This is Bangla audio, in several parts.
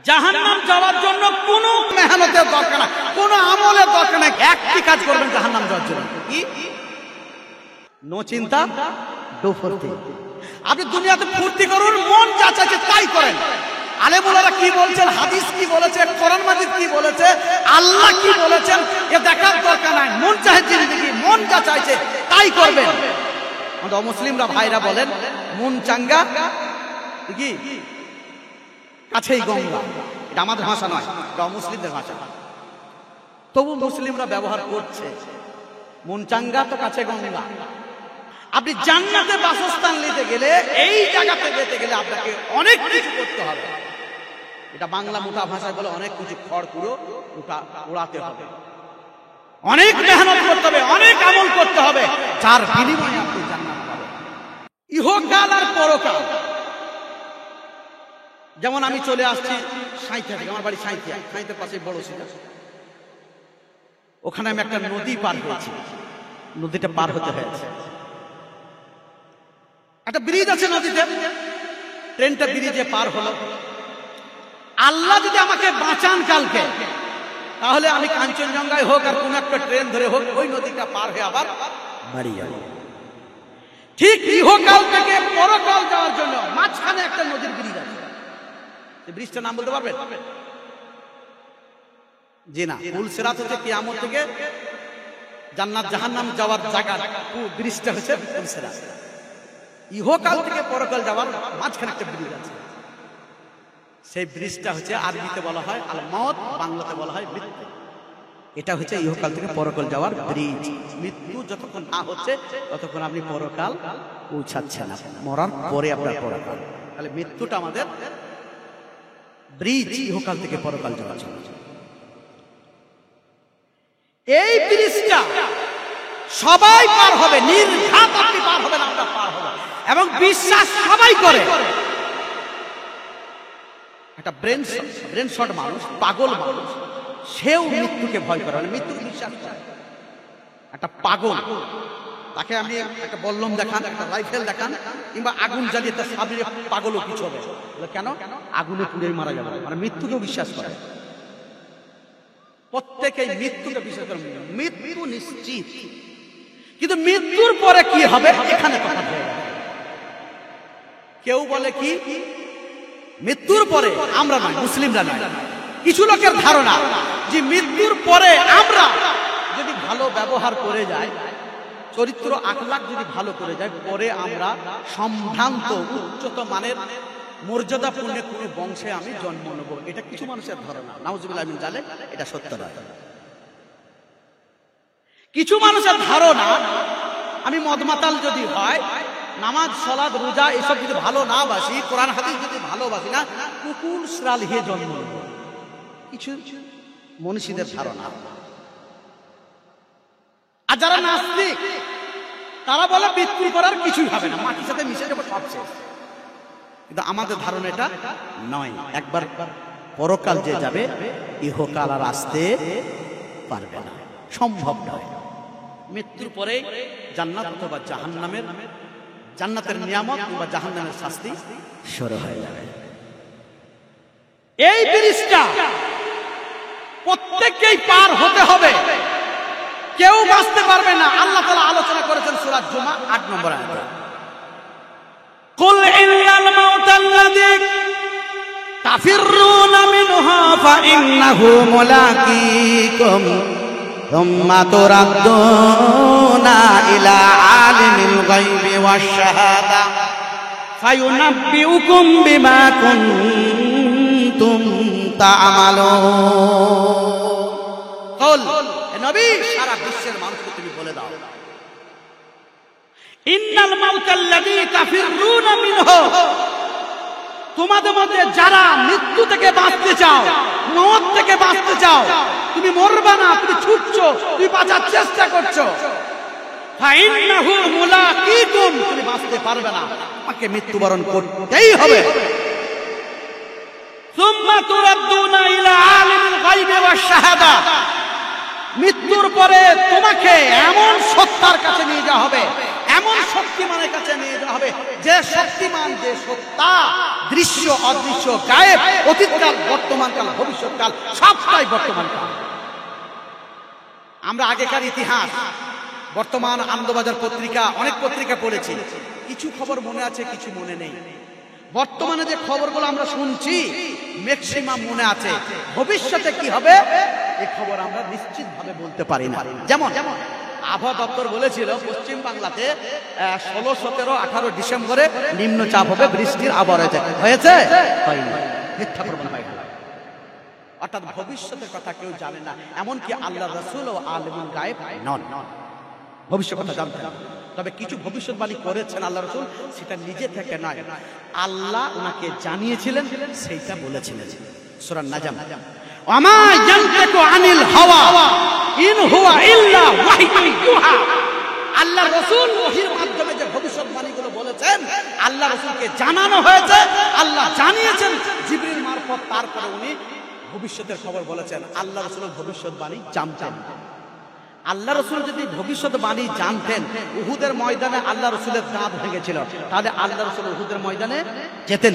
জাহান্নাম যাওয়ার জন্য কোনো মেহনতের দরকার নাই, কোনো আমলের দরকার নাই। একটি কাজ করবেন জাহান্নাম যাওয়ার জন্য, কি? নো চিন্তা ডো ফুর্তি। আপনি দুনিয়াতে ফুর্তি করুন, মন যা চাইছে তাই করেন। আলেমুলারা কি বলছেন, হাদিস কি বলেছে, কোরআন মাজিদ কি বলেছে, আল্লাহ কি বলেছেন, এ দেখার দরকার নাই। মন চাহে জিন্দেগি, মন যা চাইছে তাই করবেন। আমাদের অমুসলিমরা ভাইরা বলেন মন চাঙ্গা কি কাছেই গঙ্গা। এটা আমাদের ভাষা নয়, এটা অমুসলিমদের ভাষা। তবু মুসলিমরা ব্যবহার করছে মন চাঙ্গা তো কাছে গঙ্গা। আপনি জান্নাতে বাসস্থান নিতে গেলে, এই জায়গাতে যেতে গেলে আপনাকে অনেক কিছু করতে হবে। এটা বাংলা মোটা ভাষায় বলে অনেক কিছু খড়কুড়ো উড়াতে হবে, অনেক মেহনত করতে হবে, অনেক আমল করতে হবে, যার বিনিময়ে আপনি জান্নাত পাবেন ইহকাল আর পরকাল। যেমন আমি চলে আসছি সাঁইথিয়া থেকে, আমার বাড়ি সাঁইথিয়া, সাঁইথিয়ার পাশে বড় সিটা। ওখানে আমি একটা নদী পার হয়েছি, নদীটা পার হতে হয়েছে। একটা ব্রিজ আছে নদীতে, ট্রেনটা ব্রিজে পার হলো। আল্লাহ যদি আমাকে বাঁচান কালকে, তাহলে আমি কাঞ্চনজঙ্ঘায় হোক আর কোন একটা ট্রেন ধরে হোক ওই নদীটা পার হয়ে আবার বাড়ি যাব। ঠিক ইহকাল থেকে পরকাল যাওয়ার জন্য মাঝখানে একটা নদীর ব্রিজ আছে। ব্রিজটার নাম বলতে পারবেন? জি না, পুল সিরাত হচ্ছে কিয়ামত থেকে জান্নাত জাহান্নাম যাওয়ার জায়গা, ব্রিজটা হচ্ছে পুল সিরাত। ইহকাল থেকে পরকাল যাওয়ার মাঝখানে একটা ব্রিজ আছে। সেই ব্রিজটা হচ্ছে আরবিতে বলা হয় আল মওত, বাংলাতে বলা হয় মৃত্যু। এটা হচ্ছে ইহকাল থেকে পরকাল যাওয়ার ব্রিজ। মৃত্যু যতক্ষণ না হচ্ছে ততক্ষণ আপনি পরকাল পৌঁছাচ্ছেন না, মরার পরে আপনার পরকাল। তাহলে মৃত্যুটা আমাদের ব্রিজ, ইহকাল থেকে পরকাল যাওয়ার জন্য। এই ব্রিজটা সবাই পার হবে, নির্ঘাত আপনি পার হবেন, আমরা পার হব, এবং বিশ্বাস সবাই করে। একটা ব্রেন শট মানুষ, পাগল মানুষ, সেও মৃত্যুকে ভয় করে, মানে মৃত্যুকে বিশ্বাস করে। একটা পাগল, তাকে আপনি একটা বল্লম দেখান, একটা রাইফেল দেখান, কিংবা আগুন জ্বালিয়ে তার সামনে পাগলও কিছু হবে। কেন? আগুনে পুড়ে মারা যাবে, মানে মৃত্যুকেও বিশ্বাস করে। প্রত্যেকেই মৃত্যুকে বিশ্বাস করে, মৃত্যু নিশ্চিত। কিন্তু মৃত্যুর পরে কি হবে এখানে কথা বলে। কেউ বলে কি মৃত্যুর পরে, আমরা নয়, মুসলিমরা নয়, কিছু লোকের ধারণা যে মৃত্যুর পরে আমরা যদি ভালো ব্যবহার করে যাই, চরিত্র আখলাক যদি ভালো করে যায়, পরে আমরা সম্ভ্রান্ত উচ্চত মানের মর্যাদাপূর্ণ কোনো বংশে আমি জন্ম নেব। এটা কিছু মানুষের ধারণা, নাউজুবিল্লাহ মিন যালিক, এটা সত্য নয়। কিছু মানুষের ধারণা আমি মদমাতাল যদি হয়, নামাজ সালাত রোজা এসব যদি ভালো না বাসি, কোরআন হাদিস যদি ভালোবাসি না, কুকুর শ্রাল হয়ে জন্ম নেব। কিছু মনীষীদের ধারণা। আর যারা নাস্তিক তারা বলে মৃত্যুর পর আর কিছুই হবে না, মাটির সাথে মিশে যাবে, সব শেষ। কিন্তু আমাদের ধারণা এটা নয়। একবার পরকাল যে যাবে, ইহকাল আর আসতে পারবে না, সম্ভব নয়। মৃত্যুর পরে জান্নাত অথবা জাহান্নামের, জান্নাতের নিয়ামত কিংবা জাহান্নামের শাস্তি শুরু হয়ে যাবে। এই ব্রিজটা প্রত্যেককেই পার হতে হবে, কেউ বাঁচতে পারবে না। আল্লাহ তাআলা আলোচনা করেছেন সূরা জুমা 8 নম্বর আয়াতে, কুল ইন্নাল মাউতাল্লাযী তাফিররুনা মিনহু ফাইন্নাহু মুলাকীকুম সুম্মা তুরাদ্দুনা ইলা আলিমিল গায়বি ওয়াশ শাহাদা ফায়ুনাব্বিউকুম বিমা কুনতুম তা'মালুন। নবী, সারা বিশ্বের মানুষকে তুমি বলে দাও, ইন্নাল মাউতাল্লাযী তাফিররুনা মিনহু, তোমাদের মধ্যে যারা মৃত্যু থেকে বাঁচতে চাও, মওত থেকে বাঁচতে চাও, তুমি মরবে না, তুমি ছুটছো, তুমি বাঁচার চেষ্টা করছো, ফাইন্নাহু মুলাকীকুম, তুমি বাঁচতে পারবে না, তোমাকে মৃত্যুবরণ করতেই হবে। সুম্মা তুরাদ্দুনা ইলা আলিমিল গায়বি ওয়াশ শাহাদা, মৃত্যুর পরে তোমাকে এমন সত্তার কাছে নিয়ে যাওয়া হবে, এমন শক্তিমানের কাছে নিয়ে যাওয়া হবে, যে শক্তিমান, যে সত্তা, দৃশ্য অদৃশ্য, গায়েব, অতীতকাল, বর্তমানকাল, ভবিষ্যৎকাল, সবটাই বর্তমানকাল। আমরা আগেকার ইতিহাস, বর্তমান, আনন্দবাজার পত্রিকা, অনেক পত্রিকা পড়েছি, কিছু খবর মনে আছে, কিছু মনে নেই। বর্তমানে যে খবরগুলো আমরা শুনছি ম্যাক্সিমাম মনে আছে, ভবিষ্যতে কি হবে এই খবর আমরা নিশ্চিত ভাবে বলতে পারি না। যেমন আবহাওয়া দপ্তর বলেছিল পশ্চিম বাংলাতে 16, 17, 18 ডিসেম্বরে নিম্নচাপ হবে, বৃষ্টির আবহাওয়া হয়েছে, হয়নি, মিথ্যা প্রমাণ হয়ে গেল। অর্থাৎ ভবিষ্যতের কথা কেউ জানে না, এমনকি আল্লাহ রাসূল ও আলিমুল গায়েব নন, ভবিষ্যৎ কথা জানতেন। তবে কিছু ভবিষ্যৎবাণী করেছেন আল্লাহ রাসূল, সেটা নিজে থেকে নয়, আল্লাহ ওনাকে জানিয়েছিলেন, সেইটা বলেছিলেন। সূরা নাজম, ওমা ইয়ানতিকু আনিল হাওয়া ইন হুয়া ইল্লা ওয়াহয়ুন ইউহা। আল্লাহ রাসূল ওহীর মাধ্যমে যে ভবিষ্যৎবাণীগুলো বলেছেন, আল্লাহ রাসূলকে জানানো হয়েছে, আল্লাহ জানিয়েছেন জিবরিল মারফত, তারপরে উনি ভবিষ্যতের খবর বলেছেন। আল্লাহ রাসূল ভবিষ্যৎবাণী জানতেন। আল্লাহ রাসূল যদি ভবিষ্যৎবাণী জানতেন, উহুদের ময়দানে আল্লাহ রাসূলের দাঁত ভেঙেছিল, তাহলে আল্লাহ রাসূল উহুদের ময়দানে যেতেন।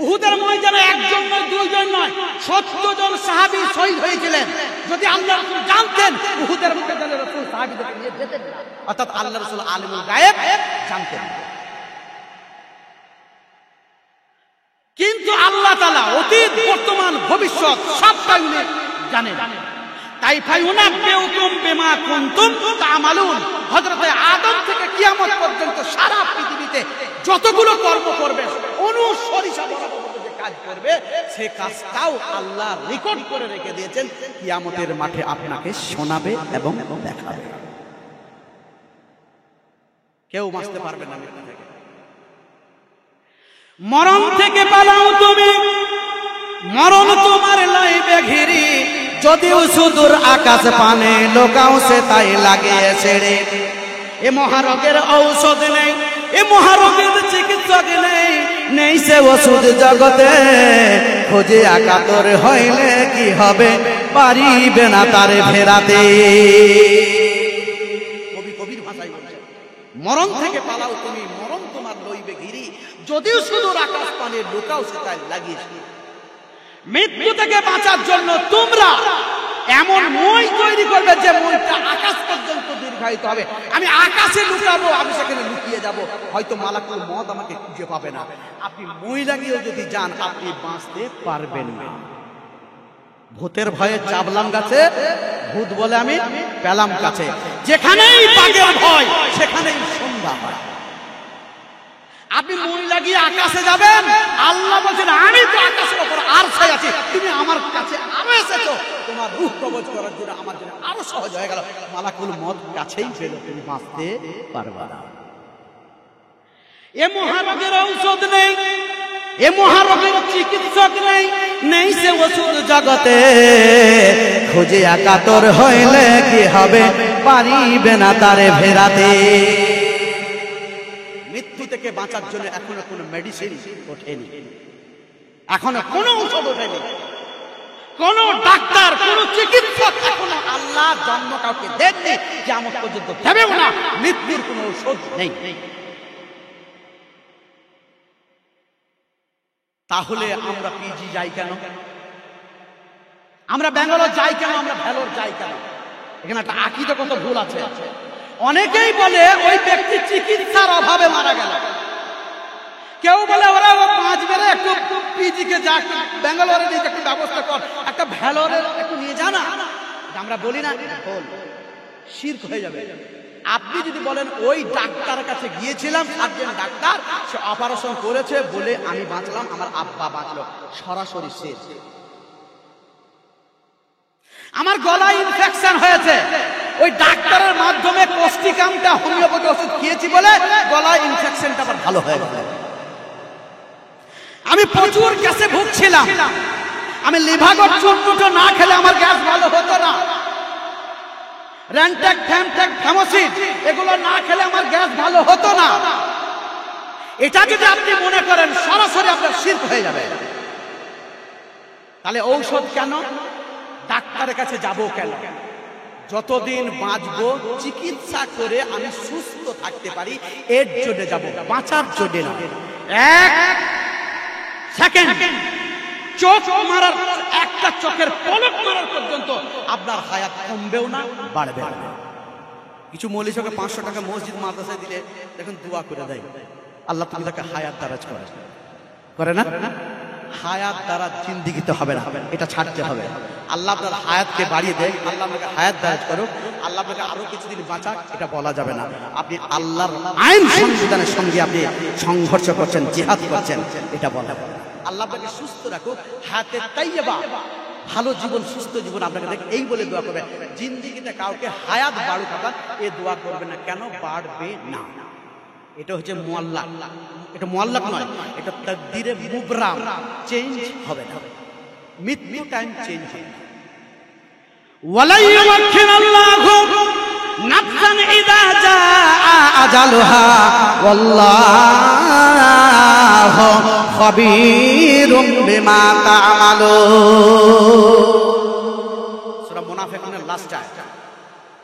উহুদের ময়দানে একজন নয়, দুইজন নয়, 70 জন সাহাবী শহীদ হয়েছিলেন। যদি আল্লাহ রাসূল জানতেন, উহুদের ময়দানে রাসূল সাহাবীদের নিয়ে যেতেন না। অর্থাৎ আল্লাহ রাসূল আলিমুল গায়েব জানতেন। কিন্তু আল্লাহ তাআলা অতীত, বর্তমান, ভবিষ্যৎ সবটাই উনি জানেন। তাই ফায়ুনাব্বিউকুম বিমা কুনতুম তা'মালুন। হযরত আদম থেকে কিয়ামত পর্যন্ত সারা পৃথিবীতে যতগুলো কর্ম করবে, অনুসরিষা বরাবর যে কাজ করবে, সেই কাজটাও আল্লাহ রেকর্ড করে রেখে দিয়েছেন, কিয়ামতের মাঠে আপনাকে শোনাবে এবং দেখাবে। কেউ বাঁচতে পারবে না মৃত্যু থেকে। মরণ থেকে পালাও তুমি, মরণ তোমার লাইবে ঘিরি, যদিও সুদূর আকাশ পানে লোকাও সে তাই লাগে ছেড়ে। এ মহারোগের ঔষধ নেই, এ মহারোগের চিকিৎসক নেই, নেই সে ওষুধ জগতে, খোঁজে আকাতর হইলে কি হবে, পারিবে না তারে ফেরাতে। কবি কবির ভাষায় বলছে, মরণ থেকে পালাও তুমি, মরণ তোমার লইবে ঘিরি, যদিও সুদূর আকাশ পানে লোকাও সে তাই লাগিয়েছে। মৃত্যু থেকে বাঁচার জন্য তোমরা এমন মই তৈরি করবে যে মইটা আকাশ পর্যন্ত দীর্ঘায়িত হবে। আমি আকাশে লুকাবো, আমি সেখানে লুকিয়ে যাব, হয়তো মালাকুল মওত আমাকে খুঁজে পাবে না। আপনি মই লাগিয়ে যদি যান, আপনি বাঁচতে পারবেন না। ভূতের ভয়ে চাবলাম গাছে, ভূত বলে আমি পেলাম কাছে। যেখানেই বাঘের ভয়, সেখানেই সন্ধ্যা হয়। আপনি মই লাগিয়ে আকাশে যাবেন, আল্লাহ বলছেন আমি তো আকাশের উপর আরশে আছি, তুমি আমার কাছে আরো এসেছো, তোমার রূহ কবজ করার জন্য আমার জন্য আরো সহজ হয়ে গেল। মালাকুল মওত কাছেই পেল, তুমি বাঁচতে পারবে না। এ মহারোগের ঔষধ নেই, এ মহারোগের চিকিৎসক নেই, নেই সে ওষুধ জগতে, খোঁজে আকাতর হইলে কি হবে, পারিবে না তারে ফেরাতে। মৃত্যু থেকে বাঁচার জন্য এখনো কোনো মেডিসিন ওঠেনি, এখনো কোনো ঔষধ ওঠেনি, কোন ডাক্তার, কোন চিকিৎসক এখনো আল্লাহ জন্ম কাউকে দেননি, কিয়ামত পর্যন্ত দেবেও না। মৃত্যুর কোনো ঔষধ নেই। তাহলে আমরা পিজি যাই কেন, আমরা ব্যাঙ্গালোর যাই কেন, আমরা ভেলোর যাই কেন? এখানে একটা আকীদাগত ভুল আছে। অনেকেই বলে ওই ব্যক্তি চিকিৎসার অভাবে মারা গেল, কেউ বলে ওরা 5 বেলা একটু পিজিকে যা, ব্যাঙ্গালোরে নিয়ে একটু ব্যবস্থা কর, একটা ভেলোরে একটু নিয়ে যা না। আমরা বলি না, ভুল, শিরক হয়ে যাবে। আপনি যদি বলেন ওই ডাক্তারের কাছে গিয়েছিলাম, সার্জন ডাক্তার, সে অপারেশন করেছে বলে আমি বাঁচলাম, আমার আব্বা বাঁচলো, সরাসরি শেষ। আমার গলায় ইনফেকশন হয়েছে, ওই ডাক্তারের মাধ্যমে কোষ্টিকামটা হোমিওপ্যাথি ওষুধ খেয়েছি বলে গলায় ইনফেকশনটা আবার ভালো হয়ে গেল। আমি প্রচুর গ্যাসে ভুগছিলাম, আমি লিভাগট চুনটুটো না খেলে আমার গ্যাস ভালো হতো না। র্যান্টাক, ফ্যামট্যাক, ফ্যামোসিড এগুলো না খেলে আমার গ্যাস ভালো হতো না। এটা যদি আপনি মনে করেন, সরাসরি আপনার শিরক হয়ে যাবে। তাহলে ঔষধ কেন, ডাক্তারের কাছে যাব কেন? যতদিন বাঁচবো চিকিৎসা করে আমি সুস্থ থাকতে পারি, এর জন্য যাব, বাঁচার জন্য না। এক সেকেন্ড চোখ মারার, একটা চোখের পলক মারার পর্যন্ত আপনার হায়াত কমবেও না, বাড়বে না। কিছু মৌলবি সাহেবকে 500 টাকা মসজিদ মাদ্রাসায় দিলে দেখুন দোয়া করে দেয়, আল্লাহ তুমি তাকে হায়াত দারাজ করে না? হায়াত দ্বারা জিন্দিগিতে হবে না, এটা ছাড়তে হবে। আল্লাহ আপনার হায়াতকে বাড়িয়ে দেয়, আল্লাহ আপনাকে হায়াত দারাজ করুক, আল্লাহ আপনাকে আরো কিছুদিন বাঁচাক, এটা বলা যাবে না। আপনি আল্লাহর আইন সংবিধানের সঙ্গে আপনি সংঘর্ষ করছেন, জিহাদ করছেন, এটা বলা যাবে না। আল্লাহ আপনাকে সুস্থ রাখুক, হায়াতে তাইয়্যিবা, ভালো জীবন, সুস্থ জীবন আপনাকে দেখ, এই বলে দোয়া করবে। জিন্দিগিতে কাউকে হায়াত বাড়ুক আপনার, এ দোয়া করবে না। কেন বাড়বে না? এটা হচ্ছে মুআল্লাক, এটা মুআল্লাক নয়, এটা তাকদীরে মুবরাম, চেঞ্জ হবে না, মৃত্যু টাইম চেঞ্জ হবে না। ওয়ালা ইউআখিরুল্লাহু নাফসান ইযা জাআ আজালুহা ওয়াল্লাহু খাবীরুম বিমা তা'মালুন। সূরা মুনাফিকুনের লাস্ট আয়াত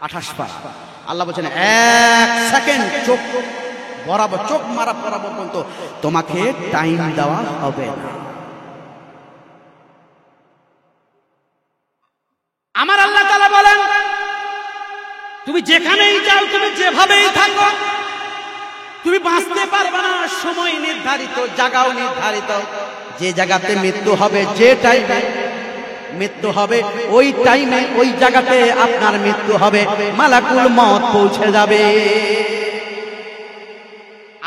28 পারা। আল্লাহ বলেন 1 সেকেন্ড চোখ বরাবর, চোখ মারা বরাবর পর্যন্ত তোমাকে টাইম দেওয়া হবে না। আমার আল্লাহ তাআলা বলেন তুমি যেখানেই যাও, তুমি যেভাবেই থাকো, তুমি বাঁচতে পারবে না। সময় নির্ধারিত, জায়গাও নির্ধারিত, যে জায়গাতে মৃত্যু হবে, যে টাইমে মৃত্যু হবে, ওই টাইমে ওই জায়গাতে আপনার মৃত্যু হবে, মালাকুল মউত পৌঁছে যাবে।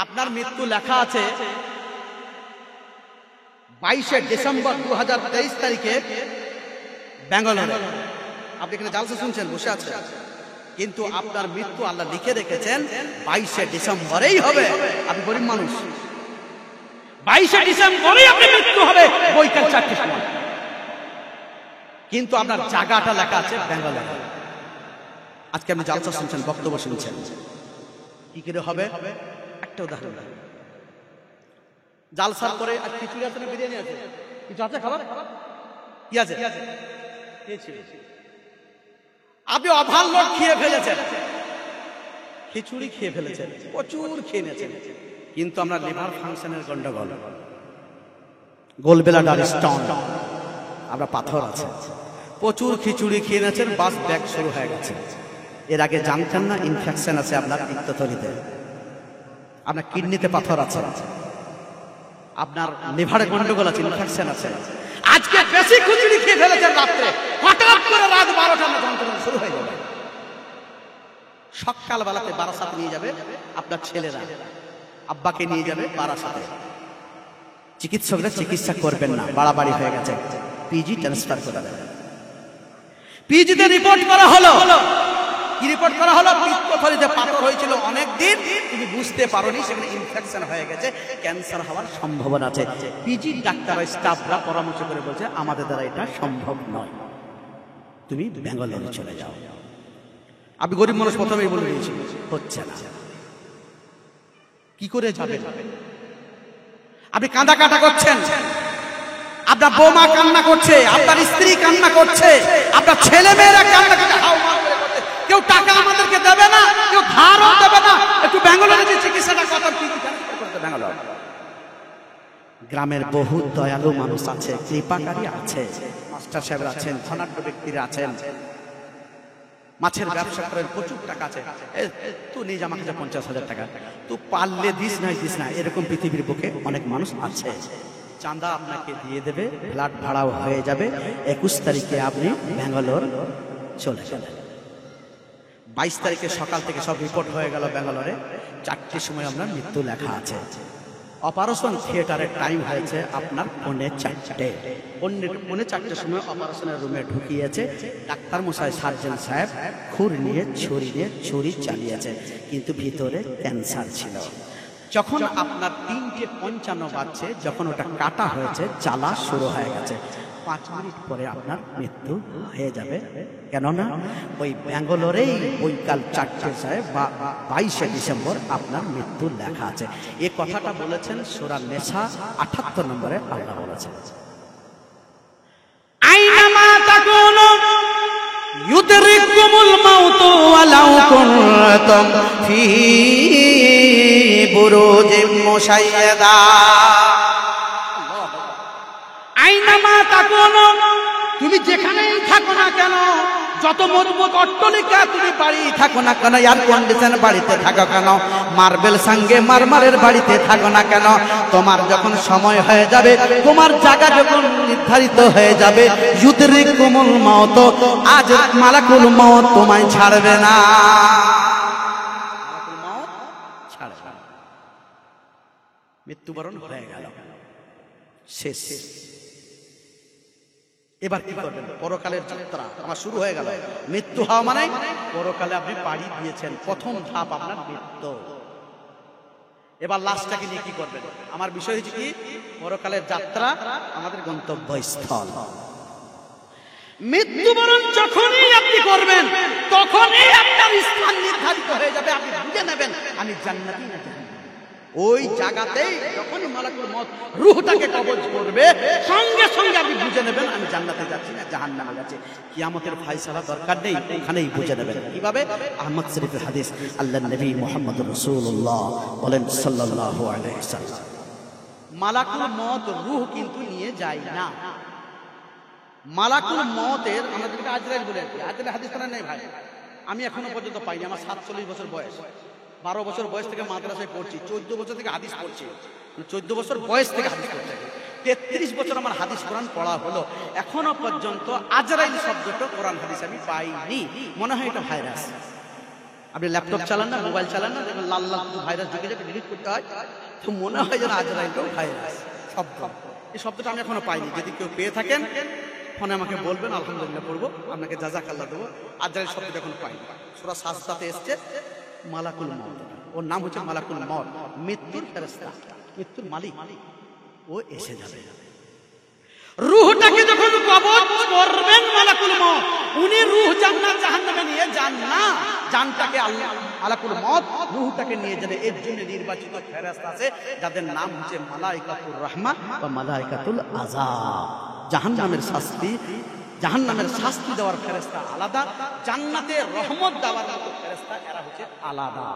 আপনার মৃত্যু লেখা আছে 22 ডিসেম্বর 2023 তারিখে ব্যাঙ্গালোরে। আপনি এখানে জালসা শুনছেন, বসে আছেন, কিন্তু আপনার মৃত্যু আল্লাহ লিখে রেখেছেন 22 ডিসেম্বরেই হবে। আপনি গরিব মানুষ, 22 ডিসেম্বরেই আপনার মৃত্যু হবে বৈকাল 4টের সময়, কিন্তু আপনার জায়গাটা লেখা আছে ব্যাঙ্গালোরে। আজকে আপনি জালসা শুনছেন, বক্তব্য শুনছেন, কি করে হবে? একটা উদাহরণ, জালসার পরে আর খিচুড়ি আছে না বিরিয়ানি আছে? কিছু আছে খাবার? কি আছে? আপনি ওভারলোড খেয়ে ফেলেছেন, খিচুড়ি খেয়ে ফেলেছেন, প্রচুর খেয়ে নিয়েছেন, কিন্তু আমরা লিভার ফাংশনের গন্ডগোল, গোলবেলাডার স্টোন, আমরা পাথর আছে, প্রচুর খিচুড়ি খেয়ে নিয়েছেন, বাস ব্যাগ শুরু হয়ে গেছে। এর আগে জানতেন না ইনফেকশন আছে আপনার পিত্তথলিতে, আপনার কিডনিতে পাথর আছে, আপনার লিভারে গন্ডগোল আছে, ইনফেকশন আছে। আজকে বেশি খিচুড়ি খেয়ে ফেলেছেন রাত্রে, হঠাৎ করে রাত 12টা না যন্ত্রণা শুরু হয়ে যাবে। সকালবেলাতে বারাসাত নিয়ে যাবে আপনার ছেলেরা, আব্বাকে নিয়ে যাবে বারাসাতে। চিকিৎসকরা চিকিৎসা করবেন না, বাড়াবাড়ি হয়ে গেছে, পিজি ট্রান্সফার করে দেবে। পিজিতে রিপোর্ট করা হলো, কি রিপোর্ট করা হলো? পিত্তথলিতে পাথর হয়েছিল অনেক দিন, তুমি বুঝতে পারোনি, সেখানে ইনফেকশন হয়ে গেছে, ক্যান্সার হওয়ার সম্ভাবনা আছে। পিজি ডাক্তার স্টাফরা পরামর্শ করে বলছে আমাদের দ্বারা এটা সম্ভব নয়, তুমি ব্যাঙ্গালোরে চলে যাও। আপনি গরিব মানুষ, প্রথমেই বলে দিয়েছি হচ্ছে না, কি করে যাবেন? আপনি কাঁদা কাটা করছেন, আপনার বৌমা কান্না করছে, আপনার স্ত্রী কান্না করছে, আপনার ছেলে মেয়েরা কান্না করছে, কেউ টাকা আমাদেরকে দেবে না, কেউ ধারও দেবে না, একটু ব্যাঙ্গালোরে যে চিকিৎসাটা কথা করতে ব্যাঙ্গালোর। গ্রামের বহু দয়ালু মানুষ আছে, কৃপাকারী আছে, মাস্টার সাহেব আছেন, ধনাঢ্য ব্যক্তিরা আছেন, মাছের ব্যবসা করেন, প্রচুর টাকা আছে, তুই নিজ আমার কাছে 50,000 টাকা, তুই পারলে দিস না, এরকম পৃথিবীর বুকে অনেক মানুষ আছে। চাঁদা আপনাকে দিয়ে দেবে, ফ্ল্যাট ভাড়াও হয়ে যাবে। 21 তারিখে আপনি ব্যাঙ্গালোর চলে গেলেন, 22 তারিখে সকাল থেকে সব রিপোর্ট হয়ে গেল ব্যাঙ্গালোরে। 4টের সময় আপনার মৃত্যু লেখা আছে। অপারেশন থিয়েটারের টাইম হয়েছে আপনার 4:45, 4:45 সময় অপারেশনের রুমে ঢুকিয়েছে ডাক্তার মশাই, সার্জন সাহেব খুর নিয়ে ছুরি চালিয়েছে, কিন্তু ভিতরে ক্যান্সার ছিল। যখন আপনার 3:55 বাজছে, যখন ওটা কাটা হয়েছে, জ্বালা শুরু হয়ে গেছে, 5 মিনিট পরে আপনার মৃত্যু হয়ে যাবে। কেননা ওই ব্যাঙ্গালোরেই বৈকাল 4টায় বা 22 ডিসেম্বর আপনার মৃত্যু লেখা আছে। এই কথাটা বলেছেন সূরা নেসা 78 নম্বরে আল্লাহ বলেছেন, আইনামা তাকুনু ইউদরিকুমুল মাউতু ওয়ালাউ কুনতুম ফি বুরুজিম মুশাইয়াদা। আইনামা তাকুনু, তুমি যেখানেই থাকো না কেন, যত মজবুত অট্টালিকা তুমি বাড়ি থাকো না কেন, এয়ার কন্ডিশন বাড়িতে থাকো কেন, মার্বেল সঙ্গে মারমারের বাড়িতে থাকো না কেন, তোমার যখন সময় হয়ে যাবে, তোমার জায়গা যখন নির্ধারিত হয়ে যাবে, ইউদরিকুমুল মাউত, আজ মালাকুল মাউত তোমায় ছাড়বে না। মালাকুল মাউত ছাড়বে না। মৃত্যুবরণ হয়ে গেল, শেষ। এবার কি করবেন? পরকালের যাত্রা আমার শুরু হয়ে গেল। মৃত্যু হওয়া মানে পরকালে আপনি পাড়ি দিয়েছেন, প্রথম ধাপ আপনার মৃত্যু। এবার লাশটাকে নিয়ে কি করবেন? আমার বিষয় হচ্ছে কি, পরকালের যাত্রা আমাদের গন্তব্যস্থল। মৃত্যুবরণ যখনই আপনি করবেন, তখনই আপনার স্থান নির্ধারিত হয়ে যাবে। আপনি বুঝে নেবেন আমি জান্নাতি না জাহান্নামী। ওই জায়গাতেই যখনই মালাকুল মউত রূহটাকে কবজ করবে, সঙ্গে সঙ্গে আপনি বুঝে নেবেন আমি জান্নাতে যাচ্ছি না জাহান্নামে যাচ্ছি। কিয়ামতের ফয়সালা দরকার নেই, ওখানেই বুঝে নেবেন। কিভাবে? আহমদ শরীফের হাদিস, আল্লাহর নবী মুহাম্মদুর রাসূলুল্লাহ বলেন সাল্লাল্লাহু আলাইহি ওয়াসাল্লাম, মালাকুল মউত রূহ কিন্তু নিয়ে যায় না। মালাকুল মউতের আমাদেরকে আজরাইল বলে, আজরাইল হাদিস জানা নেই ভাই, আমি এখনো পর্যন্ত পাইনি। আমার 47 বছর বয়স, 12 বছর বয়স থেকে মাদ্রাসায় পড়ছি, 14 বছর থেকে হাদিস পড়ছি, 14 বছর বয়স থেকে হাদিস পড়ছি, 33 বছর আমার হাদিস কোরআন পড়া হলো, এখনো পর্যন্ত আজরাইল শব্দটা কোরআন হাদিস আমি পাইনি। মনে হয় এটা ভাইরাস। আপনি ল্যাপটপ চালান না, মোবাইল চালান না, দেখবেন লাল লাল ভাইরাস ঢুকে যাবে, ডিলিট করতে হয়, তো মনে হয় যেন আজরাইলটাও ভাইরাস শব্দ। এই শব্দটা আমি এখনো পাইনি। যদি কেউ পেয়ে থাকেন ফোনে আমাকে বলবেন, আলহামদুলিল্লাহ পড়বো, আপনাকে জাযাকাল্লাহ দেবো। আজরাইল শব্দটা এখনো পাইনি। সূরা সাজদাতে এসেছে মালাকুল মউত, ওর নাম হচ্ছে মালাকুল মউত, মৃত্যুর ফেরেশতা, মৃত্যুর মালিক। ও এসে যাবে, রূহটাকে যখন কবজ করবেন মালাকুল মউত, উনি রূহ জান্নাত জাহান্নামে নিয়ে যান না, জানটাকে আল্লাহ মালাকুল মউত রূহটাকে নিয়ে যাবে। এর জন্য নির্বাচিত ফেরেশতা আছে যাদের নাম হচ্ছে মালাইকাতুর রাহমা বা মালাইকাতুল আযাব। জাহান্নামের শাস্তি, জাহান্নামের শাস্তি দেওয়ার ফেরেশতা আলাদা, জান্নাতে রহমত দেওয়ার মতো ফেরেশতা এরা হচ্ছে আলাদা।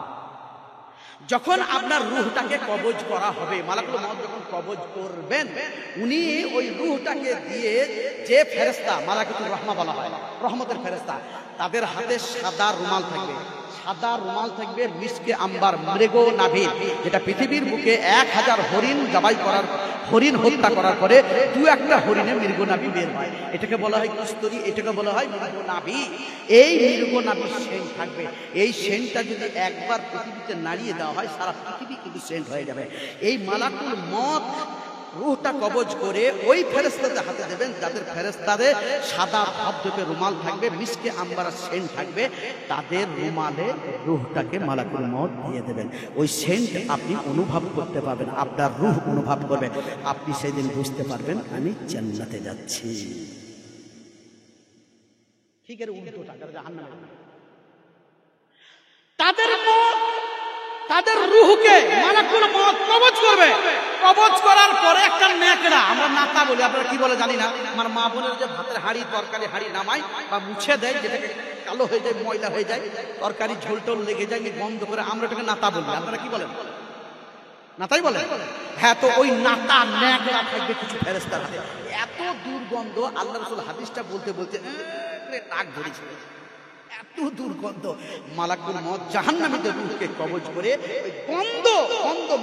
যখন আপনার রূহটাকে কবজ করা হবে, মালাকুল মউত যখন কবজ করবেন, উনি ওই রূহটাকে দিয়ে, যে ফেরেশতা মালাইকাতুর রাহমা বলা হয়, রহমতের ফেরেশতা, তাদের হাতে সাদা রুমাল থাকবে, সাদা রুমাল থাকবে মিসকে আম্বার, মৃগ নাভি, যেটা পৃথিবীর বুকে 1000 হরিণ জবাই করার, হরিণ হত্যা করার পরে 2-1টা হরিণে মৃগনাভি বের হয়, এটাকে বলা হয় কস্তুরী, এটাকে বলা হয় মৃগনাভি। এই মৃগনাভির সেন্ট থাকবে, এই সেন্টটা যদি একবার পৃথিবীতে নাড়িয়ে দেওয়া হয়, সারা পৃথিবী কিন্তু সেন্ট হয়ে যাবে। এই মালাকুল মউত রূহটা কবজ করে ওই ফেরেশতাদের হাতে দেবেন, যাদের ফেরেশতাদের সাদা ধবধবে রুমাল থাকবে, মিসকে আম্বার সেন্ট থাকবে, তাদের রুমালে রূহটাকে মালাকুল মউত দিয়ে দেবেন। ওই সেন্ট আপনি অনুভব করতে পারবেন, আপনার রূহ অনুভব করবে, আপনি সেদিন বুঝতে পারবেন আমি জান্নাতে যাচ্ছি। ঠিক এর উল্টোটা যারা জাহান্নামে, তাদের মউত, তাদের রূহকে মালাকুল মউত কবজ করবে। কবজ করার পরে একটা নেকড়া, আমরা নাতা বলি, আপনারা কি বলে জানি না, আমার মা বোনের যে ভাতের হাঁড়ি তরকারি হাঁড়ি নামায় বা মুছে দেয়, যেটাকে কালো হয়ে যায়, ময়লা হয়ে যায়, তরকারি ঝোল টোল লেগে যায়, বন্ধ করে, আমরা এটাকে নাতা বলি। আপনারা কি বলেন? নাতাই বলেন? হ্যাঁ, তো ওই নাতা নেকড়া থাকবে কিছু ফেরেশতার হাতে। এত দুর্গন্ধ, আল্লাহ রাসূল হাদিসটা বলতে বলতে নাক ধরেছিল, এত দুর্গন্ধ। মালাকুল মউত জাহান্নামীদের রূহকে কবজ করে ওই গন্ধ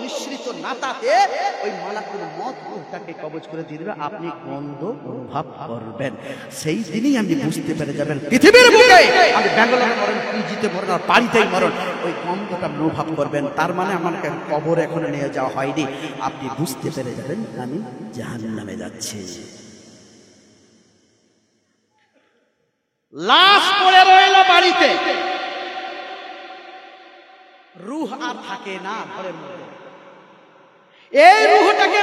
মিশ্রিত নাতাতে ওই মালাকুল মউত রূহটাকে কবজ করে দিয়ে দেবে, আপনি গন্ধ অনুভব করবেন। সেই দিনই আপনি বুঝতে পেরে যাবেন পৃথিবীর বুকে আপনি ব্যাঙ্গালোরে মরেন, পিজিতে মরেন, আর বাড়িতেই মরেন, ওই গন্ধটা অনুভব করবেন। তার মানে আমাকে কবর এখনো নিয়ে যাওয়া হয়নি, আপনি বুঝতে পেরে যাবেন আমি জাহান্নামে যাচ্ছি। লাশ পড়ে রইল বাড়িতে, রূহ আর থাকে না ঘরের মধ্যে। এই রূহটাকে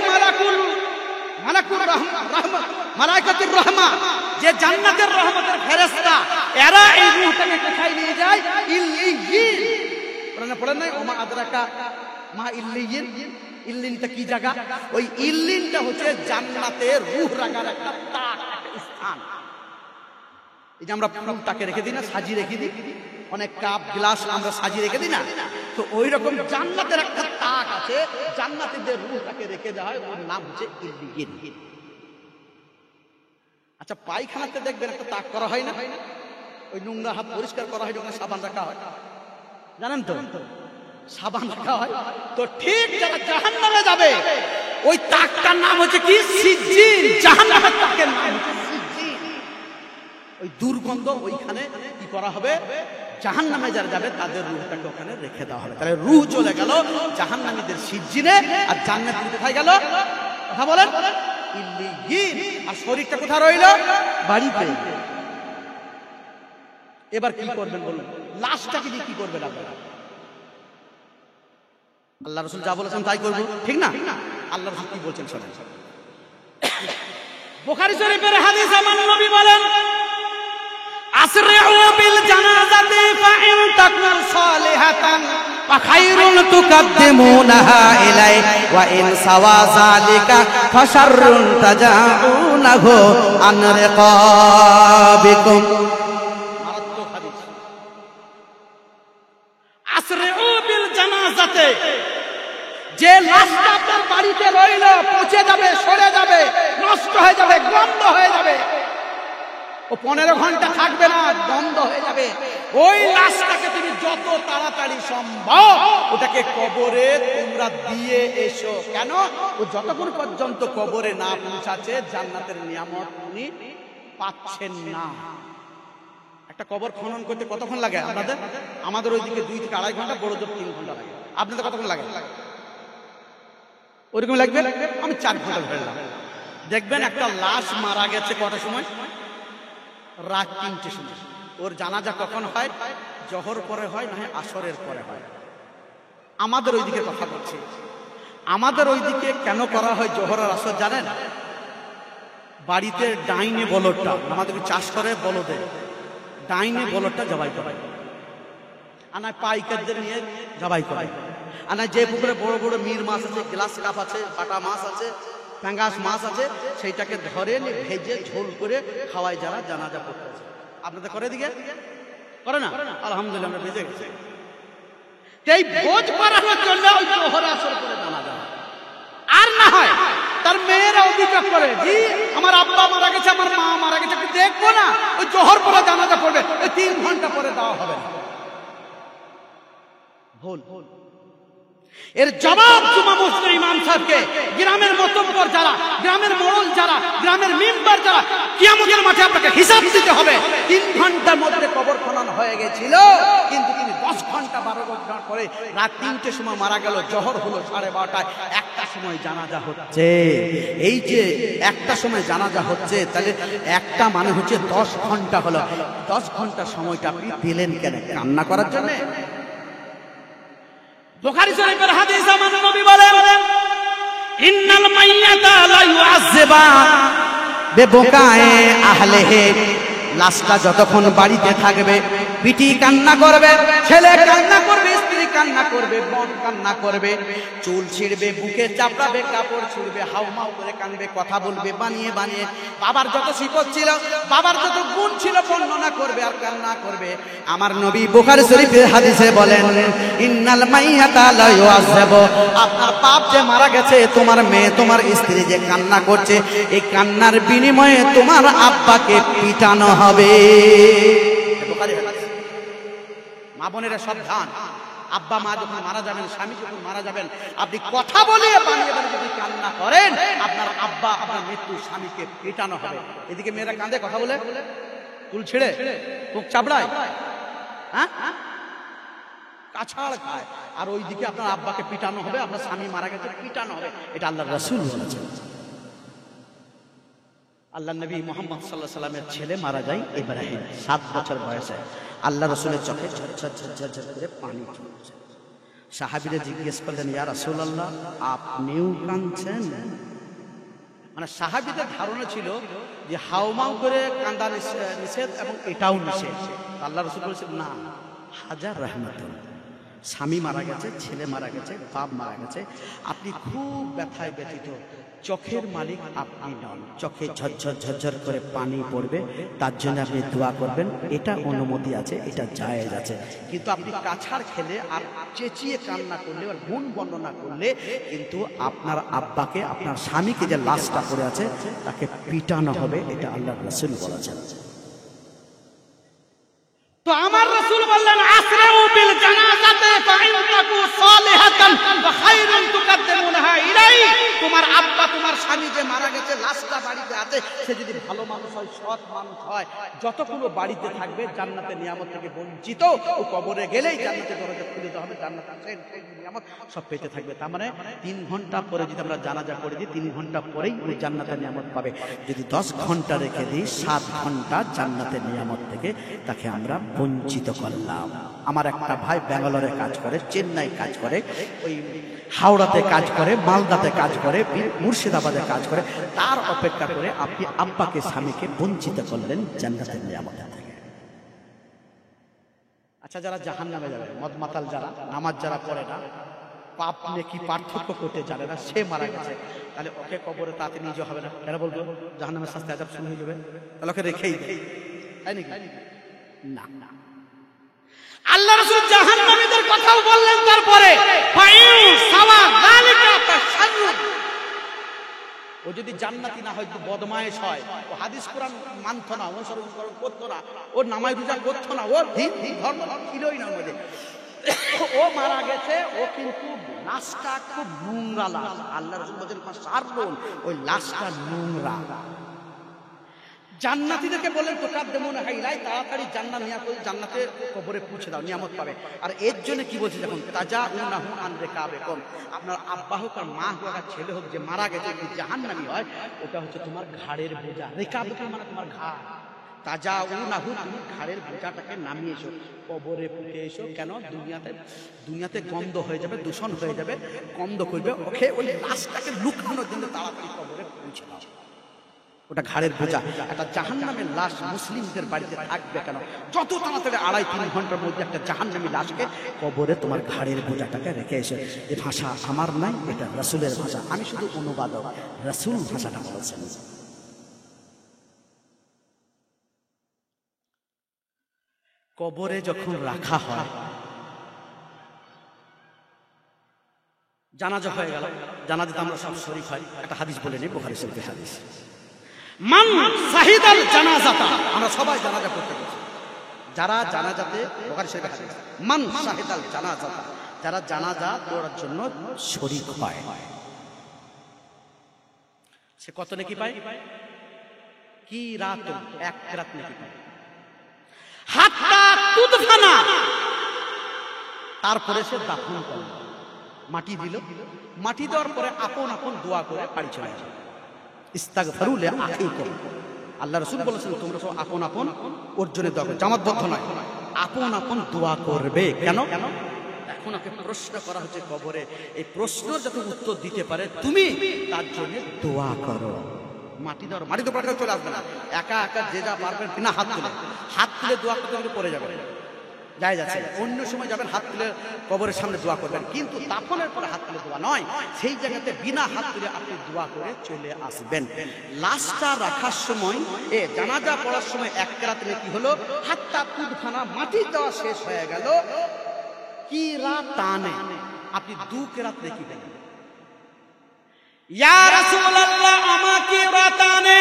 মালাকুল রাহমা, মালাইকাতুর রাহমা, যে জান্নাতের রহমতের ফেরেশতা, এরা এই রূহটাকে কোথায় নিয়ে যায়? ইল্লিয়িন। কোরআনে পড়েন না, ওমা আদরাকা মা ইল্লিয়িন। ইল্লিনটা কি জায়গা? ওই ইল্লিনটা হচ্ছে জান্নাতের রূহ রাখার একটা তাক, একটা স্থান। এই যে আমরা ফুলটাকে রেখে দিই না, সাজিয়ে রেখে দিই, অনেক কাপ গ্লাস আমরা সাজিয়ে রেখে দিই না, তো ওই রকম জান্নাতের একটা তাক আছে, জান্নাতীদের রূহটাকে রেখে দেওয়া হয়, ওর নাম হচ্ছে ইল্লিয়িন। আচ্ছা, পায়খানাতে দেখবেন একটা তাক করা হয় না, ওই নোংরা হাত পরিষ্কার করা হয় যখন সাবান রাখা হয়, জানেন তো, সাবান রাখা হয়। তো ঠিক যারা জাহান্নামে যাবে ওই তাকটার নাম হচ্ছে কি? সিজ্জিন। জাহান্নামের তাকের নাম হচ্ছে সিজ্জিন। ওই দুর্গন্ধ ওইখানে কি করা হবে? জাহান্নামে যারা যাবে তাদের রূহটাকে ওখানে রেখে দেওয়া হবে। তাহলে রূহ চলে গেল জাহান্নামীদের সিজ্জিনে, আর জান্নাতি কোথায় গেল? কথা বলেন, ইল্লিয়িন। আর শরীরটা কোথায় রইল? বাড়িতে। এবার কি করবেন বলুন? লাশটাকে দিয়ে কি করবেন আপনারা? আল্লাহ রাসূল যা বলেছেন তাই করব, ঠিক না? আল্লাহ রাসূল কি বলছেন শোনেন। বুখারী শরীফের হাদিস, আমার নবী বলেন, আসরিউ বিল জানাজাতি ফাইন তাকুন সালিহাতান ফাখাইরুন তুকাদ্দিমুনাহা ইলাই ওয়া ইন সাওয়া যালিকা ফাশাররুন তাজাউনাহু আন রিকাবিকুম। মারাত্মক হাদিস। আসরিউ বিল জানাজাতি, যে লাশটা আপনার বাড়িতে রইল, পচে যাবে, সরে যাবে, নষ্ট হয়ে যাবে, গন্ধ হয়ে যাবে, ও 15 ঘন্টা থাকবে না, গন্ধ হয়ে যাবে, ওই লাশটাকে তুমি যত তাড়াতাড়ি সম্ভব ওটাকে কবরে তোমরা দিয়ে এসো। কেন? ও যতক্ষণ পর্যন্ত কবরে না পৌঁছাচ্ছে জান্নাতের নিয়ামত উনি পাচ্ছেন না। একটা কবর খনন করতে কতক্ষণ লাগে আপনাদের? আমাদের ওইদিকে 2 থেকে 2.5 ঘন্টা, বড় জোর 3 ঘন্টা লাগে। আপনাদের কতক্ষণ লাগে? ওইরকম লাগবে। আমি 4 ঘন্টা ধরলাম। দেখবেন একটা লাশ মারা গেছে কটার সময়? রাত 3টের সময়। ওর জানাজা কখন হয়? জোহর পরে হয়, না হয় আসরের পরে হয়। আমাদের ওইদিকে কথা বলছি, আমাদের ওইদিকে কেন করা হয় জোহর আর আসর জানেন? বাড়িতে ডাইনে বলদটা, আমাদেরকে চাষ করে বলদে, ডাইনে বলদটা জবাই করে, আনা পাইকারদের নিয়ে জবাই করে, আনা যে পুকুরে বড় বড় মির মাছ আছে, গ্লাস কাপ আছে, পাটা মাছ আছে, প্যাঙ্গাস মাছ আছে, সেইটাকে ধরে নিয়ে ভেজে ঝোল করে খাওয়ায় যারা জানাজা পড়তে আছে। আপনাদের করে দিকে করে না? আলহামদুলিল্লাহ, আমরা ভেজে গেছি। এই ভোজ করানোর জন্য ওই জোহর আসর করে জানাজা। আর না হয় তার মেয়েরা অভিযোগ করে, জি আমার আব্বা মারা গেছে, আমার মা মারা গেছে, দেখবো না, ওই জোহর পরে জানাজা পড়বে, ওই 3 ঘন্টা পরে দেওয়া হবে না। ভুল। এর জবাব জুমা মসজিদের ইমাম সাহেবকে, গ্রামের মতব্বর যারা, গ্রামের মোড়ল যারা, গ্রামের মেম্বার যারা, কিয়ামতের মাঠে আপনাকে হিসাব দিতে হবে। 3 ঘন্টার মধ্যে কবর খনন হয়ে গেছিল, কিন্তু তিনি 10 ঘন্টা 12 ঘন্টা পরে রাত 3টের সময় মারা গেল। জোহর হলো 12:30টায়, 1টার সময় জানাজা হচ্ছে। এই যে 1টার সময় জানাজা হচ্ছে, তাহলে 1টা মানে হচ্ছে 10 ঘন্টা হলো। 10 ঘন্টা সময়টা আপনি দিলেন কেন? কান্না করার জন্য? বুখারী শরীফের হাদিস, আমার নবী বলেন, ইন্নাল মাইয়াতা লা ইউআযযাবা বিবুকায়ে আহলিহি। লাশটা যতক্ষণ বাড়িতে থাকবে, পিটি কান্না করবে, ছেলে কান্না করবে, স্ত্রী কান্না করবে, বোন কান্না করবে, চুল ছিঁড়বে, বুকে চাপড়াবে, কাপড় ছিঁড়বে, হাউমাউ করে কাঁদবে, কথা বলবে বানিয়ে বানিয়ে। বাবার যত সিফত ছিল, বাবার যত গুণ ছিল বর্ণনা করবে আর কান্না করবে। আমার নবী বুখারী শরীফের হাদিসে বলেন, ইন্নাল মাইয়াতা লা ইউআযযাবু। আপনার বাপ যে মারা গেছে, তোমার মেয়ে, তোমার স্ত্রী যে কান্না করছে, এই কান্নার বিনিময়ে তোমার আব্বাকে পিটানো হবে। মা বোনেরা সাবধান, আব্বা মা যখন মারা যাবেন, স্বামী যখন মারা যাবেন, আপনি কথা বলে বানিয়ে বানিয়ে যদি কান্না করেন, আপনার আব্বা, আপনার মৃত্যু স্বামীকে পিটানো হবে। এদিকে মেয়েরা কাঁদে কথা বলে, চুল ছিঁড়ে, মুখ চাপড়ায়, হ্যাঁ কাছাড় খায়, আর ওইদিকে আপনার আব্বাকে পিটানো হবে, আপনার স্বামী মারা গেছে পিটানো হবে। এটা আল্লাহর রাসূল বলেছেন। আল্লাহ নবী মুহাম্মদ সাল্লাল্লাহু আলাইহি সাল্লামের ছেলে মারা যায়, ইব্রাহিম, 7 বছর বয়সে। আল্লাহ রাসূলের চোখে ঝরঝর করে পানি পড়ছে। সাহাবীরা জিজ্ঞেস করলেন, ইয়া রাসূলুল্লাহ, আপনিও কাঁদছেন? মানে সাহাবীদের ধারণা ছিল যে হাউমাউ করে কান্দা নিষেধ এবং এটাও নিষেধ। আল্লাহ রাসূল বলেছেন, না, হাজার রহমতুন। স্বামী মারা গেছে, ছেলে মারা গেছে, বাপ মারা গেছে, আপনি খুব ব্যথায় ব্যথিত, চোখের মালিক আপনি নন, চোখে ঝরঝর ঝরঝর করে পানি পড়বে, তার জন্য আপনি দোয়া করবেন, এটা অনুমতি আছে, এটা জায়েজ আছে। কিন্তু আপনি কাছাড় খেলে আর চেঁচিয়ে কান্না করলে আর গুণ বর্ণনা করলে কিন্তু আপনার আব্বাকে, আপনার স্বামীকে যে লাশটা পড়ে আছে তাকে পিটানো হবে, এটা আল্লাহর রাসূল বলেছেন। তো আমার রাসূল বললেন আসরাউ বিল জানাজাতে ফাইনতাকু সালিহাতান ওয়া খায়রুন তুকাদ্দিমুনহা ইলাই। তোমার আব্বা, তোমার স্বামী যে মারা গেছে, লাশটা বাড়িতে আছে, সে যদি ভালো মানুষ হয়, সৎ মানুষ হয়, যতগুলো বাড়িতে থাকবে জান্নাতের নিয়ামত থেকে বঞ্চিত, ও কবরে গেলেই জান্নাতের দরজা খুলে দেওয়া হবে, জান্নাতের নিয়ামত সব পেতে থাকবে। তার মানে 3 ঘন্টা পরে যদি আমরা জানাজা পড়ে দিই, 3 ঘন্টা পরেই ওই জান্নাতের নিয়ামত পাবে। যদি 10 ঘন্টা রেখে দিই, 7 ঘন্টা জান্নাতের নিয়ামত থেকে তাকে আমরা বঞ্চিত করলাম। আমার একটা ভাই ব্যাঙ্গালোরে কাজ করে, চেন্নাই কাজ করে, ওই হাওড়াতে কাজ করে, মালদাতে কাজ করে, মুর্শিদাবাদে কাজ করে, তার অপেক্ষা করে আপনি আব্বাকে, স্বামীকে বঞ্চিত করলেন জান্নাতের নিয়ামত থেকে। আচ্ছা, যারা জাহান্নামে যাবে, মদ মাতাল যারা, নামাজ যারা পড়ে না, পাপ নেকি পার্থক্য করতে জানে না, সে মারা গেছে, তাহলে ওকে কবরে তাতে নিয়ে যাওয়া হবে না? কেন বলবো? জাহান্নামের শাস্তি আযাব শুরু হয়ে যাবে, তাহলে ওকে রেখেই দেয়, তাই নাকি? না না, আল্লাহ রাসূল জাহান্নামীদের কথাও বললেন। তারপরে ও যদি জান্নাতি না হয়, বদমায়েশ হয়, ও হাদিস কোরআন মানত না, অনুসরণ করতো না, ও নামাজ রোজা করতো না, ও ধর্ম ছিলই না, ও মারা গেছে, ও কিন্তু লাশটা খুব নোংরা লাশ। আল্লাহ রাসূল বলেন সারলুন, ওই লাশটা নোংরা। জান্নাতীদেরকে বলেন তুকাদ্দিমুনহা ইলাই, তাড়াতাড়ি জান্নাত নিয়ে করে জান্নাতে কবরে পৌঁছে দাও, নিয়ামত পাবে। আর এর জন্য কি বলছে, যখন তাজাউনাহু আন রিকাবিকুম, আপনার আব্বা হোক আর মা হোক আর ছেলে হোক যে মারা গেছে, যদি জাহান্নামী হয়, ওটা হচ্ছে তোমার ঘাড়ের বোঝা। রিকাবিকুম মানে তোমার ঘাড়। তাজাউনাহু, তুমি ঘাড়ের বোঝাটাকে নামিয়ে এসো, কবরে পুঁতে এসো। কেন? দুনিয়াতে গন্ধ হয়ে যাবে, দূষণ হয়ে যাবে, গন্ধ করবে, ওকে ওই লাশটাকে লুকানোর জন্য তাড়াতাড়ি কবরে পৌঁছে দাও। ওটা ঘাড়ের বোঝা। একটা জাহান্নামের লাশ মুসলিমদের বাড়িতে থাকবে কেন? যত তাড়াতাড়ি 2.5-3 ঘন্টার মধ্যে একটা জাহান্নামী লাশকে কবরে তোমার ঘাড়ের বোঝাটাকে রেখে এসে। এই ভাষা আমার নাই, এটা রাসূলের ভাষা, আমি শুধু অনুবাদক। রাসূল ভাষাটা বলেছেন। কবরে যখন রাখা হয়, জানাজা হয়ে গেল, জানাজাতে আমরা সব শরীক হয়। একটা হাদিস বলে নিই, বুখারী শরীফের হাদিস, মান শাহিদাল জানাজাতা, আমরা সবাই জানাজা করতে গেছি, যারা জানাজাতে, বুখারী শরীফের হাদিস, মান শাহিদাল জানাজাতা, যারা জানাজা পড়ার জন্য শরীক হয়, সে কত নেকি পায়? কি রাত, 1 রাত নেকি পায়। হাত্তা তুদফানা, তারপরে সে দাফন করল, মাটি দিল, মাটি দেওয়ার পরে আপন আপন দোয়া করে বাড়ি চলে যায়। ইস্তাগফারু লিআখিকুম, আল্লাহ রাসূল বলেছেন তোমরা সব আপন আপন অর্জনে দোয়া করবে, জামাতবদ্ধ নয়, আপন আপন দোয়া করবে। কেন? এখন ওকে প্রশ্ন করা হচ্ছে কবরে, এই প্রশ্নের যাতে উত্তর দিতে পারে তুমি, তার জন্য দোয়া করো। মাটি দেওয়ার, মাটি তো পাঠাতে চলে আসবে না, একা একা যে যা পারবেন বিনা হাত তুলে দোয়া করতে পড়ে যাবে, যাই যাচ্ছে। অন্য সময় যাবেন, হাত তুলে কবরের সামনে দোয়া করবেন, কিন্তু দাফনের পরে হাত তুলে দোয়া নয়, সেই জায়গাতে বিনা হাত তুলে আপনি দোয়া করে চলে আসবেন। লাশটা রাখার সময়, জানাজা পড়ার সময় 1 রাত নেকি হলো, হাত্তা তুদফানা, মাটি দেওয়া শেষ হয়ে গেল, কি রাতানে, আপনি 2 রাত নেকি পেলেন। ইয়া রাসূলুল্লাহ আমাকে রাতানে,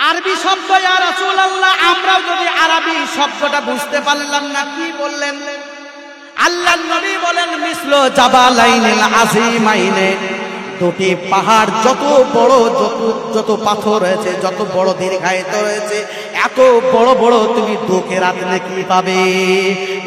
আরবি শব্দ ইয়া রাসূলুল্লাহ, আমরাও যদি আরবি শব্দটা বুঝতে পারলাম না, কি বললেন? আল্লাহর নবী বলেন মিসলু জাবালাইনিল আযীমাইনে, 2টি পাহাড় যত বড়, যত পাথর রয়েছে, যত বড় দীর্ঘায়িত রয়েছে, এত বড় বড় তুমি 2 রাত নেকি পাবে।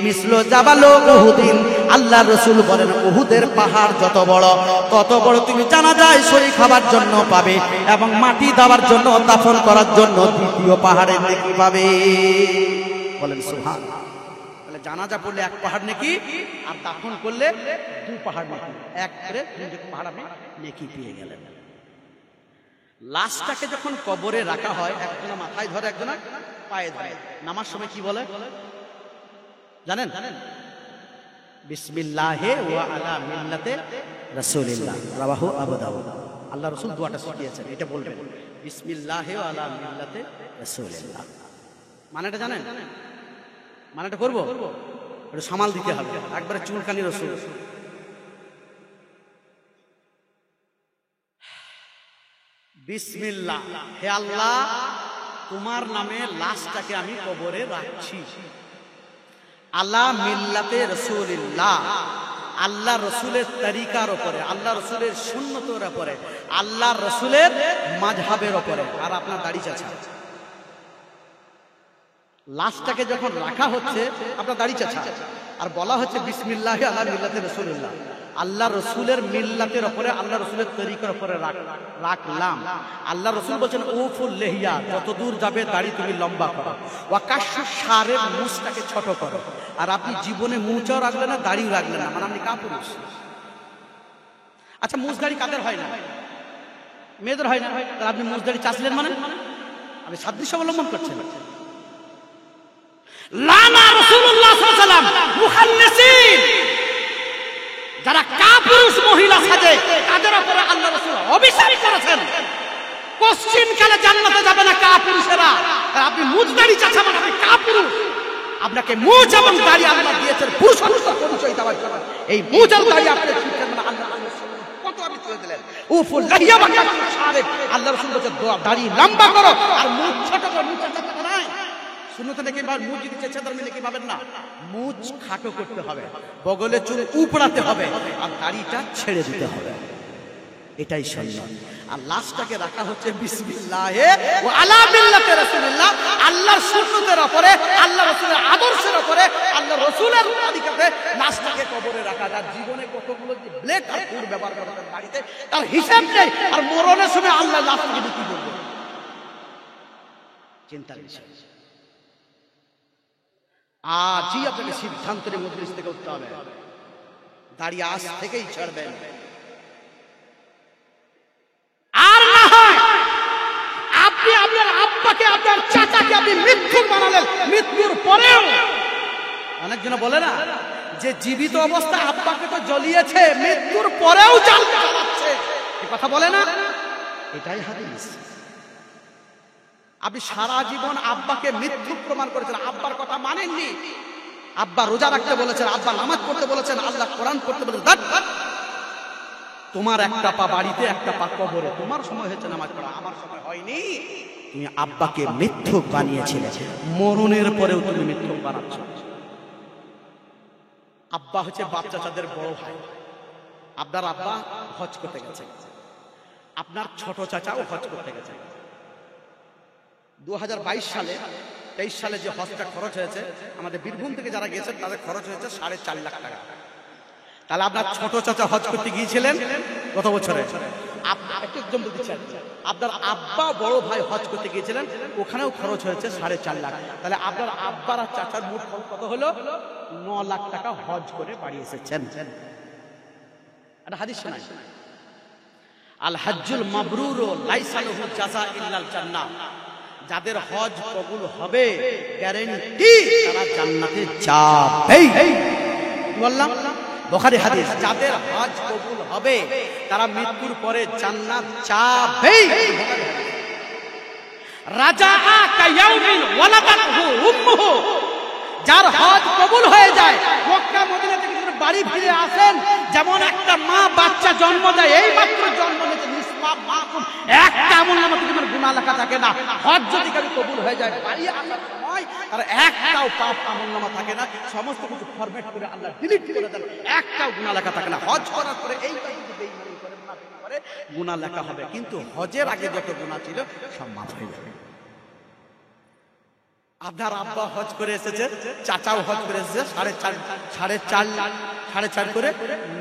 মিসলু জাবালু উহুদিন, আল্লাহর রাসূল বলেন উহুদের পাহাড় যত বড়, তত বড় তুমি জানাজায় শরীক হবার জন্য পাবে, এবং মাটি দেওয়ার জন্য, দাফন করার জন্য 2য় পাহাড়ের নেকি পাবে। বলেন সুবহানাল্লাহ। তাহলে জানাজা পড়লে 1 পাহাড় নেকি, আর দাফন করলে 2 পাহাড় নেকি, 1 করে 2 পাহাড় আপনি নেকি পেয়ে গেলেন। লাশটাকে যখন কবরে রাখা হয়, একজনা মাথায় ধরে, একজনা পায়ে ধরে। নামার সময় কি বলে জানেন? বিসমিল্লাহি ওয়া আলা মিল্লাতে রাসূলিল্লাহ, রাওয়াহু আবু দাউদ। আল্লাহ রসুল দোয়াটা শিখিয়েছেন, এটা বলবেন বিসমিল্লাহি আলা মিল্লাতে রাসূলিল্লাহ। মানেটা জানেন? মানেটা করবো, একটু সামাল দিতে হবে, একবারে চুলকানি রসুল। বিসমিল্লাহ, হে আল্লাহ তোমার নামে লাশটাকে আমি কবরে রাখছি। আলা মিল্লাতে রাসূলিল্লাহ, আল্লাহ রসুলের তরিকার উপরে, আল্লাহ রসুলের সুন্নতের উপরে, আল্লাহ রসুলের মাযহাবের উপরে। আর আপনার দাড়ি চাচা, লাশটাকে যখন রাখা হচ্ছে আপনার দাড়ি চাচা, আর বলা হচ্ছে বিসমিল্লাহি আলা মিল্লাতে রাসূলিল্লাহ, আল্লাহ রসুলের মিল্লাতের উপরে, আল্লাহ রসুলের তরিকার উপরে রাখলাম। আল্লাহ রসুল বলছেন উফুল লিহিয়া, যতদূর যাবে দাড়ি তুমি লম্বা করো, ওয়া কাশু শারের, মুছটাকে ছোট করো। আর আপনি জীবনে মুছও রাখলেন না, দাড়িও রাখলেন না, মানে আপনি কাপুরুষ। আচ্ছা, মুছ দাড়ি কাদের হয় না? মেয়েদের হয় না, তাহলে আপনি মুছ দাড়ি চাচ্ছিলেন মানে আপনি সাদৃশ্য অবলম্বন করছেন। লানা রাসূলুল্লাহ সাল্লাল্লাহু আলাইহি ওয়াসাল্লাম মুখান্নিসিন, যারা কাপুরুষ মহিলা সাজে তাদের উপরে আল্লাহ রাসূল অভিশাপ করেছেন, কোশ্চিন কালে জান্নাতে যাবে না কাপুরুষেরা। আপনি মুছ দাড়ি চাচ্ছেন মানে আপনি কাপুরুষ। আপনাকে মুছ এবং দাড়ি আল্লাহ দিয়েছেন পুরুষত্ব পরিচয় দেওয়ার জন্য। এই মুছ আর দাড়ি আপনি শিখছেন মানে আল্লাহ কত আপনি তুলে দিলেন। উফুল লাহিয়া বাকা শারেক, আল্লাহ রাসূল বলেছেন দাড়ি লম্বা করো আর মুছ ছোট করো। মুছ ছোট নয়, সুন্নতে নাকি মুছ যদি চেঁচে ধর্মে নাকি পাবেন না, মুছ খাটো করতে হবে, বগলে চুল উপড়াতে হবে, আর দাড়িটা ছেড়ে দিতে হবে, এটাই সুন্নাত। আর লাশটাকে রাখা হচ্ছে বিসমিল্লাহি ওয়া আলা মিল্লাতি রাসূলিল্লাহ, আল্লাহর সুন্নতের উপরে, আল্লাহ রাসূলের আদর্শের উপরে, আল্লাহ রাসূলের তরিকাতে লাশটাকে কবরে রাখা। যার জীবনে কতগুলো যে ব্লেড আর ফুড ব্যবহার করেন বাড়িতে, তার হিসাব নেই, আর মরণের সময় আল্লাহ লাশটাকে বিক্রি করবে, চিন্তার বিষয়। আজই আপনাকে সিদ্ধান্তের মজলিস থেকে উঠতে হবে, দাড়ি আজ থেকেই ছাড়বেন। আর না হয় আপনি আপনার আব্বাকে, আপনার চাচাকে আপনি মিথ্যুক বানালেন, মৃত্যুর পরেও। অনেকজন বলে না যে জীবিত অবস্থায় আব্বাকে তো জ্বলিয়েছে, মৃত্যুর পরেও জ্বালাচ্ছে, এই কথা বলে না, এটাই হাদিস। আপনি সারা জীবন আব্বাকে মিথ্যুক প্রমাণ করেছেন, আব্বার কথা মানেননি। আব্বা রোজা রাখতে বলেছেন, আব্বা নামাজ পড়তে বলেছেন, আল্লাহ কোরআন পড়তে বলেছেন, তোমার একটা পা বাড়িতে একটা পা কবরে, তোমার সময় হয়েছে নামাজ পড়া, আমার সময় হয়নি। তুমি আব্বাকে মিথ্যুক বানিয়েছিলে, মরণের পরেও তুমি মিথ্যুক বানাচ্ছ। আব্বা হচ্ছে বাচ্চা চাচাদের বড় ভাই। আপনার আব্বা হজ করতে গেছে, আপনার ছোট চাচাও হজ করতে গেছে। 2022 সালে 23 সালে যে হজটা খরচ হয়েছে, আমাদের বীরভূম থেকে যারা গেছেন তাদের খরচ হয়েছে 4.5 লাখ টাকা। তাহলে আপনার ছোট চাচা হজ করতে গিয়েছিলেন গত বছরে, আপনার আব্বা বড় ভাই হজ করতে গিয়েছিলেন, ওখানেও খরচ হয়েছে 4.5 লাখ। তাহলে আপনার আব্বার আর চাচার মোট খরচ কত হলো? 9 লাখ টাকা হজ করে বাড়ি এসেছেন। একটা হাদিস শোনাই, আল হজ্জুল মাবরুর লাইসা লাহু জাযা ইল্লাল জান্নাহ, যাদের হজ কবুল হবে গ্যারান্টি তারা জান্নাতে যাবে। বললাম বুখারী হাদিস, যাদের হজ কবুল হবে তারা মৃত্যুর পরে জান্নাত যাবে। রাজাআ কায়াউমিন ওয়ালাদাতহু উম্মুহু, যার হজ কবুল হয়ে যায়, মক্কা মদিনা থেকে যখন বাড়ি ফিরে আসেন, যেমন একটা মা বাচ্চা জন্ম দেয়, এই মাত্র জন্ম নিয়েছে, নিষ্পাপ মাসুম, একটা আমলনামা থেকে কোনো গুনাহ লেখা থাকে না। হজ যদি কারো কবুল হয়ে যায়, বাড়ি আসার সময় তার একটাও পাপ আমলনামা থাকে না, সমস্ত কিছু ফরম্যাট করে আল্লাহ ডিলিট করে দেন, একটাও গুনাহ লেখা থাকে না। হজ করার পরে এই বেঈমানি করে মুনাফিকি করে গুনাহ লেখা হবে, কিন্তু হজের আগে যত গুনাহ ছিল সব মাফ হয়ে যাবে। আপনার আব্বা হজ করে এসেছে, চাচাও হজ করে এসেছে, সাড়ে চার করে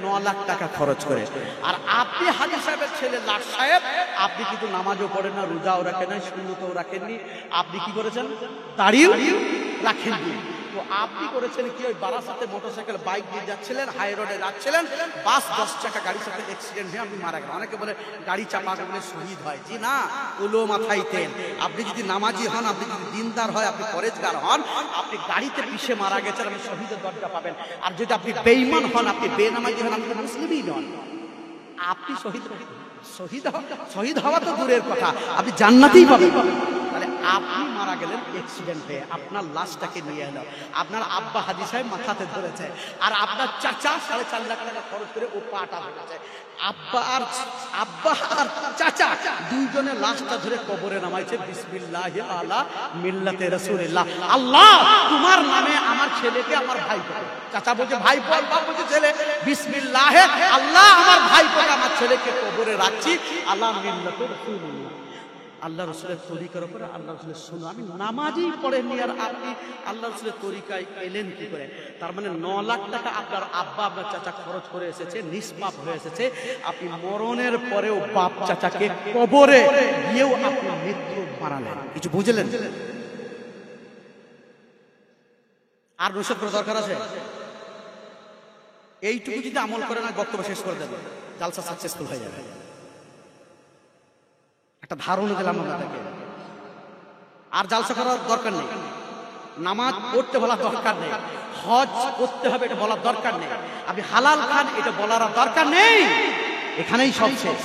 9 লাখ টাকা খরচ করে। আর আপনি হাজী সাহেবের ছেলে লাট সাহেব, আপনি কিন্তু নামাজও পড়েন না, রোজাও রাখেন না, সুন্নতও রাখেননি, আপনি কি করেছেন? দাড়িও রাখেননি। তো আপনি করেছেন কি, ওই বারাসাতে মোটরসাইকেল বাইক দিয়ে যাচ্ছিলেন, হাই রোডে যাচ্ছিলেন, বাস 10 চাকা গাড়ির সাথে অ্যাক্সিডেন্ট হয়ে আপনি মারা গেলেন। অনেকে বলে গাড়ি চাপা গেলে শহীদ হয়, জি না, উলো মাথায় তেল। আপনি যদি নামাজি হন, আপনি যদি দিনদার হয়, আপনি পরেজগার হন, আপনি গাড়িতে পিষে মারা গেছেন, আপনি শহীদের দরজা পাবেন। আর যদি আপনি বেঈমান হন, আপনি বেনামাজি হন, আপনি মুসলিমই নন, আপনি শহীদ শহীদ হওয়া তো দূরের কথা, আপনি জান্নাতেই পাবেন। তাহলে আপনি মারা গেলেন অ্যাক্সিডেন্টে, আপনার লাশটাকে নিয়ে এলো, আপনার আব্বা হাজী সাহেব মাথাতে ধরেছে, আর আপনার চাচা 4.5 লাখ টাকা খরচ করে ও পাটা ভেঙেছে। আব্বা আর চাচা দুইজনের লাশটা ধরে কবরে নামাইছে, বিসমিল্লাহি আলা মিল্লাতে রাসূলিল্লাহ। আল্লাহ তোমার নামে আমার ছেলেকে আমার ভাই বলে। চাচা বলছে ভাই বল, বাপ বলছে ছেলে। বিসমিল্লাহে আল্লাহ আমার ভাই বলে আমার ছেলেকে কবরে রাখছি, আলা মিল্লাতে রাসূলিল্লাহ। আল্লাহ রসুলের তরিকার উপরে আল্লাহ রসুলের শুনো, আমি নামাজই পড়েনি আর আপনি আল্লাহ রসুলের তরিকায় এলেন কি করে? তার মানে 9 লাখ টাকা আপনার আব্বা আপনার চাচা খরচ করে এসেছে, নিষ্পাপ হয়ে এসেছে। আপনি মরণের পরেও বাপ চাচাকে কবরে গিয়েও আপনি মৃত্যু মারালেন। কিছু বুঝলেন? আর নসিহত করার দরকার আছে? এইটুকু যদি আমল করে না, বক্তব্য শেষ করে দেবে, জালসা সাকসেসফুল হয়ে যাবে। একটা ধারণা দিলাম আপনাদেরকে। আর জালসা করার দরকার নেই, নামাজ পড়তে বলার দরকার নেই, হজ করতে হবে এটা বলার দরকার নেই, আপনি হালাল খান এটা বলার দরকার নেই, এখানেই সব শেষ।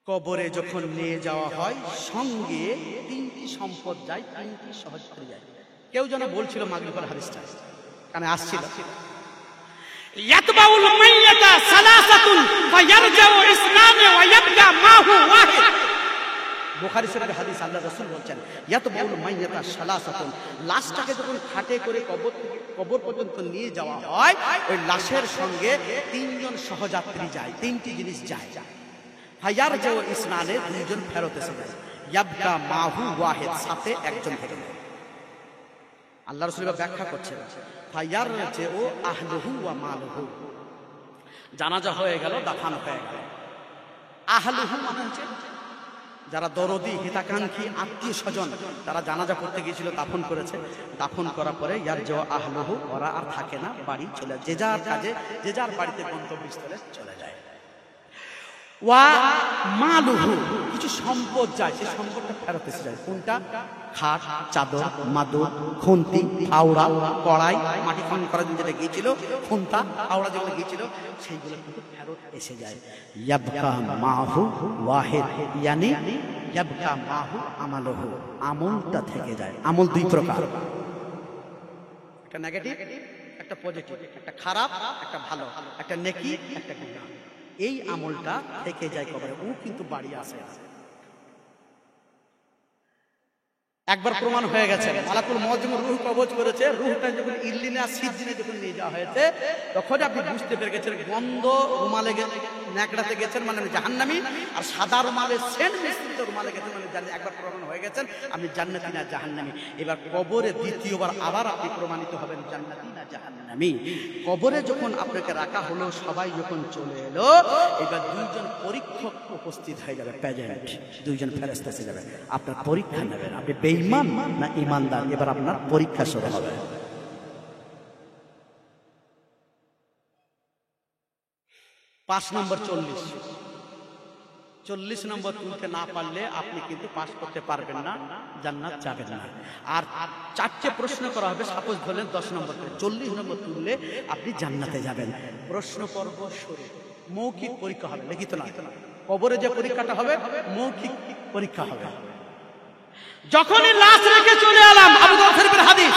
কবরে যখন নিয়ে যাওয়া হয়, সঙ্গে 3টি সম্পদ যায়, 3টি সহযাত্রী যায়। কেউ যেন বলছিল মাগরিবের হাদিসটা কানে আসছিল, ইয়াতবাউল মাইয়াতা সালাসাতুন ফায়ারজাউ ইসনানে ওয়া ইয়াবকা মাহু ওয়াহিদ। বুখারী শরীফের হাদিস, আল্লাহ রাসূল বলেন ইয়াতবাউল মাইয়াতা সালাসাতুন, লাশটাকে যখন খাটে করে কবর পর্যন্ত নিয়ে যাওয়া হয়, ওই লাশের সঙ্গে 3 জন সহযাত্রী যায়, 3টি জিনিস যায়। ফায়ারজাউ ইসনানে, 2 জন ফেরত এসে যায়, ইয়াবকা মাহু ওয়াহিদ, সাথে একজন থেকে যায়। আল্লাহ রাসূল ব্যাখ্যা করছেন, ফায়ারজাউ আহলুহু ওয়া মালুহু, জানাজা হয়ে গেল, দাফন হয়ে গেল। আহলুহু মানে হচ্ছে যারা দরদি, হিতাকাঙ্ক্ষী, আত্মীয় স্বজন, তারা জানাজা করতে গিয়েছিল, দাফন করেছে। দাফন করার পরে ইয়ারজাউ আহলুহু, ওরা আর থাকে না, বাড়ি চলে, যে যার কাজে যে যার বাড়িতে গন্তব্যস্থলে চলে যায়। ওয়া মালুহু, কিছু সম্পদ যায়, সেই সম্পদটা ফেরত এসে যায়। কোনটা? খাট, চাদর, মাদুর, খুন্তি, আওড়া, কড়াই, মাটি খনন করার জন্য যেটা গিয়েছিল, খুন্তা, আওড়া যেগুলো গিয়েছিল, সেইগুলো কিন্তু ফেরত এসে যায়। ইয়াবকা মাহু ওয়াহিদ, ইয়ানি ইয়াবকা মাহু আমালুহু, আমলটা থেকে যায়। আমল 2 প্রকার, একটা নেগেটিভ, একটা পজিটিভ, একটা খারাপ, একটা ভালো, একটা নেকি, একটা গুনাহ। এই আমলটা থেকে যায় কবরে, ও কিন্তু বাড়ি আসে। একবার প্রমাণ হয়ে গেছে, মালাকুল মউত যখন রূহ কবজ করেছে, রূহটা যখন ইল্লিনে আর সিজ্জিনে যখন নিয়ে যাওয়া হয়েছে, তখন আপনি বুঝতে পেরে গেছেন গন্ধ রুমালে ন্যাকড়াতে গেছেন মানে জাহান্নামী, আর সাদা রুমালে সেন্ট মিশ্রিত রুমালে গেছেন মানে জানেন, একবার প্রমাণ হয়ে গেছেন আপনি জান্নাতি না জাহান্নামী। এবার কবরে দ্বিতীয়বার আবার আপনি প্রমাণিত হবেন জান্নাতি না জাহান্নামী। কবরে যখন আপনাকে রাখা হলো, সবাই যখন চলে এলো, এবার 2 জন পরীক্ষক উপস্থিত হয়ে যাবে, প্রেজেন্ট 2 জন ফেরেশতা এসে যাবে, আপনার পরীক্ষা নেবেন, আপনি বেঈমান না ঈমানদার, এবার আপনার পরীক্ষা শুরু হবে। 5 নম্বর 40 নম্বর তুলতে না পারলে আপনি কিন্তু পাস করতে পারবেন না, জান্নাত যাবেন না। আর 4টে প্রশ্ন করা হবে, সাপোজ ধরলেন 10 নম্বর, 40 নম্বর তুললে আপনি জান্নাতে যাবেন। প্রশ্ন পর্ব শুরু, মৌখিক পরীক্ষা হবে, লিখিত না। কবরে যে পরীক্ষাটা হবে মৌখিক পরীক্ষা হবে। যখনই লাশ রেখে চলে এলাম, আবু দাউদ শরীফের হাদিস,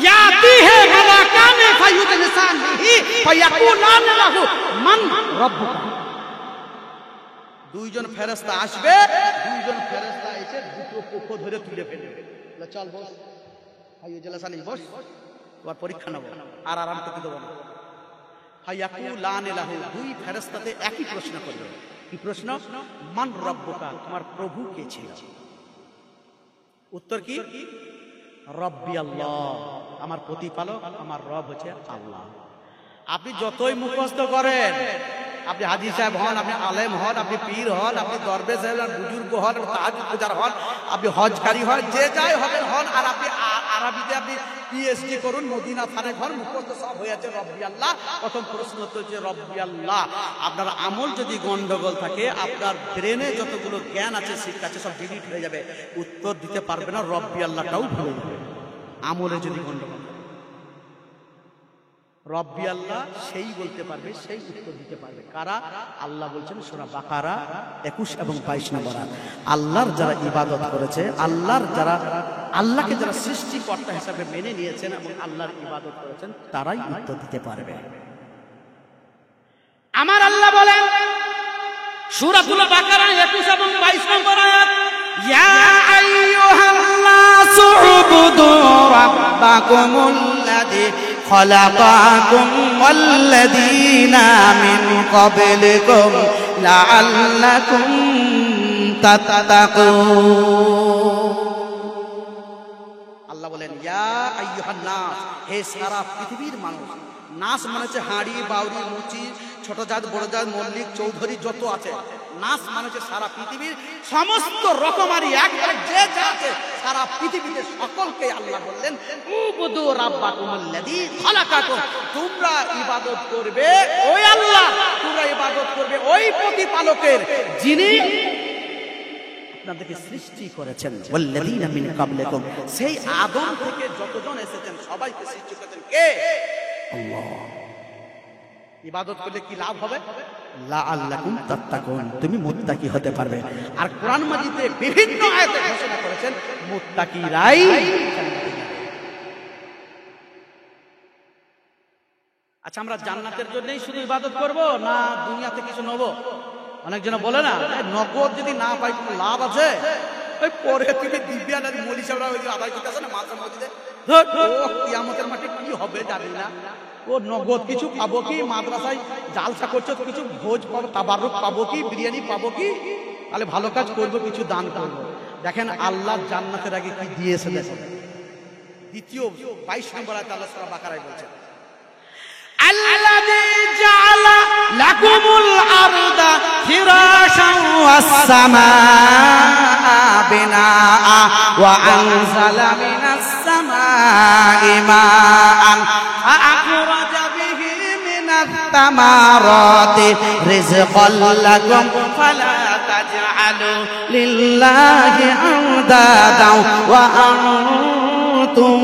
ইয়াতিহি মালাকানি ফায়ুদনিসানিহি ফায়াকুলান লাহু মান রাব্বুকা। 2 জন ফেরেশতা আসবে, 2 জন ফেরেশতা এসে দুটো পক্ষ ধরে তুলে ফেলবে, বলে চল বস, ফায়ুজলাসানি বস, তোমার পরীক্ষা নেব, আর আরাম করতে দেব না। ফায়াকুলান লাহু, 2 ফেরেশতাতে একই প্রশ্ন করবে। কি প্রশ্ন? মান রাব্বুকা, তোমার প্রভু কে ছিল? উত্তর কি? রব্বি আল্লাহ, আমার প্রতিপালক, আমার রব হচ্ছে আল্লাহ। আপনি যতই মুখস্থ করেন, আপনি হাজী সাহেব হন, আপনি আলেম হন, আপনি পীর হন, আপনি দরবেশ হন, বুজুর্গ হন, তাহাজ্জুদ পূজার হন, আপনি হজকারী হন, যে যাই হবেন হন, আর আপনি আরবিতে আপনি পিএইচডি করুন, মদিনা ফারেক হন, মুখস্থ সব হয়ে আছে রব্বি আল্লাহ। প্রথম প্রশ্ন হচ্ছে রব্বি আল্লাহ। আপনার আমল যদি গন্ডগোল থাকে, আপনার ব্রেনে যতগুলো জ্ঞান আছে, শিক্ষা আছে, সব ডিলিট হয়ে যাবে, উত্তর দিতে পারবে না, রব্বি আল্লাহটাও ভুলে যাবে আমলে যদি গন্ডগোল। রব্বি আল্লাহ সেই বলতে পারবে, সেই উত্তর দিতে পারবে। কারা? আল্লাহ বলছেন সূরা বাকারা 21 এবং 22 নম্বর আয়াত, আল্লাহর যারা ইবাদত করেছে, আল্লাহকে যারা সৃষ্টিকর্তা হিসাবে মেনে নিয়েছেন এবং আল্লাহর ইবাদত করেছেন, তারাই উত্তর দিতে পারবে। আমার আল্লাহ বলেন সূরাতুল বাকারা 21 এবং 22 নম্বর আয়াত, ইয়া আইয়ুহান নাসু উবুদু রাব্বাকুমুল্লাযী খালাকাকুম ওয়াল্লাযীনা মিন ক্বাবলিকুম লাআল্লাকুম তাত্তাকুন। আল্লাহ বলেন ইয়া আইয়ুহান নাস, হে সারা পৃথিবীর মানুষ। নাস মানে হচ্ছে হাঁড়ি, বাউরি, মুচি, ছোট জাত, বড় জাত, মল্লিক, চৌধুরী যত আছে। নাস মানে হচ্ছে সারা পৃথিবীর সমস্ত রকমারি একবারে যে যা আছে সারা পৃথিবীতে সকলকে আল্লাহ বললেন উবুদু রাব্বাকুমুল্লাযী খালাকাকুম, তোমরা ইবাদত করবে ওই আল্লাহ, তোমরা ইবাদত করবে ওই প্রতিপালকের যিনি আপনাদেরকে সৃষ্টি করেছেন। ওয়াল্লাযীনা মিন ক্বাবলিকুম, সেই আদম থেকে যতজন এসেছেন সবাইকে সৃষ্টি করেছেন কে? আল্লাহ। ইবাদত করলে কি লাভ হবে? লাআল্লাকুম তাত্তাকুন, তুমি মুত্তাকি হতে পারবে। আর কোরআন মাজিদে বিভিন্ন আয়াতে ঘোষণা করেছেন মুত্তাকিরাই। আচ্ছা, আমরা জান্নাতের জন্যই শুধু ইবাদত করব না দুনিয়াতে কিছু নেব? অনেকজন বলে না নগদ যদি না পাই কোনো লাভ আছে? ওই পরে থেকে দিব্যা না মলি সাহেবরা ওই আদায় করতে আসে না মাঝে মধ্যে, ও কিয়ামতের মাঠে কি হবে জানি না। ও নগদ কিছু পাবো কি? মাদ্রাসায় জালসা করছো কিছু ভোজ পাবো, তাবারুক পাবো কি, বিরিয়ানি পাবো কি? তাহলে ভালো কাজ করবো, কিছু দান করবো। দেখেন আল্লাহ জান্নাতের আগে কি দিয়েছে দেখেন। দ্বিতীয় 22 নম্বর আয়াতে আল্লাহ সূরা বাকারায় বলছেন আল্লাযী জাআলা লাকুমুল আরদা ফিরাশান ওয়াস সামাআ বিনাআ ওয়া আনজালা মিনাস সামাই মাআন ফাআখরাজা বিহি মিনাত তামারাতি রিজকাল লাকুম ফালা তাজআলু লিল্লাহি আনদাদান ওয়া আনতুম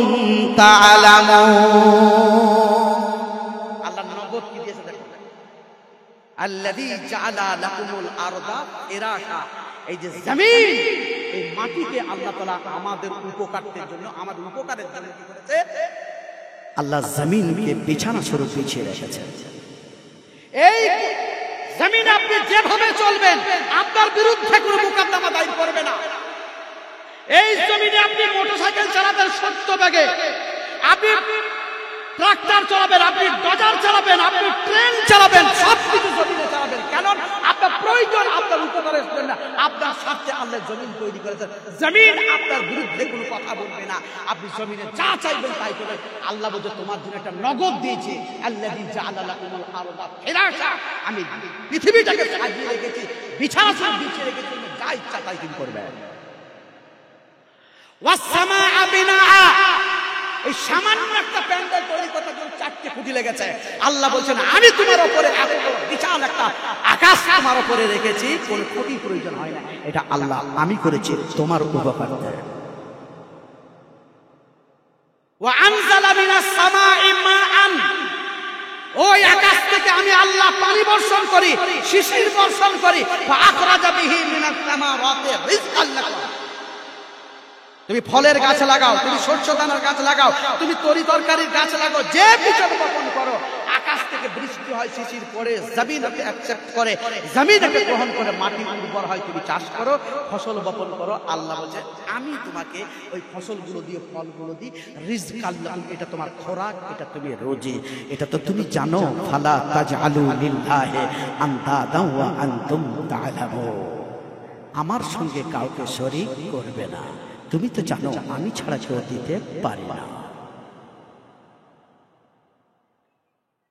তা'লামুন। আল্লাযী জাআলা লাকুমুল আরদা ফিরাশা, এই যে জমিন, এই মাটিকে আল্লাহ তাআলা আমাদের উপকারের জন্য, আমাদের উপকারের জন্য কি করেছে? আল্লাহ জমিনকে বিছানা স্বরূপ বিছিয়ে রেখেছেন। এই জমিনে আপনি যেভাবে চলবেন আপনার বিরুদ্ধে কোনো মোকদ্দমা দায়ের করবে না। এই জমিনে আপনি মোটরসাইকেল চালাবেন 70 বেগে, আপনি ট্রাক্টর চালাবেন, আপনি ডজার চালাবেন, আপনি ট্রেন চালাবেন, সবকিছু জমিনে চালাবেন। কেন? আপনার প্রয়োজন, আপনার উপকারের জন্য, আপনার স্বার্থে আল্লাহ জমিন তৈরি করেছেন। জমিন আপনার বিরুদ্ধে কোনো কথা বলবে না। আপনি জমিনে যা চাইবেন তাই করবেন। আল্লাহ বলছে তোমার জন্য একটা নগদ দিয়েছি। আল্লাযী জাআলা লাকুমুল আরদা ফিরাশা, আমি পৃথিবীটাকে সাজিয়ে রেখেছি, বিছানা সব বিছিয়ে রেখেছি, যা ইচ্ছা তাই তুমি করবে। ওয়াস সামাআ বিনাআ, এই সামান্য একটা প্যান্ডেল তৈরি করতে জন্য 4টে খুঁটি লেগেছে। আল্লাহ বলছেন আমি তোমার উপরে এত বিশাল একটা আকাশ তোমার উপরে রেখেছি, কোনো খুঁটি প্রয়োজন হয় না। এটা আল্লাহ আমি করেছি তোমার উপকারার্থে। ওয়া আনজালা মিনাস সামাই মাআন, ওই আকাশ থেকে আমি আল্লাহ পানি বর্ষণ করি, শিশির বর্ষণ করি। ফাআখরাজা বিহি মিনাত তামারাতি রিজকাল লাকুম, তুমি ফলের গাছ লাগাও, তুমি শস্য দানার গাছ লাগাও, তুমি তরি তরকারির গাছ লাগাও, যে বীজ বপন করো, আকাশ থেকে বৃষ্টি হয়, শিশির পড়ে, জমিনকে অ্যাকসেপ্ট করে, জমিনকে গ্রহণ করে, মাটি উর্বর হয়, তুমি চাষ করো, ফসল বপন করো। আল্লাহ বলছে আমি তোমাকে ওই ফসলগুলো দিয়ে, ফলগুলো দিই, রিজকাল লাকুম, এটা তোমার খোরাক, এটা তুমি রোজি। এটা তো তুমি জানো। ফালা তাজআলু লিল্লাহি আনদাদান ওয়া আনতুম তা'লামুন, আমার সঙ্গে কাউকে শরীক করবে না। তুমি তো জানো আমি ছাড়া কেউ দিতে পারি না।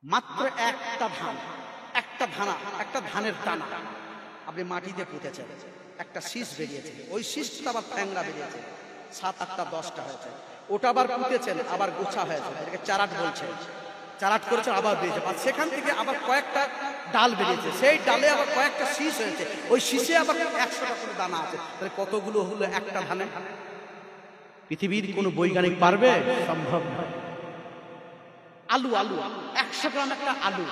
মাত্র একটা ধান, একটা ধানের টানা আপনি মাটিতে পুঁতেছেন, একটা শীষ বেরিয়েছে, ওই শীষটা আবার ঠ্যাংরা বেরিয়েছে, 7, 8, 10টা হয়েছে। ওটা আবার পুঁতেছেন, আবার গোছা হয়েছে, এটাকে চারাট বলছে। চারাট করেছেন, আবার বেরিয়েছে, আর সেখান থেকে আবার কয়েকটা ডাল বেরিয়েছে, সেই ডালে আবার কয়েকটা শীষ হয়েছে, ওই শীষে আবার 100টা করে দানা আছে। তাহলে কতগুলো হলো একটা ধানে? পৃথিবীর কোন বৈজ্ঞানিক পারবে? সম্ভব নয়। আলু আলু 100 গ্রাম একটা আলু,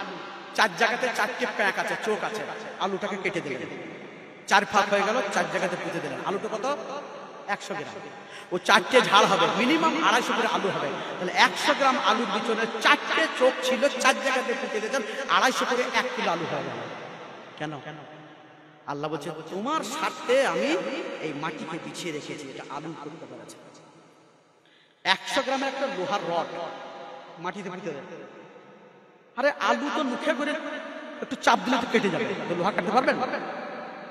4 জায়গাতে 4টে প্যাক আছে, চোখ আছে, আলুটাকে কেটে দিলেন, 4 ফাঁক হয়ে গেল, 4 জায়গাতে পুঁতে দিলেন। আলুটা কত? 100 গ্রাম। ও 4টে ঝাড় হবে, মিনিমাম 250 করে আলু হবে। তাহলে 100 গ্রাম আলুর পিছনে 4টে চোখ ছিল, 4 জায়গাতে পুঁতে দিয়েছেন, 250 করে 1 কিলো আলু হয়ে গেল। কেন? আল্লাহ বলছে তোমার স্বার্থে আমি এই মাটিকে বিছিয়ে রেখেছি, এটা আলু করতে পেরেছে। 100 গ্রামের একটা লোহার রড মাটিতে পুঁতে দেয়। আরে আলু তো মুখে করে একটু চাপ দিলে তো কেটে যাবে, তো লোহা কাটতে পারবেন?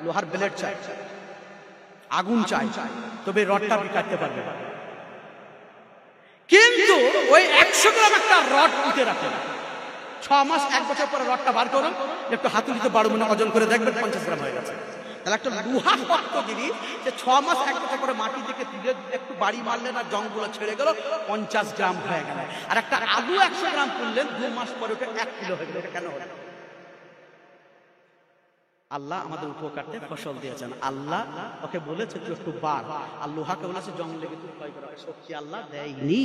লোহার ব্লেড চাই, আগুন চাই, তবে রডটা আপনি কাটতে পারবেন। কিন্তু ওই 100 গ্রাম একটা রড পুঁতে রাখেন, 6 মাস 1 বছর পরে রডটা বার করুন, একটু হাতুড়িতে 12 মিনিট ওজন করে দেখবেন 50 গ্রাম হয়ে গেছে। তাহলে একটা লোহা শক্ত জিনিস যে 6 মাস 1 বছর পরে মাটি থেকে তুলে একটু বাড়ি মারলেন আর জংগুলো ছেড়ে গেল, 50 গ্রাম হয়ে গেল। আর একটা আলু 100 গ্রাম করলেন, 2 মাস পরে ওটা 1 কিলো হয়ে গেল। এটা কেন হলো? আল্লাহ আমাদের উপকারতে ফসল দিয়েছেন। আল্লাহ ওকে বলেছে তুই একটু বার, আর লোহাকে বলেছে জং লেগে তুই ক্ষয় করা, শক্তি আল্লাহ দেয়নি।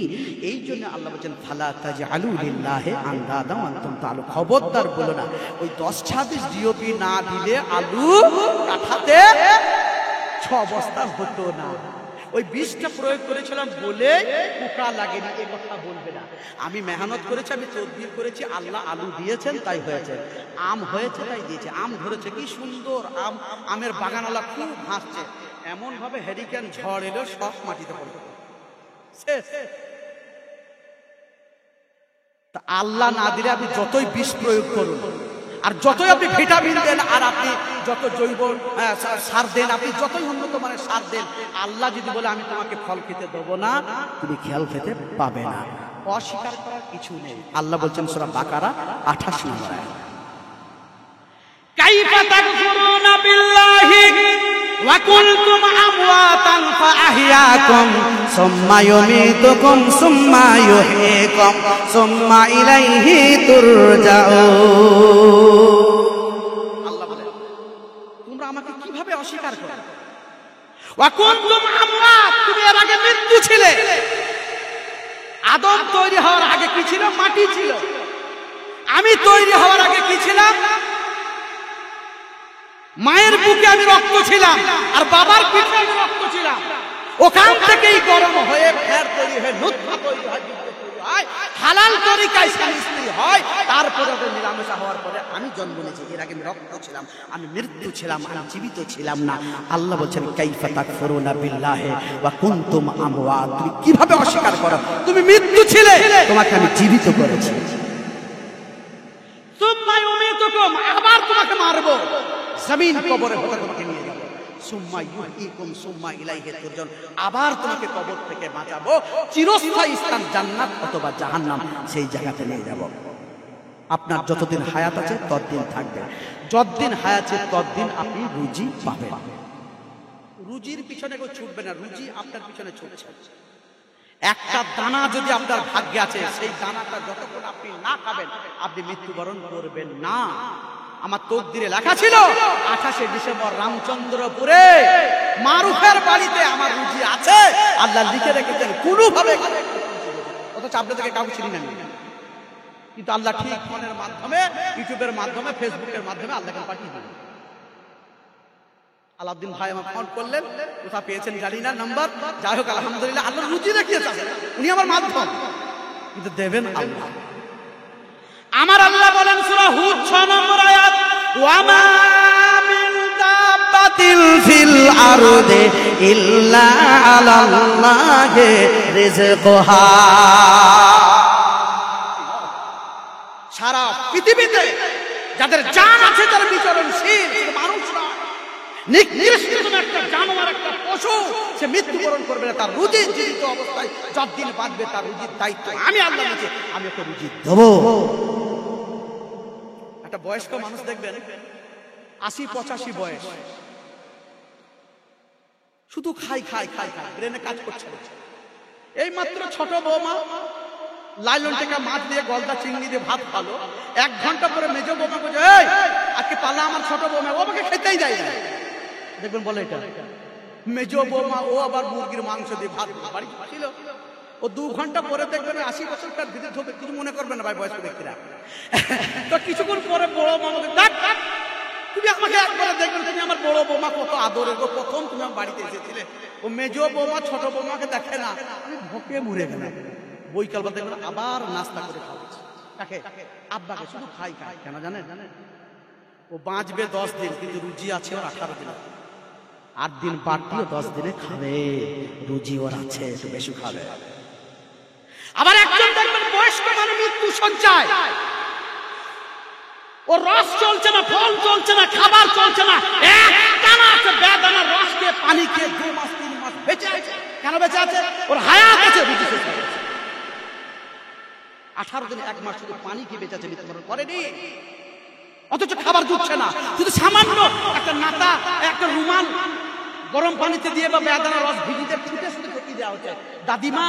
এই জন্য আল্লাহ বলছেন ফালা তাজআলু লিল্লাহি আনদাদা ওয়া আনতুম তাআলামুন, খবরদার বলো না ওই 10-26 ডিওপি না দিলে আলু কাঠাতে 6 বস্তা হতো না। ওই বীজটা প্রয়োগ করেছিলাম বলে পোকা লাগেনি, এ কথা বলবে না। আমি মেহনত করেছি, আমি তদবির করেছি, আল্লাহ আলু দিয়েছেন তাই হয়েছে। আম হয়েছে তাই দিয়েছে। আম ধরেছে, কি সুন্দর আম, আমের বাগানওয়ালা খুব হাসছে। এমন ভাবে হেরিকেন ঝড় এলো, সব মাটিতে পড়ে শেষ। তা আল্লাহ না দিলে আপনি যতই বিষ প্রয়োগ করুন, আর যতই আপনি ভিটামিন দেন, আর আপনি যত জৈব সার দেন, আপনি যতই উন্নত মানের সার দেন, আল্লাহ যদি বলে আমি তোমাকে ফল খেতে দেবো না, তুমি খেয়াল খেতে পাবে না। অস্বীকার করার কিছু নেই। আল্লাহ বলছেন সূরা বাকারা 28 নম্বর আয়াত, কাইফা তাকফুরুনা বিল্লাহি ওয়া কুনতুম আমওয়াতান ফাআহইয়াকুম সুম্মা ইউমীতুকুম সুম্মা ইউহয়ীকুম সুম্মা ইলাইহি তুরজাউন। আল্লাহ বলেন তোমরা আমাকে কিভাবে অস্বীকার করো? ওয়া কুনতুম আমওয়াত, তুমি এর আগে মৃত্যু ছিলে। আদম তৈরি হওয়ার আগে কি ছিল? মাটি ছিল। আমি তৈরি হওয়ার আগে কি ছিলাম? মায়ের বুকে আমি রক্ত ছিলাম, আর বাবার পিঠে আমি রক্ত ছিলাম। ওখান থেকেই গরম হয়ে ফের তৈরি হয়ে নুতফা তৈরি হয়, হালাল তরিকায় স্বামী স্ত্রী হয়, তারপরে মিলামেশা হওয়ার পরে আমি জন্ম নিয়েছি। এর আগে আমি রক্ত ছিলাম, আমি মৃত্যু ছিলাম, আমি জীবিত ছিলাম না। আল্লাহ বলছেন কাইফা তাকফুরুনা বিল্লাহি ওয়া কুনতুম আমওয়াত, তুমি কিভাবে অস্বীকার করো? তুমি মৃত্যু ছিলে, তোমাকে আমি জীবিত করেছি। সুম্মা ইউমীতুকুম, আবার তোমাকে মারবো, জমিন কবরে হতে তোমাকে নিয়ে যাব। সুম্মা ইউহয়ীকুম সুম্মা ইলাইহি তুরজাউন, আবার তোমাকে কবর থেকে বাঁচাবো, চিরস্থায়ী স্থান জান্নাত অথবা জাহান্নাম, সেই জায়গাতে নিয়ে যাব। আপনার যতদিন হায়াত আছে ততদিন থাকবে, যতদিন হায়াত আছে ততদিন আপনি রুজি পাবেন। রুজির পিছনে কেউ ছুটবে না, রুজি আপনার পিছনে ছুটছে। একটা দানা যদি আপনার ভাগ্যে আছে, সেই দানাটা যতক্ষণ আপনি না খাবেন আপনি মৃত্যুবরণ করবেন না। আমার তকদিরে লেখা ছিল 28 ডিসেম্বর রামচন্দ্রপুরে মারুফের বাড়িতে আমার রুজি আছে, আল্লাহ লিখে রেখেছেন কোনোভাবে। অথচ আপনাদের থেকে কাউকে চিনি না, কিন্তু আল্লাহ ঠিক ফোনের মাধ্যমে, ইউটিউবের মাধ্যমে, ফেসবুকের মাধ্যমে আল্লাহকে পাঠিয়ে দিলেন। আলাউদ্দিন ভাই আমার ফোন করলেন, কোথা পেয়েছেন জানি না নাম্বার, যাই হোক আলহামদুলিল্লাহ আল্লাহ রুজি রেখেছেন, উনি আমার মাধ্যম, কিন্তু দেবেন আল্লাহ। আমার আল্লাহ বলেন সূরা হুদ 6 নম্বর আয়াত, ওয়া মা মিন দাব্বাতিন ফিল আরদি ইল্লা আলাল্লাহি রিজকুহা। সারা পৃথিবীতে যাদের জান আছে, যারা বিচরণশীল, মানুষ না, নিকৃষ্ট একটা জানোয়ার, একটা পশু, সে মৃত্যুবরণ করবে না। তার রুজি জীবিত অবস্থায় যতদিন বাঁচবে তার রুজির দায়িত্ব আমি আল্লাহ নিয়েছি, আমি ওকে রুজি দেবো। একটা বয়স্ক মানুষ দেখবেন 80-85 বয়স, শুধু খাই খাই খাই খাই, ব্রেনে কাজ করছে। এই মাত্র ছোট বৌমা লাইলন থেকে মাছ দিয়ে, গলদা চিংড়ি দিয়ে ভাত খালো, 1 ঘন্টা পরে মেজ বৌমা বলছে এই আজকে পালা আমার ছোট বৌমা, ও আমাকে খেতেই যায় না। দেখবেন বলে এটা মেজ বৌমা, ও আবার মুরগির মাংস দিয়ে ভাত বাড়ি ছিল, ও 2 ঘন্টা পরে দেখবেন 80 বছরকার বিদ্যুৎ হবে, কিছু মনে করবেন না ভাই বয়স্ক ব্যক্তিরা। তো কিছুক্ষণ পরে বড় মামাকে ডাক, তুমি আমাকে একবার দেখবেন, তুমি আমার বড় বৌমা কত আদরের গো, প্রথম তুমি আমার বাড়িতে এসেছিলে। ও মেজো বৌমা ছোট বৌমাকে দেখে না, আমি ভোকে মরে গেলাম। বৈকালবেলা দেখবেন আবার নাস্তা করে খাওয়াচ্ছে কাকে? আব্বাকে। শুধু খাই কেন জানেন? ও বাঁচবে 10 দিন, কিন্তু রুজি আছে ওর 18 দিন। 8 দিন বাড়তি 10 দিনে খাবে, রুজি ওর আছে, একটু বেশি খাবে। আবার একজন দেখবেন বয়স্ক মানুষ মৃত্যু সজ্জায়, ওর রস চলছে না, ফল চলছে না, খাবার চলছে না, একটানা আছে বেদানা রস খেয়ে পানি খেয়ে 2 মাস 3 মাস বেঁচে আছে। কেন বেঁচে আছে? ওর হায়াত আছে, রুজি শেষ হয়ে গেছে। 18 দিনে 1 মাস শুধু পানি খেয়ে বেঁচে আছে, মৃত্যুবরণ করেনি। অথচ খাবার জুটছে না, শুধু সামান্য একটা নাতা, একটা রুমাল গরম পানিতে দিয়ে বা বেদানা রস ভিজিয়ে ছুটে ছুটে ঢুকিয়ে দেওয়া হচ্ছে। দাদিমা,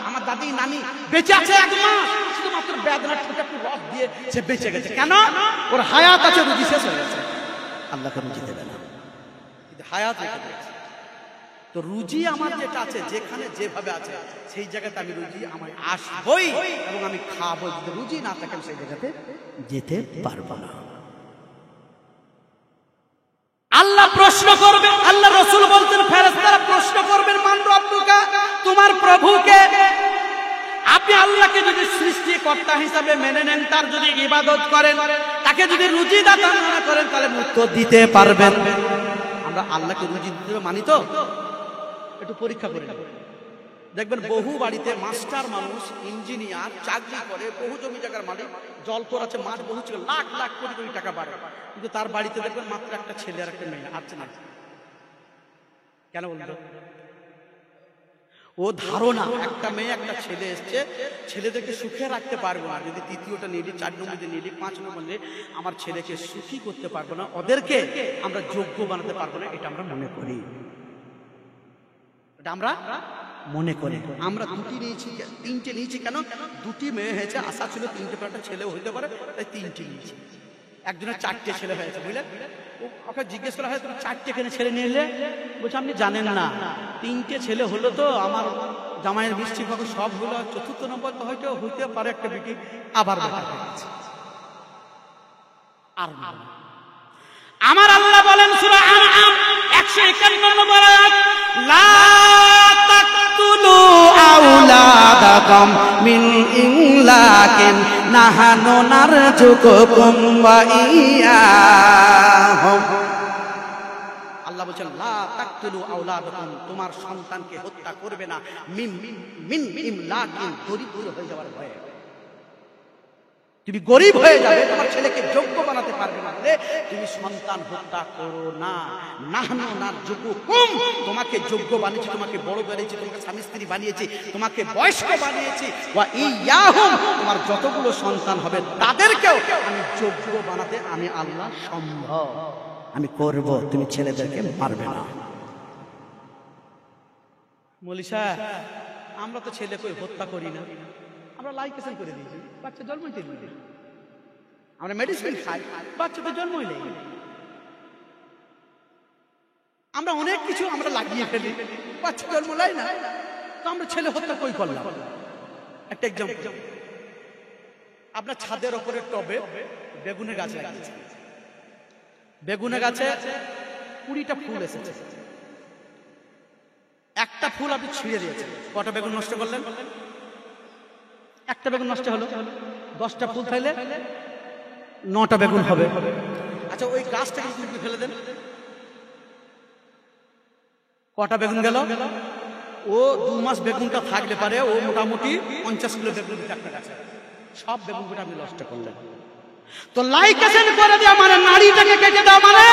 আমার দাদি নানি বেঁচে আছে 1 মাস, শুধুমাত্র বেদানা ছুটে একটু রস দিয়ে সে বেঁচে গেছে। কেন? ওর হায়াত আছে, রুজি শেষ হয়ে গেছে। আল্লাহকে রুজি দেবে না, কিন্তু হায়াত রেখে দিয়েছে। তো রুজি আমার যেটা আছে, যেখানে যেভাবে আছে সেই জায়গাতে আমি রুজি আমার আসবই এবং আমি খাবো। যদি রুজি না থাকে আমি সেই জায়গাতে যেতে পারবো না। আল্লাহ প্রশ্ন করবে, আল্লাহ রাসূল বলতেন ফেরেশতারা প্রশ্ন করবেন, মান রব্বুকা, তোমার প্রভুকে। আপনি আল্লাহকে যদি সৃষ্টিকর্তা হিসাবে মেনে নেন, তার যদি ইবাদত করেন, তাকে যদি রুজি দাতা মনে করেন, তাহলে উত্তর দিতে পারবেন। আমরা আল্লাহকে রুজি দিতে মানি তো? একটু পরীক্ষা করে দেখবেন, বহু বাড়িতে মাস্টার মানুষ, ইঞ্জিনিয়ার, চাকরি করে, বহু জমি জায়গার মালিক, জলকর আছে, মাঠ বহু ছিল, লাখ লাখ কোটি কোটি টাকা পায়, কিন্তু তার বাড়িতে দেখবেন মাত্র একটা ছেলে আর একটা মেয়ে, আছে না? কেন বলতো? ও ধারণা একটা মেয়ে একটা ছেলে এসছে, ছেলেদেরকে সুখে রাখতে পারবো না, যদি তৃতীয়টা নিয়ে 4 নম্বর নিয়ে 5 নম্বর নিয়ে আমার ছেলেকে সুখী করতে পারবো না, ওদেরকে আমরা যোগ্য বানাতে পারবো না, এটা আমরা মনে করি। এটা আমরা মনে করি। আমরা 2টি নিয়েছি, 3টে নিয়েছি। কেন? 2টি মেয়ে হয়েছে, আশা ছিল 3টে একটা ছেলেও হইতে পারে, তাই 3টে নিয়েছি। একজনের 4টে ছেলে হয়েছে, বুঝলেন? ওকে জিজ্ঞেস করা হয়, তুমি 4টে কেন ছেলে নিয়ে এলে? বলছে আপনি জানেন না, 3টে ছেলে হলো তো আমার জামাইয়ের মিষ্টি ভাবে সব হলো, 4র্থ নম্বর হয়তো হইতে পারে একটা বেটি আবার বেটা হয়ে গেছে। আর আমার আল্লাহ বলেন সূরা আনআম 151 নম্বর আয়াত, লা তাকতুলু আওলাদাকুম মিন ইমলাকিন নাহানু নারযুকুকুম ওয়া ইয়াহুম। আল্লাহ বলেন লা তাকতুলু আওলাদাকুম, তোমার সন্তানকে হত্যা করবে না, মিন ইমলাকিন, দরিদ্র হয়ে যাওয়ার ভয়ে। তুমি গরিব হয়ে যাবে, তোমার ছেলেকে যোগ্য বানাতে পারবে না বলে তুমি সন্তান হত্যা করো না। নাহনু নারযুকুকুম, তোমাকে যোগ্য বানিয়েছি, তোমাকে বড় বানিয়েছি, তোমাকে স্বামী স্ত্রী বানিয়েছি, তোমাকে বয়স্ক বানিয়েছি। ওয়া ইয়াহুম, তোমার যতগুলো সন্তান হবে তাদেরকেও আমি যোগ্য বানাতে আমি আল্লাহ সম্ভব, আমি করব, তুমি ছেলেদেরকে মারবে না। মলিশা, আমরা তো ছেলেকে হত্যা করি না, আমরা লাইকেশন করে দিয়েছি, বাচ্চা জন্মই দিই, আমরা মেডিসিন খাই, বাচ্চা তো জন্মই নেই। আমরা অনেক কিছু আমরা লাগিয়ে ফেলি, বাচ্চা জন্ম লাই না, তো আমরা ছেলে হত্যা কই করলাম? একটা এক্সাম্পল, আপনার ছাদের ওপরে টবে বেগুনের গাছ লাগিয়েছে, বেগুনের গাছে 20টা ফুল এসেছে, একটা ফুল আপনি ছিঁড়ে দিয়েছেন, কটা বেগুন নষ্ট করলেন? একটা বেগুন নষ্ট হলো, 10টা ফুল থাইলে 9টা বেগুন হবে। আচ্ছা, ওই গাছটাকে যদি ফেলে দেন, কটা বেগুন গেল? ও 2 মাস বেগুনটা থাকলে পারে, ও মোটামুটি 50 কিলো বেগুন একটা গাছে, সব বেগুনগুলো আপনি নষ্ট করলেন। তো লাইকেশন করে দেওয়া মানে নারীটাকে কেটে দেওয়া মানে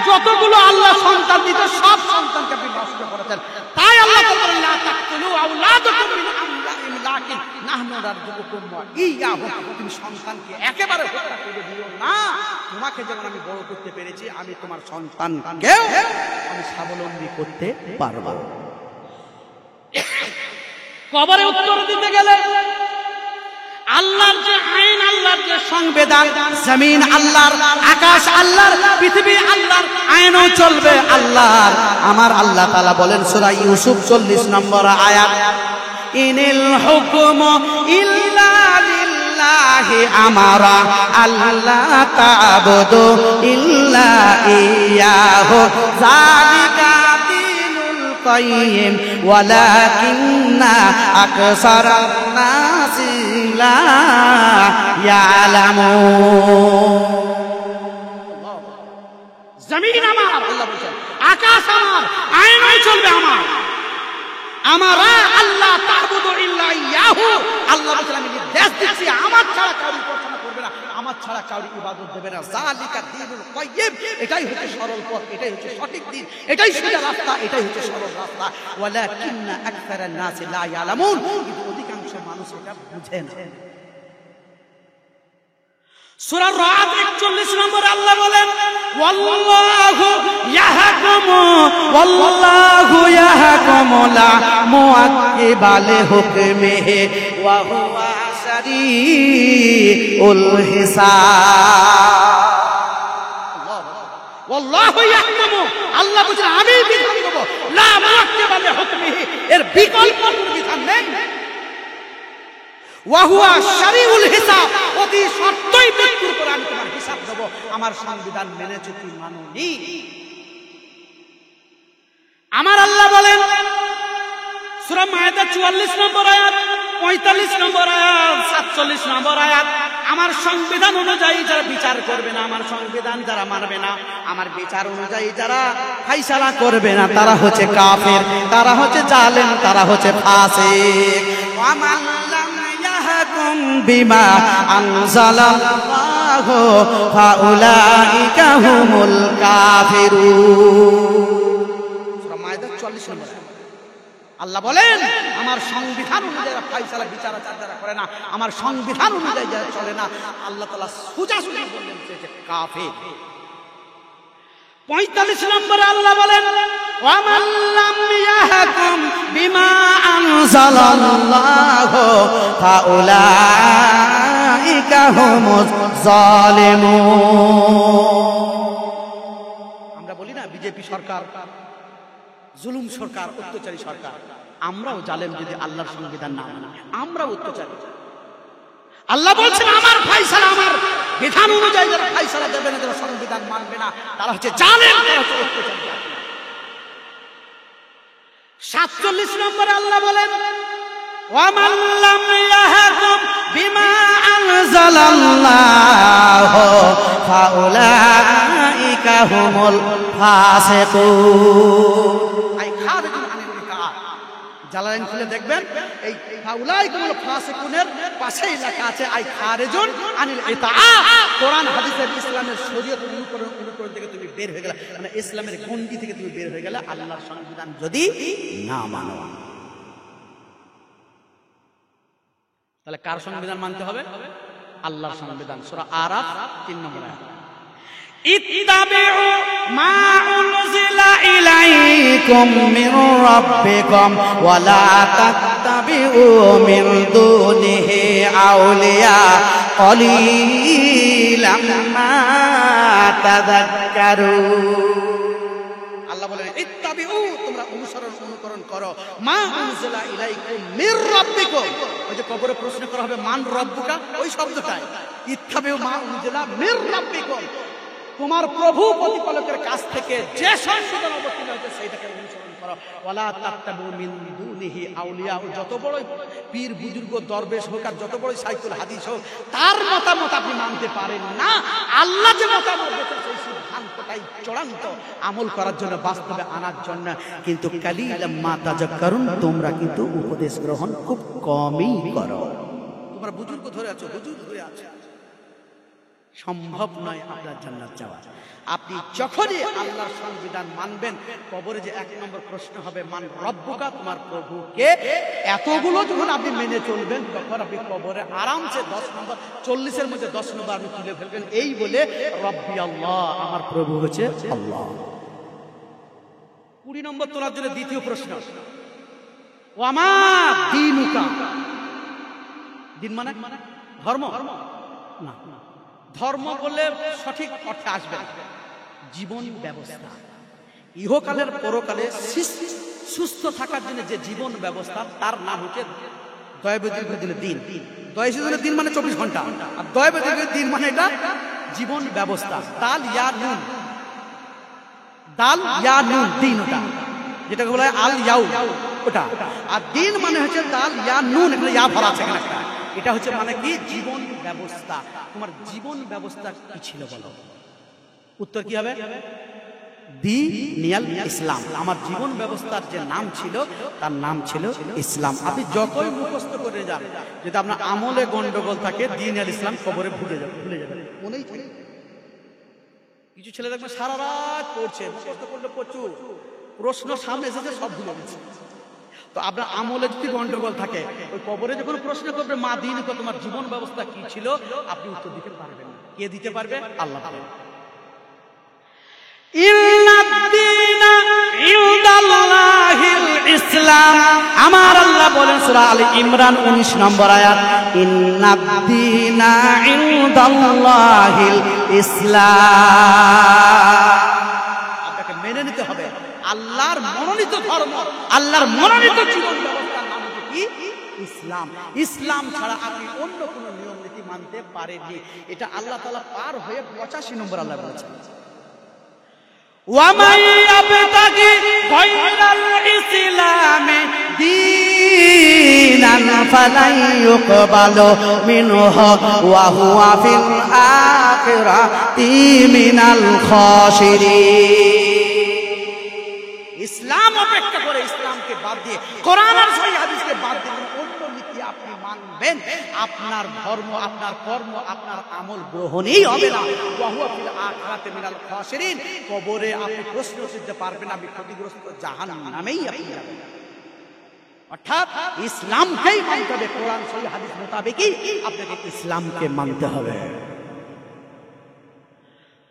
যতগুলো আল্লাহ সন্তান দিত সব সন্তানকে আপনি নষ্ট করেছেন। তাই আল্লাহ বলেন লা তাকতুলু আওলাদাকুম মিন ইমলাকিন নাহনু নারযুকুকুম ওয়া ইয়াহুম, তুমি সন্তানকে একেবারে হত্যা করে দিও না, তোমাকে যেমন আমি বড় করতে পেরেছি আমি তোমার সন্তানকেও আমি স্বাবলম্বী করতে পারবো। কবরে উত্তর দিতে গেলে আল্লাহর যে আইন, আল্লাহর যে সংবিধান, জমিন আল্লাহর, আকাশ আল্লাহর, পৃথিবী আল্লাহর, আইনও চলবে আল্লাহর। আমার আল্লাহ তাআলা বলেন সূরা ইউসুফ 40 নম্বর আয়াত, ইনিল হুকমু ইল্লা লিল্লাহি আমারা আল্লা তা'বুদু ইল্লা ইয়াহু যালিকা দীনুল কাইয়্যিম ওয়ালাকিন্না আকসারান নাসি লা ইয়ালামুন। জমিন আমার, আল্লাহ বলেন, আকাশ আমার, আইনই চলবে আমার, আমারা আল্লাহ তা'বুদু ইল্লা ইয়াহু। আল্লাহ বলেন আমি নির্দেশ দিচ্ছি আমার ছাড়া কাউকে উপাসনা করবে না, আমার ছাড়া কাউকে ইবাদত দেবে না। যালিকা দীনুল কাইয়্যিম, এটাই হচ্ছে সরল পথ, এটাই হচ্ছে সঠিক দিন, এটাই সোজা রাস্তা, এটাই হচ্ছে সরল রাস্তা। ওয়ালাকিন্না আকসারান নাসি লা ইয়ালামুন, কিন্তু অধিকাংশ মানুষ এটা বুঝে না। সূরা রাদ 41 নম্বরে আল্লাহ বলেন ওয়াল্লাহু ইয়াহকুমু লা মুআক্কিবা লিহুকমিহি ওয়া হুয়া সারিউল হিসাব। ওয়াল্লাহু ইয়াহকুমু, আল্লাহ বলেন আমি বিধান দেব, লা মুআক্কিবা লিহুকমিহি, এর বিকল্প কোনো বিধান নেই। ওয়া হুয়া শারিউল হিসাব, অতি সত্যই মৃত্যুর পর আমি তোমার হিসাব দেব, আমার সংবিধান মেনেছো কি মানোনি। আমার আল্লাহ বলেন সূরা মায়েদা 44 নম্বর আয়াত, 45 নম্বর আয়াত, 47 নম্বর আয়াত, আমার সংবিধান অনুযায়ী যারা বিচার করবে না, আমার সংবিধান যারা মানবে না, আমার বিচার অনুযায়ী যারা ফায়সালা করবে না, তারা হচ্ছে কাফের, তারা হচ্ছে জালেম, তারা হচ্ছে ফাসিক। ওয়া মান লাম ইয়াহকুম বিমা আনজালাল্লাহু ফাউলাইকা হুমুল কাফিরুন। সূরা মায়েদা 44 নম্বর আয়াত। আল্লাহ বলেন আমার সংবিধান অনুযায়ী যারা ফায়সালা বিচার যারা করে না, আমার সংবিধান অনুযায়ী যারা চলে না, আল্লাহ তাআলা সোজাসুজি বললেন সে কাফের। 45 নম্বরে আল্লাহ বলেন ওয়া মান লাম ইয়াহকুম বিমা আনজালাল্লাহু ফাউলাইকা হুমুজ জালিমুন। আমরা বলি না বিজেপি সরকার জুলুম সরকার, অত্যাচারী সরকার, আমরাও জালেম যদি আল্লাহর সংবিধান না মানি, আমরাও অত্যাচারী। আল্লাহ বলছেন আমার ফায়সালা, আমার বিধান অনুযায়ী যারা ফায়সালা দেবে না, যারা সংবিধান মানবে না, তারা হচ্ছে জালেম, তারা হচ্ছে অত্যাচারী। 47 নম্বরে আল্লাহ বলেন ওয়া মান লাম ইয়াহকুম বিমা আনজালাল্লাহু ফাউলাইকা হুমুল ফাসিকুন। আই খারিজুন আনিল ইতাআত, জালালাইন খুলে দেখবেন এই ফাউলাইকা হুমুল ফাসিকুনের পাশেই লেখা আছে আই খারিজুন আনিল ইতাআত। কোরআন হাদিসের ইসলামের শরীয়ত অনুকরণ থেকে তুমি বের হয়ে গেলে, মানে ইসলামের গণ্ডি থেকে তুমি বের হয়ে গেলে আল্লাহর সংবিধান যদি না মানো। তাহলে কার সংবিধান মানতে হবে? আল্লাহর সংবিধান। সূরা আরাফ 3 নম্বর আয়াত, ইত্তাবিউ মা উনজিলা ইলাইকুম মির রাব্বিকুম ওয়া লা তাত্তাবিউ মিন দুনিহি আউলিয়া ক্বালিলাম মা তাযাক্কারুন। আল্লাহ বলেন ইত্তাবিউ, তোমরা অনুকরণ করো, মা উনজিলা ইলাইকুম মির রাব্বিকুম। ওই যে কবরে প্রশ্ন করা হবে মান রব্বুকা, ওই শব্দটাই ইত্তাবিউ মা উনজিলা মির রাব্বিকুম, তোমার প্রভু প্রতিপালকের কাছ থেকে যে সংবিধান অবতীর্ণ হয়েছে সেইটাকে অনুসরণ করো। ওয়ালা তাত্তাবিউ মিন দুনিহি আউলিয়া, যত বড় পীর বুজুর্গ দরবেশ হোক আর যত বড় সাইকুল হাদিস হোক, তার মতামত আপনি মানতে পারেন না। আল্লাহ যে মতামত দিয়েছেন সেই সিদ্ধান্তটাই চূড়ান্ত, আমল করার জন্য, বাস্তবে আনার জন্য। কিন্তু কালিলাম মা তাযাক্কারুন, তোমরা কিন্তু উপদেশ গ্রহণ খুব কমই করো। তোমরা বুজুর্গ ধরে আছো, হুজুর ধরে আছো, সম্ভব নয় আপনার জান্নাত যাওয়া। আপনি যখনই আল্লাহর সংবিধান মানবেন, কবরে যে 1 নম্বর প্রশ্ন হবে মান রব্বুকা, তোমার প্রভুকে, এতগুলো যখন আপনি মেনে চলবেন, তখন আপনি কবরে আরামসে 10 নম্বর 40-এর মধ্যে 10 নম্বর আপনি তুলে ফেলবেন, এই বলে রব্বি আল্লাহ, আমার প্রভু হচ্ছে আল্লাহ। 20 নম্বর তোলার জন্য দ্বিতীয় প্রশ্ন ওয়া মা দীনুকা, দিন মানে ধর্ম না, ধর্ম বললে সঠিক অর্থে আসবে জীবন ব্যবস্থা, ইহকালের পরকালে সুস্থ থাকার জন্য যে জীবন ব্যবস্থা তার নাম হচ্ছে দয়বদিনের দিন। দয়বদিনের দিন মানে 24 ঘন্টা, আর দয়বদিনের দিন মানে এটা জীবন ব্যবস্থা। দাল ইয়া নুন, দাল ইয়া নুন দিন, ওটা যেটাকে বলা হয় আল ইয়াউ ওটা। আর দিন মানে হচ্ছে দাল ইয়া নুন, এখানে ইয়া ভরা আছে এখানে একটা। এটা হচ্ছে মানে কি জীবন ব্যবস্থা। তোমার জীবন ব্যবস্থা কি ছিল বলো? উত্তর কি হবে? দ্বীনিয়াল ইসলাম। আমার জীবন ব্যবস্থার যে নাম ছিল তার নাম ছিল ইসলাম। আপনি যতই মুখস্থ করে যান, যদি আপনার আমলে গন্ডগোল থাকে, দ্বীনিয়াল ইসলাম কবরে ভুলে যাবেন, মনেই থাকে। কিছু ছেলে দেখবেন সারা রাত পড়ছে, মুখস্থ করলে প্রচুর, প্রশ্ন সামনে এসেছে সব ভুলে গেছে। তো আপনার আমলে যদি গন্ডগোল থাকে, ওই কবরে যখন প্রশ্ন করবে মা দিন তোমার জীবন ব্যবস্থা কি ছিল, আপনি উত্তর দিতে পারবেন না। কে দিতে পারবে? আল্লাহ পারবে। আমার আল্লাহ বলেন সূরা আলে ইমরান 19 নম্বর আয়াত, ইন্নাদ-দীনা ইনদাল্লাহিল ইসলাম। আপনাকে মেনে নিতে হবে আল্লাহর মনোনীত ধর্ম, আল্লাহর মনোনীত জীবন ব্যবস্থার নাম হচ্ছে কি? ইসলাম। ইসলাম ছাড়া আপনি অন্য কোনো নিয়ম নীতি মানতে পারেননি। এটা আল্লাহ তাআলা পার হয়ে 85 নম্বর আল্লাহ বলেছেন, وَمَن يَبْتَغِ غَيْرَ الْإِسْلَامِ دِينًا فَلَن يُقْبَلَ مِنْهُ وَهُوَ فِي الْآخِرَةِ مِنَ الْخَاسِرِينَ। ইসলাম অপেক্ষা করে, ইসলামকে বাদ দিয়ে, কোরআন আর সহিহ হাদিসকে বাদ দিয়ে অন্য নীতি আপনি মানবেন, আপনার ধর্ম, আপনার কর্ম, আপনার আমল গ্রহণই হবে না। ওয়াহুয়া ফিল আখিরাতি মিনাল খাসিরিন। কবরে আপনি প্রশ্ন করতে পারবেন, আপনি ক্ষতিগ্রস্ত জাহান্নামেই আপনি যাবেন। অর্থাৎ ইসলামকেই মানতে হবে, কোরআন সহিহ হাদিস মোতাবেকই আপনাকে ইসলামকে মানতে হবে।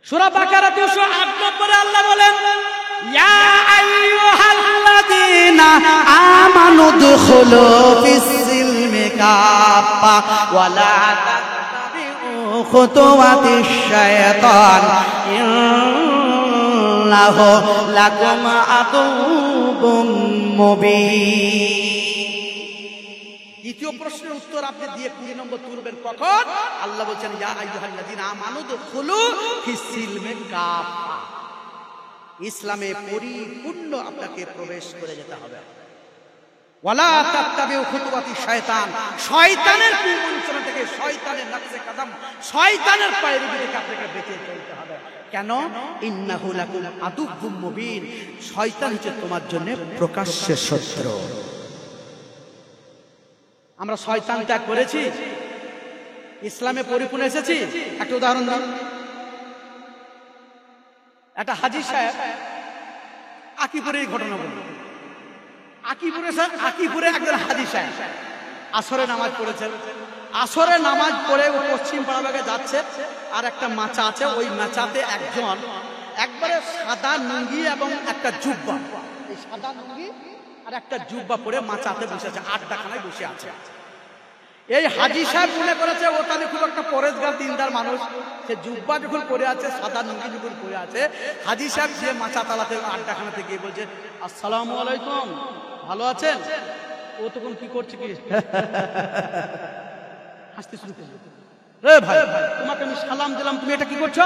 সূরা বাকারা 208 নম্বরে আল্লাহ বলেন, ইয়া আইয়ুহাল্লাযীনা আমানু দুখুলু ফিস-সিলমি কাফা ওয়া লা তাত্তাবিউ খুতুওয়াতিশ শাইতান ইন্নাহু লাকুম আদুউম মুবিন। দ্বিতীয় প্রশ্নের উত্তর আপনি দিয়ে 20 নম্বর তুলবেন কখন? আল্লাহ বলছেন, ইয়া আইয়ুহাল্লাযীনা আমানু দুখুলু ফিস-সিলমি কাফা। ইসলামে পরিপূর্ণ আপনাকে প্রবেশ করে যেতে হবে। ওয়ালা তাত্তাবিউ খুতুওয়াতিশ শায়তান, শয়তানের কুমন্ত্রণা থেকে, শয়তানের নকশে কদম, শয়তানের পায়রবি থেকে আপনাকে বেঁচে চলতে হবে। কেন? ইন্নাহু লাকুম আদুউম মুবিন। শয়তান হচ্ছে তোমার জন্য প্রকাশ্য শত্রু। আমরা শয়তান ত্যাগ করেছি, ইসলামে পরিপূর্ণ এসেছি। একটা উদাহরণ দিন। একটা হাজী সাহেব আকিপুরের ঘটনা বলি। আকিপুরে একজন হাজী সাহেব আসরে নামাজ পড়েছেন। আসরে নামাজ পড়ে ও পশ্চিম পাড়াবাগে যাচ্ছে, আর একটা মাচা আছে, ওই মাচাতে একজন একবারে সাদা লুঙ্গি এবং একটা জুব্বা, এই সাদা লুঙ্গি আর একটা জুব্বা পরে মাচাতে বসে আছে, আড্ডাখানায় বসে আছে। এই হাজী সাহেব মনে করেছে ও তাহলে খুব একটা পরেশগার দিনদার মানুষ। সে জুব্বা যখন পরে আছে, সাদা লুঙ্গি যখন পরে আছে, হাজী সাহেব যে মাচা তালাতে আড্ডাখানাতে গিয়ে বলছে, আসসালামু আলাইকুম, ভালো আছেন? ও তখন কি করছে, কি হাসতে শুরু করলো, রে ভাই তোমাকে আমি সালাম দিলাম, তুমি এটা কি করছো?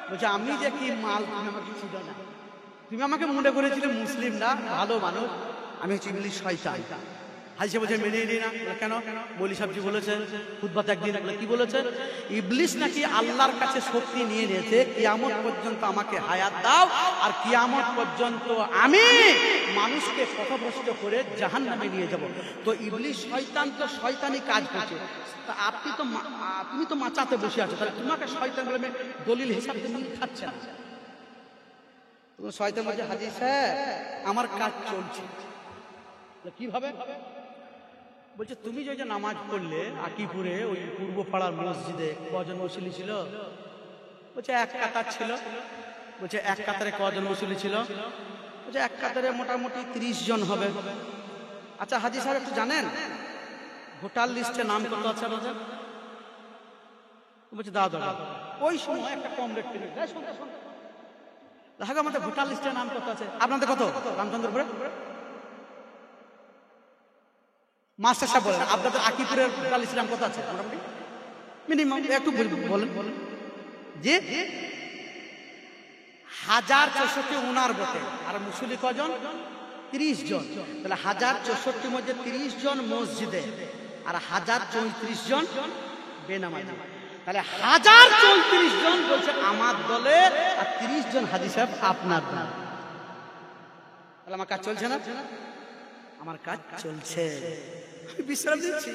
বলছে, আমি যে কি মাল, তুমি আমাকে চিনো না, তুমি আমাকে মনে করেছিলে মুসলিম না, ভালো মানুষ, আমি হচ্ছে ইবলিস, শয়তান। হাজী সাহেব বলছে, মেনে নিই না। কেন? মৌলী সাহেবজি বলেছে খুতবাতে একদিন, কি বলেছে? ইবলিস নাকি আল্লাহর কাছে শক্তি নিয়ে নিয়েছে, কিয়ামত পর্যন্ত আমাকে হায়াত দাও, আর কিয়ামত পর্যন্ত আমি মানুষকে পথভ্রষ্ট করে জাহান্নামে নিয়ে যাব। তো ইবলিস শয়তান তো শয়তানি কাজ করছে, তুমি তো মাচাতে বসে আছো, তাহলে তোমাকে শয়তান বলে দলিল হিসাবে তুমি খাচ্ছে না। শয়তান বলছে, হাজী সাহেব আমার কাজ চলছে। কিভাবে? বলছে, তুমি যে নামাজ পড়লে আকিপুরে ওই পূর্ব পাড়ার মসজিদে, কজন মুসল্লি ছিল? বলছে, এক কাতার ছিল। বলছে, এক কাতারে কজন মুসল্লি ছিল? বলছে, এক কাতারে মোটামুটি 30 জন হবে। আচ্ছা হাজী সাহেব একটু জানেন ভোটার লিস্টে নাম কত আছে আপনাদের? বলছে, দাদা ওই সময় একটা কমরেড ছিল, দেখো আমাদের ভোটার লিস্টের নাম কত আছে? আপনাদের কত? রামচন্দ্রপুরে মাস্টার সাহেব বলেন, আপনাদের আকিপুরের ভোটার লিস্টের নাম কত আছে মোটামুটি? মিনিমাম একটু বলেন যে 1064 উনার ভোটে, আর মুসল্লি কজন? 30 জন। তাহলে 1064 মধ্যে 30 জন মসজিদে আর 1034 জন বেনামাজি। তাহলে 1034 জন বলছে আমার দলে, আর 30 জন হাজী সাহেব আপনার দলে। তাহলে আমার কাজ চলছে না? আমার কাজ চলছে। আমি বিশ্রাম দিচ্ছি।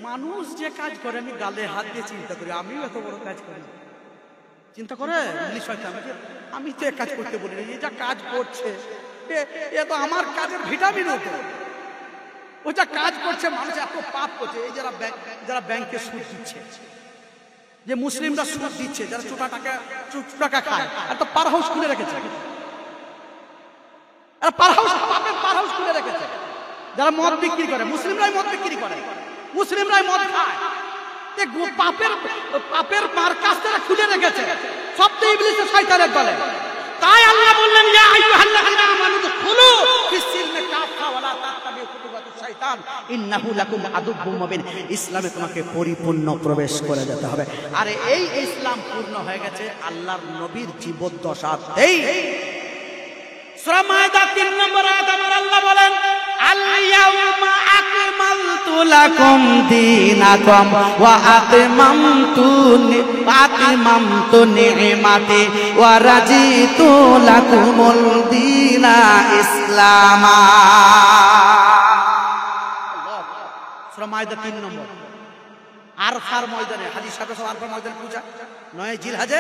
মানুষ যে কাজ করে আমি গালে হাত দিয়ে চিন্তা করি, আমিও এত বড় কাজ করি। চিন্তা করে ইংলিশ হয়তো আমি তো কাজ করতে বলি, এই যা কাজ করছে এ তো আমার কাজের ভিটামিন হতো। ও যা কাজ করছে, মানুষ এত পাপ করছে। এই যারা ব্যাংকে সুদ দিচ্ছে, যে মুসলিমরা সুদ দিচ্ছে, যারা চোটা টাকা খায়, আর তো পার হাউস খুলে রেখেছে, আর পার হাউস খুলে রেখেছে। যারা মদ বিক্রি করে, মুসলিমরাই মদ বিক্রি করে, মুসলিমরাই মদ খায়। পাপের মার্কাজ তারা খুলে রেখেছে, সব তো ইবলিসের শয়তানের দলে। তাই আল্লাহ বললেন, ইয়া আইয়ুহাল্লাযীনা আমানু দুখুলু ফিস-সিলমি কাফা ওয়া লা তাত্তাবিউ খুতুওয়াতিশ শাইতান ইন্নাহু লাকুম আদুউম মুবিন। ইসলামে তোমাকে পরিপূর্ণ প্রবেশ করে যেতে হবে। আর এই ইসলাম পূর্ণ হয়ে গেছে আল্লাহর নবীর জীবদ্দশাতেই। সূরা মায়দা 3 নম্বর আয়াত আমার আল্লাহ বলেন, আল-ইয়াউমা আকমালতু লাকুম দীনাকুম ওয়া আতমামতু নি'মাতি ওয়া রাজিতু লাকুমুল দীনা ইসলামা। সূরা মায়দা 3 নম্বর। আরফার ময়দানে হাজী সাহেব সব আরফার ময়দানে পৌঁছা, 9 জিলহজে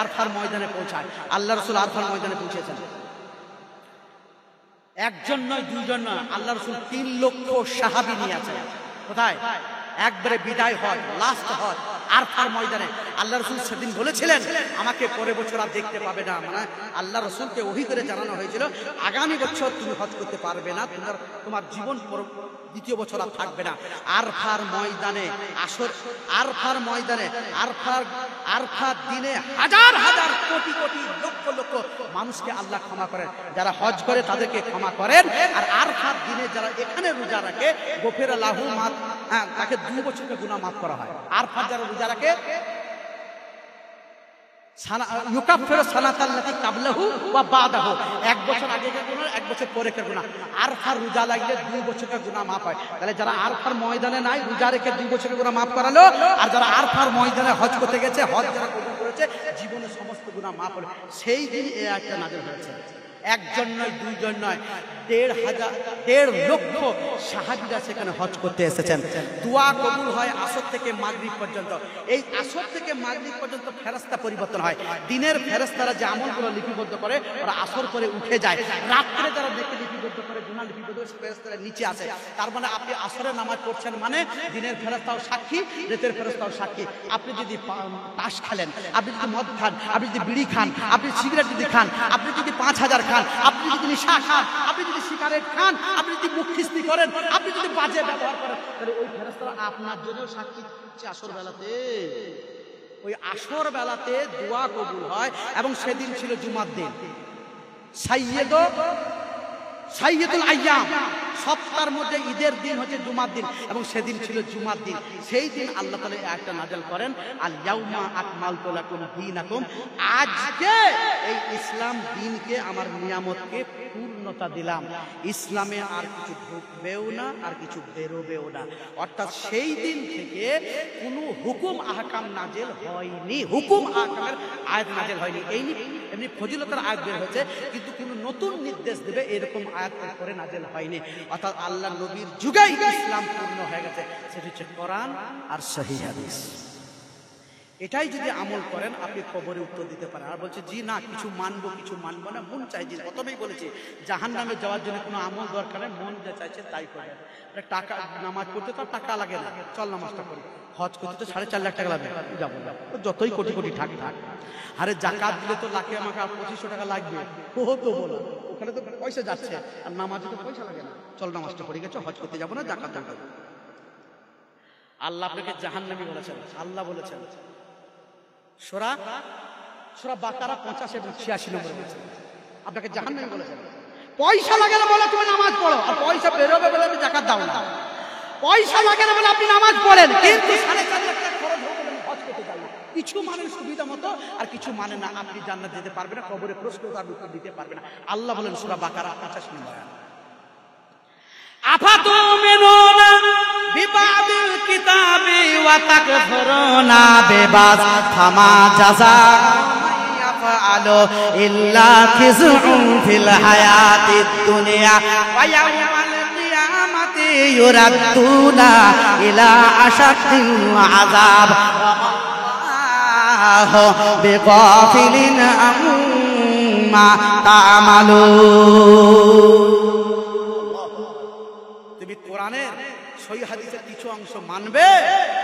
আরফার ময়দানে পৌঁছায়। আল্লাহ রাসূল আরফার ময়দানে পৌঁছেছেন। একজন নয়, দুইজন নয়, আল্লাহ রাসূল 3 লক্ষ সাহাবী নিয়ে আছেন। কোথায়? একবারে বিদায় হয়, লাস্ট হয় আরফার ময়দানে। আল্লাহ রাসূল সেদিন বলেছিলেন, আমাকে পরের বছর আর দেখতে পাবে না। মানে আল্লাহ রাসূলকে ওহী করে জানানো হয়েছিল, আগামী বছর তুমি হজ করতে পারবে না, তোমার জীবন দ্বিতীয় বছর আর থাকবে না। আরফার ময়দানে আরফার ময়দানে আরফার দিনে হাজার হাজার কোটি কোটি লক্ষ লক্ষ মানুষকে আল্লাহ ক্ষমা করেন। যারা হজ করে তাদেরকে ক্ষমা করেন। আর আরফার দিনে যারা এখানে রোজা রাখে, গফিরা লাহু মা, তাকে 2 বছরের গুনাহ মাফ করা হয়। আরফার যারা রোজা রাখে, ইউকাফিরু সানাতাল্লাতী ক্বাবলাহু ওয়া বাদাহু, 1 বছর আগেকার গুনাহ, 1 বছর পরের গুনাহ। আরফার রোজা লাগলে 2 বছরের গুনাহ মাফ হয়। তাহলে যারা আরফার ময়দানে নাই, রোজা রেখে 2 বছরের গুনাহ মাফ করালো। আর যারা আরফার ময়দানে হজ করতে গেছে, হজ যারা কবুল করেছে, জীবনের সমস্ত গুনাহ মাফ হলো। সেই দিন এই আয়াতটা নাযিল হয়েছে। একজন নয়, দুইজন নয়, 1.5 লক্ষ সাহাবীরা সেখানে হজ করতে এসেছেন। দোয়া কবুল হয় আসর থেকে মাগরিব পর্যন্ত। এই আসর থেকে মাগরিব পর্যন্ত ফেরেশতা পরিবর্তন হয়। দিনের ফেরেশতারা যে আমলগুলো লিপিবদ্ধ করে, ওরা আসর করে উঠে যায়। রাত্রে যারা দেখে লিপিবদ্ধ করে, গুনাহ লিপিবদ্ধ করে, ফেরেশতারা নিচে আসে। তার মানে আপনি আসরের নামাজ পড়ছেন মানে দিনের ফেরেশতাও সাক্ষী, রাতের ফেরেশতাও সাক্ষী। আপনি যদি তাস খেলেন, আপনি যদি মদ খান, আপনি যদি বিড়ি খান, আপনি সিগারেট যদি খান, আপনি যদি 5000 খান, আপনি যদি নেশা খান, আপনি যদি সিগারেট খান, আপনি যদি মুখ খিস্তি করেন, আপনি যদি বাজে ব্যবহার করেন, তাহলে ওই ফেরেশতারা আপনার জন্য সাক্ষী দিচ্ছে আসর বেলাতে। ওই আসর বেলাতে দোয়া কবুল হয়। এবং সেদিন ছিল জুমার দিন, সাইয়্যিদুল আইয়াম, সপ্তাহের মধ্যে ঈদের দিন হচ্ছে জুমার দিন, এবং সেদিন ছিল জুমার দিন। সেই দিন আল্লাহ তাআলা একটা নাযিল করেন, আল ইয়াউমা আকমালতু লাকুম দীনাকুম, আজকে এই ইসলাম দ্বীনকে, আমার নিয়ামতকে পূর্ণতা দিলাম। ইসলামে আর কিছু ঢুকবেও না, আর কিছু বেরোবেও না। অর্থাৎ সেই দিন থেকে কোনো হুকুম আহকাম নাযিল হয়নি, হুকুম আহকামের আয়াত নাযিল হয়নি। এমনি ফজিলতের আয়াত বের হয়েছে, কিন্তু কোনো নতুন নির্দেশ দেবে এরকম আয়াত পরে নাযিল হয়নি। অর্থাৎ আল্লাহ নবীর যুগেই ইসলাম পূর্ণ হয়ে গেছে। সেটা হচ্ছে কোরআন আর সহিহ হাদিস। এটাই যদি আমল করেন, আপনি কবরে উত্তর দিতে পারেন। আর বলছে জি না, কিছু মানবো কিছু মানবো না, মন চাই। যে প্রথমেই বলেছি, জাহান্নামে যাওয়ার জন্য কোনো আমল দরকার নেই, মন যা চাইছে তাই করে। টাকা, নামাজ পড়তে তো টাকা লাগে না, চল নামাজটা করি। হজ করতে তো 4.5 লাখ টাকা লাগবে, যাবো যতই কোটি কোটি থাক। আরে জাকাত দিলে তো লাখে আমাকে 2500 টাকা লাগবে, ও তো বলো, ওখানে তো পয়সা যাচ্ছে, আর নামাজে তো পয়সা লাগে না। চল নামাজটা পড়ে গেছো, হজ করতে যাবো না, জাকাত দেবো। আল্লাহ আপনাকে জাহান্নামী বলেছেন। আল্লাহ বলেছেন সূরা সূরা বাকারা 50 এবং 86 নম্বরে বলেছেন আপনাকে জাহান্নামী বলেছেন। পয়সা লাগে না বলে তুমি নামাজ পড়ো, আর পয়সা বেরোবে বলে তুমি যাকাত দাও না। পয়সা লাগে না বলে আপনি নামাজ পড়েন, কিন্তু 4.5 লাখ টাকা খরচ হবে বলে হজ করতে যান না। কিছু মানে সুবিধা মতো আর কিছু মানে না। আপনি জান্নাত যেতে পারবেন না, কবরে প্রশ্ন তার উত্তর দিতে পারবেন না। আল্লাহ বলেন সূরা বাকারা 50 নম্বর আয়াত, আফাতুমিনুনা বিবাদিল কিতাবি ওয়া তাকফুরুনা বিবাদ ফামা জাযাউ মান ইয়াফআলু ইল্লা খিজুন ফিল হায়াতিদ দুনিয়া ওয়া ইয়াউমাল কিয়ামাতি ইউরাদ্দুনা ইলা আশাদ্দিল আযাব আল্লাহু বিগাফিলিন আম্মা তা'মালুন। কোরআনের সহিহ হাদিসের কিছু অংশ মানবে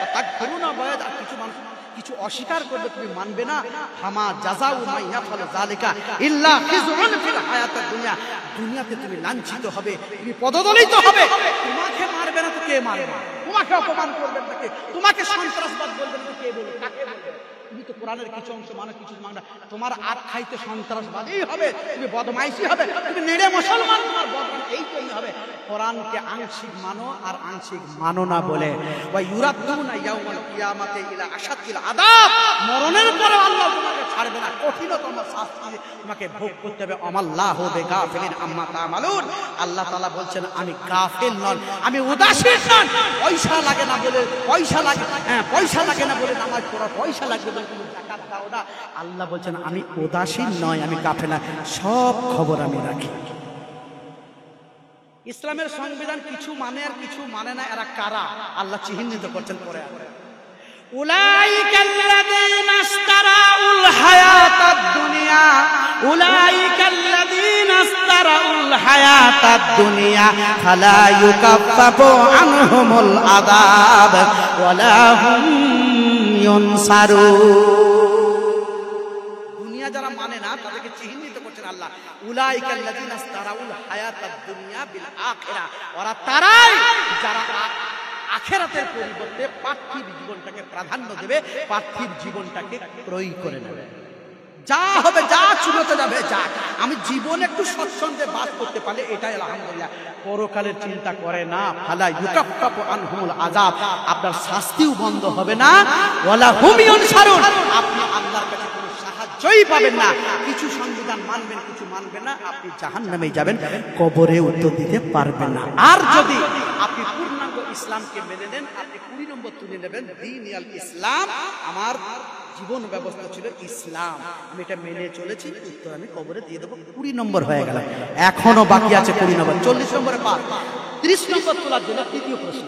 আর তাকফুরুনা বায়াদ, আর কিছু মানুষ কিছু অস্বীকার করবে, তুমি মানবে না। ফামা জাযাউ মান ইয়াফআলু যালিকা ইল্লা খিজুন ফিল হায়াতিদ দুনিয়া, দুনিয়াতে তুমি লাঞ্ছিত হবে, তুমি পদদলিত হবে। তোমাকে মারবে না তো কে মারবে? তোমাকে অপমান করবেন তাকে, তোমাকে সন্ত্রাসবাদ বলবেন তো কে বলবে? কাকে বলবে? তুমি তো কোরআনের কিছু অংশ মানো, কিছু মানো না। তোমার আট খাইতে সন্ত্রাসবাদী হবে, তুমি বদমাইশি হবে, তুমি নেড়ে মুসলমান, তোমার বদনাম এই জন্য হবে। কোরআনকে আংশিক মানো আর আংশিক মানো না বলে ওয়া ইউরাদ্দুনা ইয়াউমাল কিয়ামাতি ইলা আশাদ্দিল আযাব, মরণের পরে আল্লাহ তোমাকে ছাড়বে না, কঠিনতম শাস্তি তোমাকে ভোগ করতে হবে। আমাল্লাহু বিগাফিলিন আম্মা তা'মালুন, আল্লাহ তাআলা বলছেন আমি গাফিল নন, আমি উদাসীন নন। পয়সা লাগে না বলে, পয়সা লাগে, পয়সা লাগে না বলে নামাজ পড়া, পয়সা লাগবে বলে তুমি যাকাত দাও না। আল্লাহ বলছেন আমি উদাসীন নয়, আমি গাফিল না, সব খবর আমি রাখি। ইসলামের সংবিধান কিছু মানে আর কিছু মানে না, এরা কারা আল্লাহ চিহ্নিত করছেন পরে। উলাইকাল্লাযীনা ইশতারাউল হায়াতাদ দুনিয়া, উলাইকাল্লাযীনা ইশতারাউল হায়াতাদ দুনিয়া ফালা ইউকাফফাফু আনহুমুল আযাব ওয়ালা হুম ইউনসারুন। দুনিয়া যারা মানে না তাদেরকে চিহ্নিত করছেন আল্লাহ, উলাইকাল্লাযীনা ইশতারাউল হায়াতাদ দুনিয়া বিল আখিরা, ওরা তারাই যারা আখিরাতের পরিবর্তে পার্থিব জীবনটাকে প্রাধান্য দেবে, পার্থিব জীবনটাকে ক্রয় করে নেবে। যা হবে, যা চুলোতে যাবে, যা আমি জীবনে একটু স্বচ্ছন্দে বাস করতে পারলে এটাই আলহামদুলিল্লাহ। পরকালের চিন্তা করে না। ফালা ইউকাফফাফু আনহুমুল আযাব, আপনার শাস্তিও বন্ধ হবে না। ওয়ালা হুম ইউনসারুন, আপনি আল্লাহর কাছে কোনো সাহায্যই পাবেন না। কিছু সংবিধান মানবেন, কিছু মানবেন না, আপনি জাহান্নামে যাবেন, কবরে উত্তর দিতে পারবেন না। আর যদি আপনি পূর্ণাঙ্গ ইসলামকে মেনে নেন, আপনি 20 নম্বর তুলে নেবেন, দীনুল ইসলাম, আমার জীবন ব্যবস্থা ছিল ইসলাম, আমি এটা মেনে চলেছি, উত্তর আমি কবরে দিয়ে দেবো। 20 নম্বর হয়ে গেল, এখনো বাকি আছে 20 নম্বর। 40 নম্বরে পার, 30 নম্বর তোলার জন্য তৃতীয় প্রশ্ন।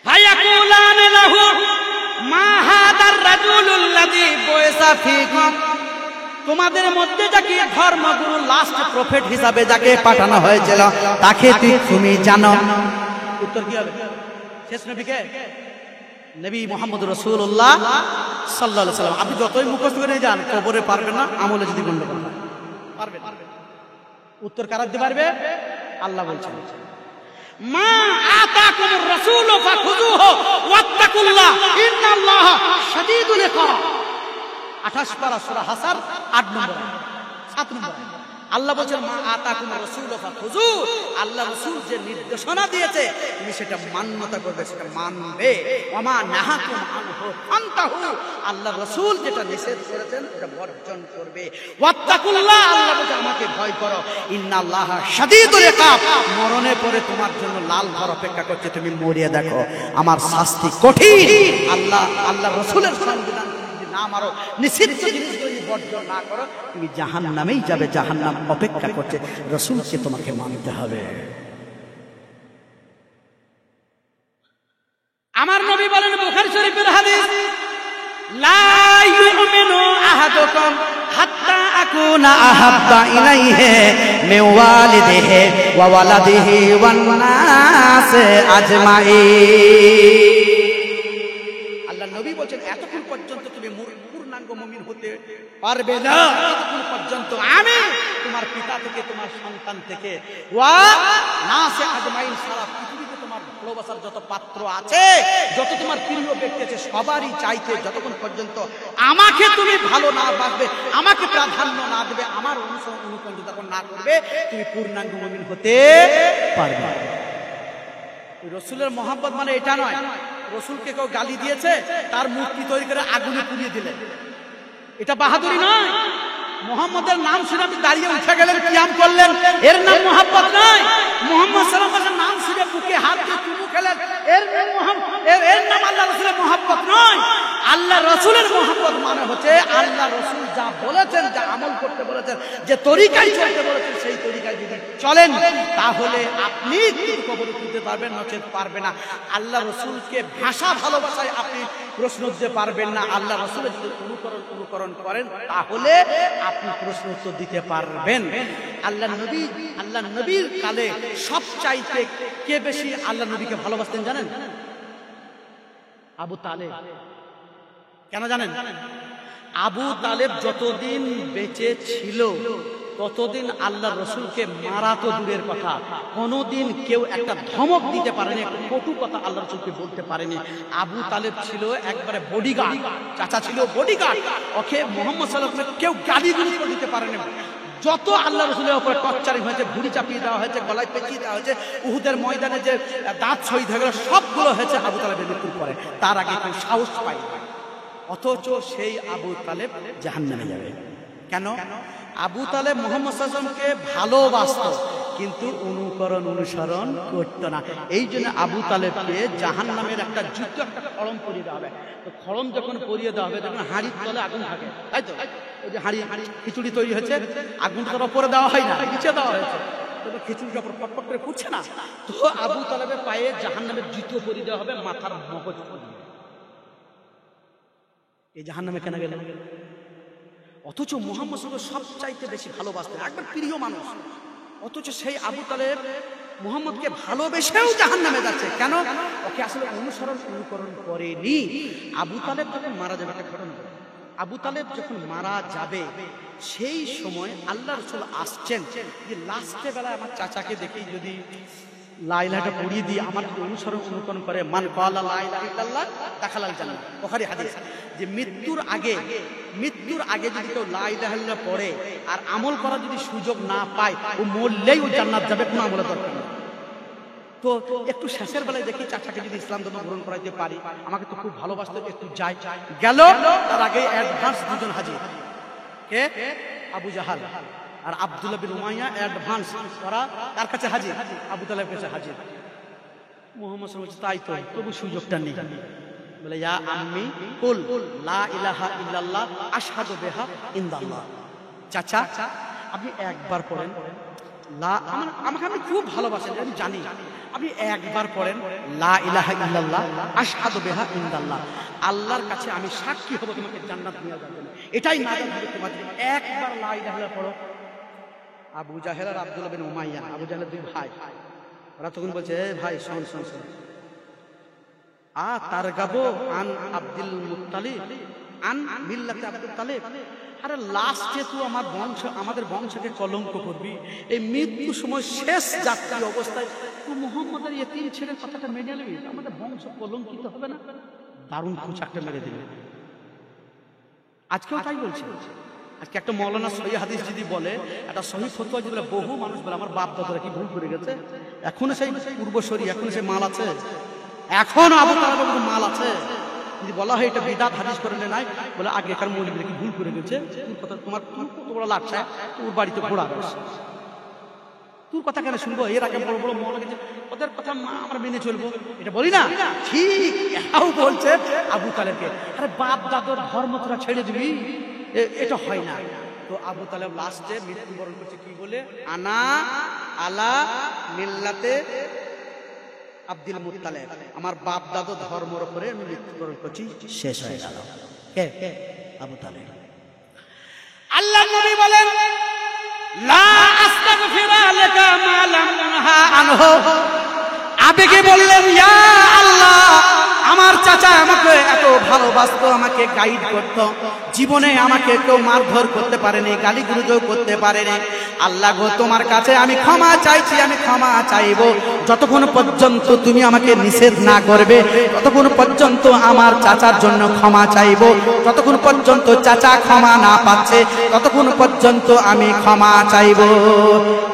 ফায়াকুলান লাহু মা হাদার রাজুলুল্লাযী বুইসা ফীকুম, তোমাদের মধ্যে যাকে ধর্মগুরু লাস্ট প্রফেট হিসাবে যাকে পাঠানো হয়েছিল তাকে তুমি জানো? উত্তর কি হবে? শেষ নবীকে, নবী মুহাম্মদ রাসূলুল্লাহ সাল্লাল্লাহু আলাইহি ওয়াসাল্লাম। আপনি যতই মুখস্থ করে যান, কবরে পারবেন না, আমলে যদি গন্ডগোল হয় পারবেন। উত্তর কারা দিতে পারবে? আল্লাহ বলছেন মা আতাকুমুর রাসূলু ফাখুযুহু ওয়াত্তাকুল্লাহ ইন্নাল্লাহা শাদীদুল ইকাব। 28 পারা সূরা হাসর 8 নম্বর 7 নম্বর। আল্লাহ বলেন মা আতাকুমুর রাসূলু ফাখুযু, আল্লাহ রাসূল যে নির্দেশনা দিয়েছে তুমি সেটা মান্যতা করবে, সেটা মানবে। ওমা নাহাকুম আনহু ফান্তাহু, আল্লাহ রাসূল যেটা নিষেধ করেছেন ওটা বর্জন করবে। ওয়াত্তাকুল্লাহ, আল্লাহ বলেন আমাকে ভয় করো। ইন্নাল্লাহা শাদীদুল ইকাব, মরণের পরে তোমার জন্য লাল ঘর অপেক্ষা করছে, তুমি মরিয়া দেখো, আমার শাস্তি কঠিন। আল্লাহ রাসূলের সংবিধান না মারো, নিষিদ্ধ জিনিসগুলো বর্জন না করো, তুমি জাহান্নামেই যাবে, জাহান্নাম অপেক্ষা করছে। রাসূলকে তোমাকে মানতে হবে। আমার নবী বলেন বুখারী শরীফের হাদিস, লা ইউমিনু আহাদুকুম হাত্তা আকুনা আহাব্বা ইলাইহি মিন ওয়ালিদিহি ওয়া ওয়ালাদিহি ওয়ান নাসি আজমাইন। আল্লাহ নবী বলেন এতক্ষণ পর্যন্ত তুমি পূর্ণাঙ্গ মুমিন হতে পারবে না যতক্ষণ পর্যন্ত আমি তোমার পিতা থেকে, তোমার সন্তান থেকে, ওয়া নাসি আজমাইন, সারা পৃথিবীতে তোমার ভালোবাসার যত পাত্র আছে, যত তোমার প্রিয় ব্যক্তি আছে, সবারই চাইতে যতক্ষণ পর্যন্ত আমাকে তুমি ভালো না বাসবে, আমাকে প্রাধান্য না দেবে, আমার অনুসরণ অনুকরণ যতক্ষণ না করবে, তুমি পূর্ণাঙ্গ মুমিন হতে পারবে। রসুলের মহব্বত মানে এটা নয় রসুলকে কেউ গালি দিয়েছে তার মূর্তি তৈরি করে আগুনে পুড়িয়ে দিলেন, এটা বাহাদুরি নয়। মোহাম্মদের নাম শুনে আপনি দাঁড়িয়ে উঠে গেলেন, কিয়াম করলেন, এর নাম মহব্বত নয়। মোহাম্মদ সাল্লাল্লাহু আলাইহি ওয়াসাল্লামের নাম শুনে বুকে হাত দিয়ে চুমু খেলেন, এর নাম আল্লাহ রসুলের মহব্বত নয়। আল্লাহ রসুলের মহব্বত মানে হচ্ছে আল্লাহ রসুল যা বলেছেন, যা আমল করতে বলেছেন, যে তরিকায় চলতে বলেছেন, সেই তরিকায় যদি চলেন তাহলে আপনি কবরে তুলতে পারবেন, নচেত পারবে না। আল্লাহ রসুলকে ভাষা ভালোবাসায় আপনি প্রশ্ন দিতে পারবেন না। আল্লাহ রসুলের যদি অনুকরণ করেন তাহলে আপনি প্রশ্ন উত্তর দিতে পারবেন। আল্লাহ নবীর কালে সবচাইতে কে বেশি আল্লাহ নবীকে ভালোবাসতেন জানেন? আবু তালেব। কেন জানেন? আবু তালেব যতদিন বেঁচে ছিল ততদিন আল্লাহ রসুলকে মারা তো দূরের কথা, কোনোদিন কেউ একটা ধমক দিতে পারেনি, একটা কটু কথা আল্লাহ রসুলকে বলতে পারেনি। আবু তালেব ছিল একবারে বডিগার্ড, চাচা ছিল বডিগার্ড, ওকে মুহাম্মদ সাল্লাল্লাহু আলাইহি ওয়াসাল্লাম কেউ গালি দিতে পারেনি। যত আল্লাহ রসুলের উপরে টর্চারিং হয়েছে, ভুঁড়ি চাপিয়ে দেওয়া হয়েছে, গলায় পেঁচিয়ে দেওয়া হয়েছে, উহুদের ময়দানে যে দাঁত শহীদ হয়ে গেল, সবগুলো হয়েছে আবু তালেবের মৃত্যুর পরে, তার আগে কেউ সাহস পায়নি। অথচ সেই আবু তালেব জাহান্নামে যাবে। কেন? আবু তালেব মুহাম্মদ সাল্লাল্লাহু আলাইহি ওয়াসাল্লামকে ভালোবাসতো কিন্তু অনুসরণ করতো না। এই জন্য আবু তালেবকে জাহান্নামের একটা যুদ্ধ, একটা খড়ম পরিয়ে দেওয়া হবে। তো খড়ম যখন পরিয়ে দেওয়া হবে তখন হাঁড়ির তলে আগুন থাকে, তাই তো? ওই যে হাঁড়ি খিচুড়ি তৈরি হচ্ছে, আগুনটার ওপরে দেওয়া হয় না, নিচে দেওয়া হয়েছে, তবে খিচুড়ির ওপর পটপট করে ফুটছে না। তো আবু তালেবের পায়ে জাহান্নামের জুতো পরিয়ে দেওয়া হবে, মাথার মগজ পরিয়ে। এই জাহান্নামে কেন গেলেন? অথচ মুহাম্মদ সাল্লাল্লাহু আলাইহি ওয়াসাল্লাম সবচাইতে বেশি ভালোবাসতেন, একবার প্রিয় মানুষ, অথচ সেই আবু তালেব মুহাম্মদকে ভালোবেসেও জাহান্নামে যাচ্ছে। কেন? ওকে আসলে অনুকরণ করেনি। আবু তালেব যখন মারা যাবে, একটা ঘটনা, আবু তালেব যখন মারা যাবে সেই সময় আল্লাহ রাসূল আসছেন যে লাস্টে বেলায় আমার চাচাকে দেখি যদি লা ইলাহাটা পড়িয়ে দিয়ে আমার অনুকরণ করে, মান ক্বালা লা ইলাহা ইল্লাল্লাহ দাখালাল জান্নাহ, বুখারী হাদিস। যে মৃত্যুর আগে যদি কেউ লা ইলাহা ইল্লাল্লাহ পড়ে আর আমল করার যদি সুযোগ না পায়, ও মরলেই ও জান্নাত যাবে, কোনো আমলের দরকার নেই। তো একটু শেষের বেলায় দেখি চাচাকে যদি ইসলাম ধর্ম গ্রহণ করাইতে পারি, আমাকে তো খুব ভালোবাসতো, একটু যাই। গেল, তার আগে অ্যাডভান্স দুজন হাজির, কে? আবু জাহাল আর আব্দুল্লাহ বিন উমাইয়া অ্যাডভান্স করা তার কাছে হাজির, আবু তালেবের কাছে হাজির। মুহাম্মদ সাল্লাল্লাহু আলাইহি ওয়াসাল্লাম তাই তো, তবু সুযোগটা নেই। বলে, ইয়া আম্মি কুল লা ইলাহা ইল্লাল্লাহ আশহাদু বিহা ইনদাল্লাহ। চাচা আপনি একবার পড়েন আমাকে আপনি খুব ভালোবাসেন, আমি জানি, আপনি একবার পড়েন লা ইলাহা ইল্লাল্লাহ আশহাদু বিহা ইনদাল্লাহ, আল্লাহর কাছে আমি সাক্ষী হব তোমাকে জান্নাত নিয়ে যাবে, এটাই নাজাত হবে তোমার। একবার লা ইলাহা ইল্লাল্লাহ পড়ো। আবু জাহেল আর আব্দুল্লাহ বিন উমাইয়া, আবু জাহেলের দুই ভাই, ওরা তখন বলছে, ভাই শোন, তারগাবু আন আব্দুল মুত্তালিব আন মিল্লাতে আব্দুল তালেব। আরে লাস্টে তুই আমাদের বংশকে কলঙ্ক করবি, এই মৃত্যু সময় শেষ যাত্রী অবস্থায় তুই মুহাম্মদের ইতিম ছেড়ে কথাটা মেনে নিবি, আমাদের বংশ কলঙ্কিত হবে না? দারুণ খুঁচাকটা মেরে দিবে। আজকেও তাই বলছে। আজকে একটা মৌলানা সহিহ হাদিস যদি বলে, একটা সহিহ ফতোয়া যদি বলে, বহু মানুষ বলে আমার বাপ দাদারা কি ভুল করে গেছে, এখনো সেই পূর্বসরী, এখনো সেই মাল আছে, এখনো আবু তালেবের মাল আছে। যদি বলা হয় এটা বিদআত, হাদিস করে নাই, বলে আগেকার মৌলবীরা কি ভুল করে গেছে, তোর কথা তোমার কত বড় লাগছে, তোর বাড়িতে ঘোড়া রয়েছে, তোর কথা কেন শুনবো? এর আগে বড় বড় মৌলবী গেছে, ওদের কথা আমরা মেনে চলবো, এটা বলি না? ঠিক এটাও বলছে আবু তালেবকে, আরে বাপ দাদার ধর্ম তোরা ছেড়ে দিবি, এটা হয় না। তো আবু তালেব লাস্টে মৃত্যুবরণ করছে কি বলে? আনা আলা মিল্লাতে আব্দুল মুত্তালিব, আমার বাপ দাদা ধর্মের উপরে আমি মৃত্যুবরণ করছি, শেষ হয়ে গেল। কে? আবু তালেব। আল্লাহর নবী বলেন, লা আস্তাগফিরু লাকা মা লাম আনহা আনহু। আবেগে বললেন, ইয়া আল্লাহ, আমার চাচা আমাকে এত ভালোবাসতো, আমাকে গাইড করতো, জীবনে আমাকে কেউ মারধর করতে পারেনি, গালিগুলোও করতে পারেনি, আল্লাহ গো তোমার কাছে আমি ক্ষমা চাইছি, আমি ক্ষমা চাইবো যতক্ষণ পর্যন্ত তুমি আমাকে নিষেধ না করবে, ততক্ষণ পর্যন্ত আমার চাচার জন্য ক্ষমা চাইবো, যতক্ষণ পর্যন্ত চাচা ক্ষমা না পাচ্ছে ততক্ষণ পর্যন্ত আমি ক্ষমা চাইবো।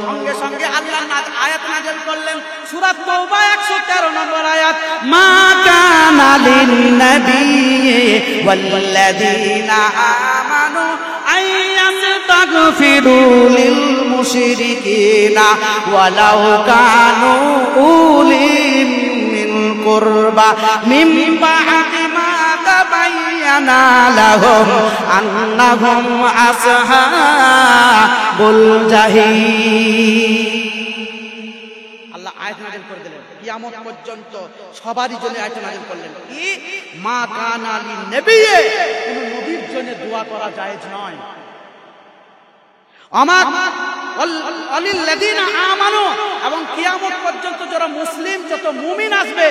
সঙ্গে সঙ্গে আল্লাহ আয়াত নাযিল করলেন সূরা তাওবা 113 নম্বর আয়াত, মা কানা লিন নাবিয়্যি ওয়াল্লাযীনা আমানু আইয়াস্তাগফিরু লিল মুশরিকিনা ওয়ালাউ কানু উলিম মিন কুরবা মিন বা'দি মা তাবায়্যানা লাহুম আন্নাহুম আসহাবুল জাহিম। আল্লাহ আয়াত নাযিল করে দিলেন কিয়ামত পর্যন্ত সবারই জন্য আয়াত নাযিল করলেন কি, মা কানা লিন নবিয়্যি, কোন নবীর জন্য দোয়া করা জায়েজ নয়। আলিল্লাযীনা আমানু, এবং কিয়ামত পর্যন্ত যারা মুসলিম যত মুমিন আসবে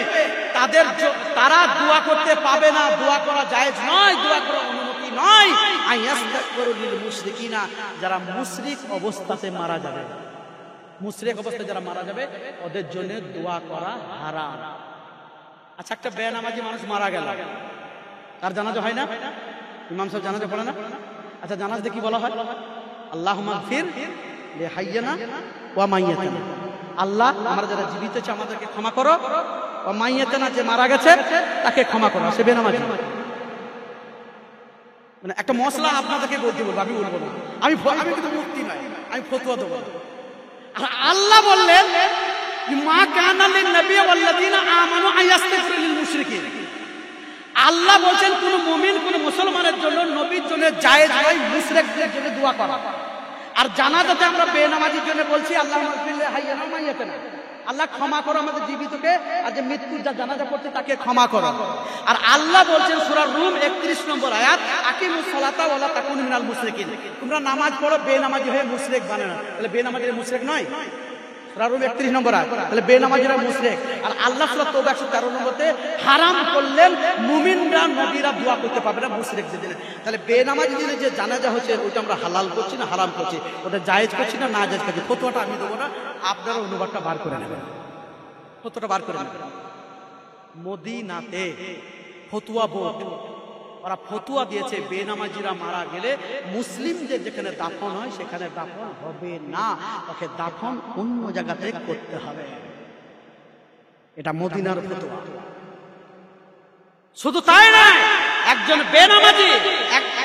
তারা দোয়া করতে পাবে না, দোয়া করা জায়েজ নয়, দোয়া করার অনুমতি নয়। আইয়াস্তাগফিরু লিল মুশরিকিনা, যারা মুশরিক অবস্থাতে মারা যাবে, মুশরিক অবস্থায় যারা মারা যাবে ওদের জন্য দোয়া করা হারাম। আচ্ছা, একটা বেনামাজি মানুষ মারা গেল, তার জানাজা হয় না? ইমাম সাহেব জানাজা পড়ে না? আচ্ছা, জানাজাতে কি বলা হয়? আল্লাহুম্মা গফির লিহাইয়িনা ওয়া মাইয়িতিনা, আল্লাহ আমরা যারা জীবিত আছি আমাদেরকে ক্ষমা করো, ওয়া মাইয়িতিনা, যে মারা গেছে তাকে ক্ষমা করো। সে বেনামাজি। মানে একটা মশলা আপনাদেরকে বলতে বলবো, আমি বলবো না, আমি কিন্তু মুফতি নয়, আমি ফতোয়া দেবো। আল্লাহ বললেন মা কানা লিন নাবিয়্যি ওয়াল্লাযীনা আমানু আইয়াস্তাগফিরু লিল মুশরিকিন। আল্লাহ বলেন কোন মুমিন কোন মুসলমানের জন্য নবীর জন্য জায়েজ নয় মুশরিকদের জন্য দোয়া করা। আর জানাজাতে আমরা বেনামাজির জন্য বলছি আল্লাহুম্মা গফির লিহাইয়িনা ওয়া মাইয়িতিনা, আল্লাহ ক্ষমা করো আমাদের জীবিতকে, আর যে মৃত্যুর যা জানাজা পড়ছে তাকে ক্ষমা করো। আর আল্লাহ বলছেন সূরা রুম 31 নম্বর আয়াত, আকিমুস সালাতা ওয়া লা তাকুনু মিনাল মুশরিকিন, তোমরা নামাজ পড়ো বেনামাজি হয়ে মুশরিক বানো না। তাহলে বেনামাজিরা মুশরিক নয়? সূরা রুম 31 নম্বর আয়াত, তাহলে বেনামাজিরা মুশরিক। আর আল্লাহ সূরা তাওবা 113 নম্বরে হারাম করলেন মুমিনরা নবীরা দোয়া করতে পারবে না মুশরিকদের জন্য। তাহলে বেনামাজি দিনে যে জানাজা হচ্ছে ওইটা আমরা হালাল করছি না হারাম করছি, ওটা জায়েজ করছি না না জায়েজ করছি? ফতোয়াটা আমি দেবো না, আপনারা অনুবাদটা বার করে নেবেন, ফতোয়াটা বার করে নেবেন। মদিনাতে ফতোয়া বোর্ড ওরা ফতোয়া দিয়েছে বেনামাজিরা মারা গেলে মুসলিমদের যেখানে দাফন হয় সেখানে দাফন হবে না, ওকে দাফন অন্য জায়গাতে করতে হবে। এটা মদিনার ফতোয়া। শুধু তাই নয়, একজন বেনামাজি,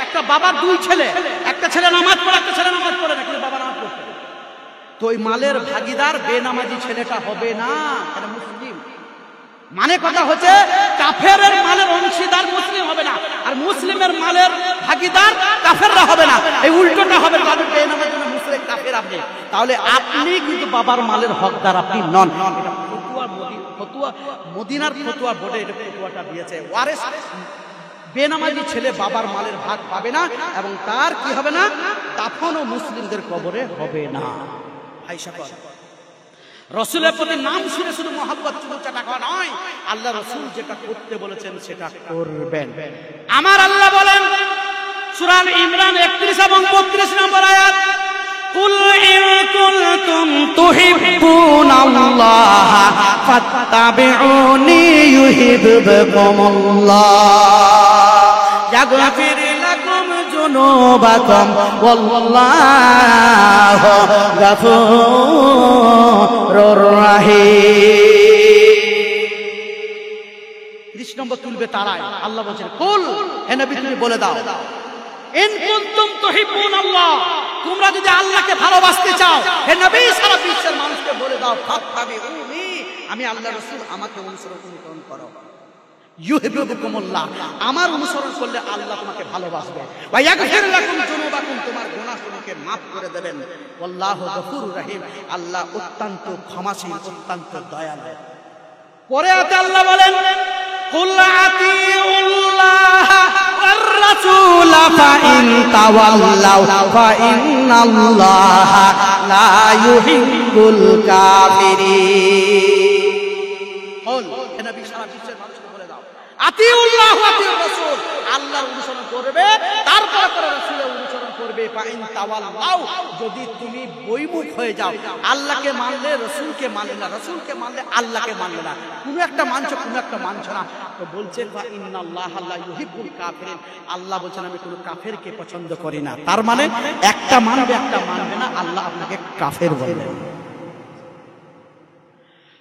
একটা বাবার দুই ছেলে, একটা ছেলে নামাজ পড়ে একটা ছেলে নামাজ পড়ে না, কিন্তু বাবা নামাজ পড়তে, তো ওই মালের ভাগিদার বেনামাজি ছেলেটা হবে না, এটা মুসলিম। মানে কথা হচ্ছে কাফেরের মালের অংশীদার মুসলিম হবে না, আর মুসলিমের মালের ভাগীদার কাফেররা হবে না, এই উল্টোটা হবে। তাহলে বেনামাজি না মুশরিক কাফের আপনি, তাহলে আপনি কিন্তু বাবার মালের হকদার আপনি নন। এটা ফতোয়া মদিনার ফতোয়া বোর্ডে এটা ফতোয়াটা দিয়েছে। ওয়ারিস বেনামাজি ছেলে বাবার মালের ভাগ পাবে না, এবং তার কি হবে না, দাফনও মুসলিমদের কবরে হবে না। ভাই সাহেব, রসুলের প্রতি নাম শুনে শুধু মহব্বত চুমুচাটা করা নয়, আল্লাহ রসুল যেটা করতে বলেছেন সেটা করবেন। আমার আল্লাহ বলেন সূরা ইমরান 31 এবং 32 নম্বর আয়াত, কুল ইন কুনতুম তুহিব্বুনাল্লাহ ফাত্তাবিউনি ইউহিব্বুকুমুল্লাহ ইয়াগফির লাকুম যুনুবাকুম ওয়াল্লাহু গফুরুর রাহিম। 30 নম্বর তুলবে তারাই। আল্লাহ বলেন কুল, হে নবী তুমি বলে দাও, ইন কুনতুম তুহিব্বুনাল্লাহ, তোমরা যদি আল্লাহকে ভালোবাসতে চাও, হে নবী সারা বিশ্বের মানুষকে বলে দাও, ফাত্তাবিউনি, আমি আল্লাহর রাসূল, আমাকে অনুসরণ করো। ইউহিব্বুকুমুল্লাহ, আমার অনুসরণ করলে আল্লাহ তোমাকে ভালোবাসবে। ওয়া ইয়াগফির লাকুম যুনুবাকুম, তোমার গুনাহ তোমাকে maaf করে দেবেন। আল্লাহু গফুরুর রহিম, আল্লাহ অত্যন্ত ক্ষমাশীল, অত্যন্ত দয়ালু। পরে আয়াতে আল্লাহ বলেন কুল আতিউল্লাহ ওয়ার রাসূল ফাইন তাওয়াল্লাউ ফাইন্নাল্লাহা লা ইউহিব্বুল কাফিরিন। বল হে নবী সারা বিশ্বের মানুষকে বলে দাও, আতিউল্লাহ ওয়া আতিউর রাসূল, আল্লাহর অনুসরণ করবে, তারপরে পরে রাসূলের অনুসরণ করবে। ফাইন তাওয়াল্লাউ, যদি তুমি বৈমুখ হয়ে যাও, আল্লাহকে মানলে রাসূলকে মানলে না, রাসূলকে মানলে আল্লাহকে মানলে না, কোনো একটা মানছো কোনো একটা মানছো না, তো বলছেন ফা ইন্নাল্লাহা লা ইউহিব্বুল কাফিরিন, আল্লাহ বলেন আমি কোনো কাফেরকে পছন্দ করি না। তার মানে একটা মানবে একটা মানবে না, আল্লাহ আপনাকে কাফের বলবেন।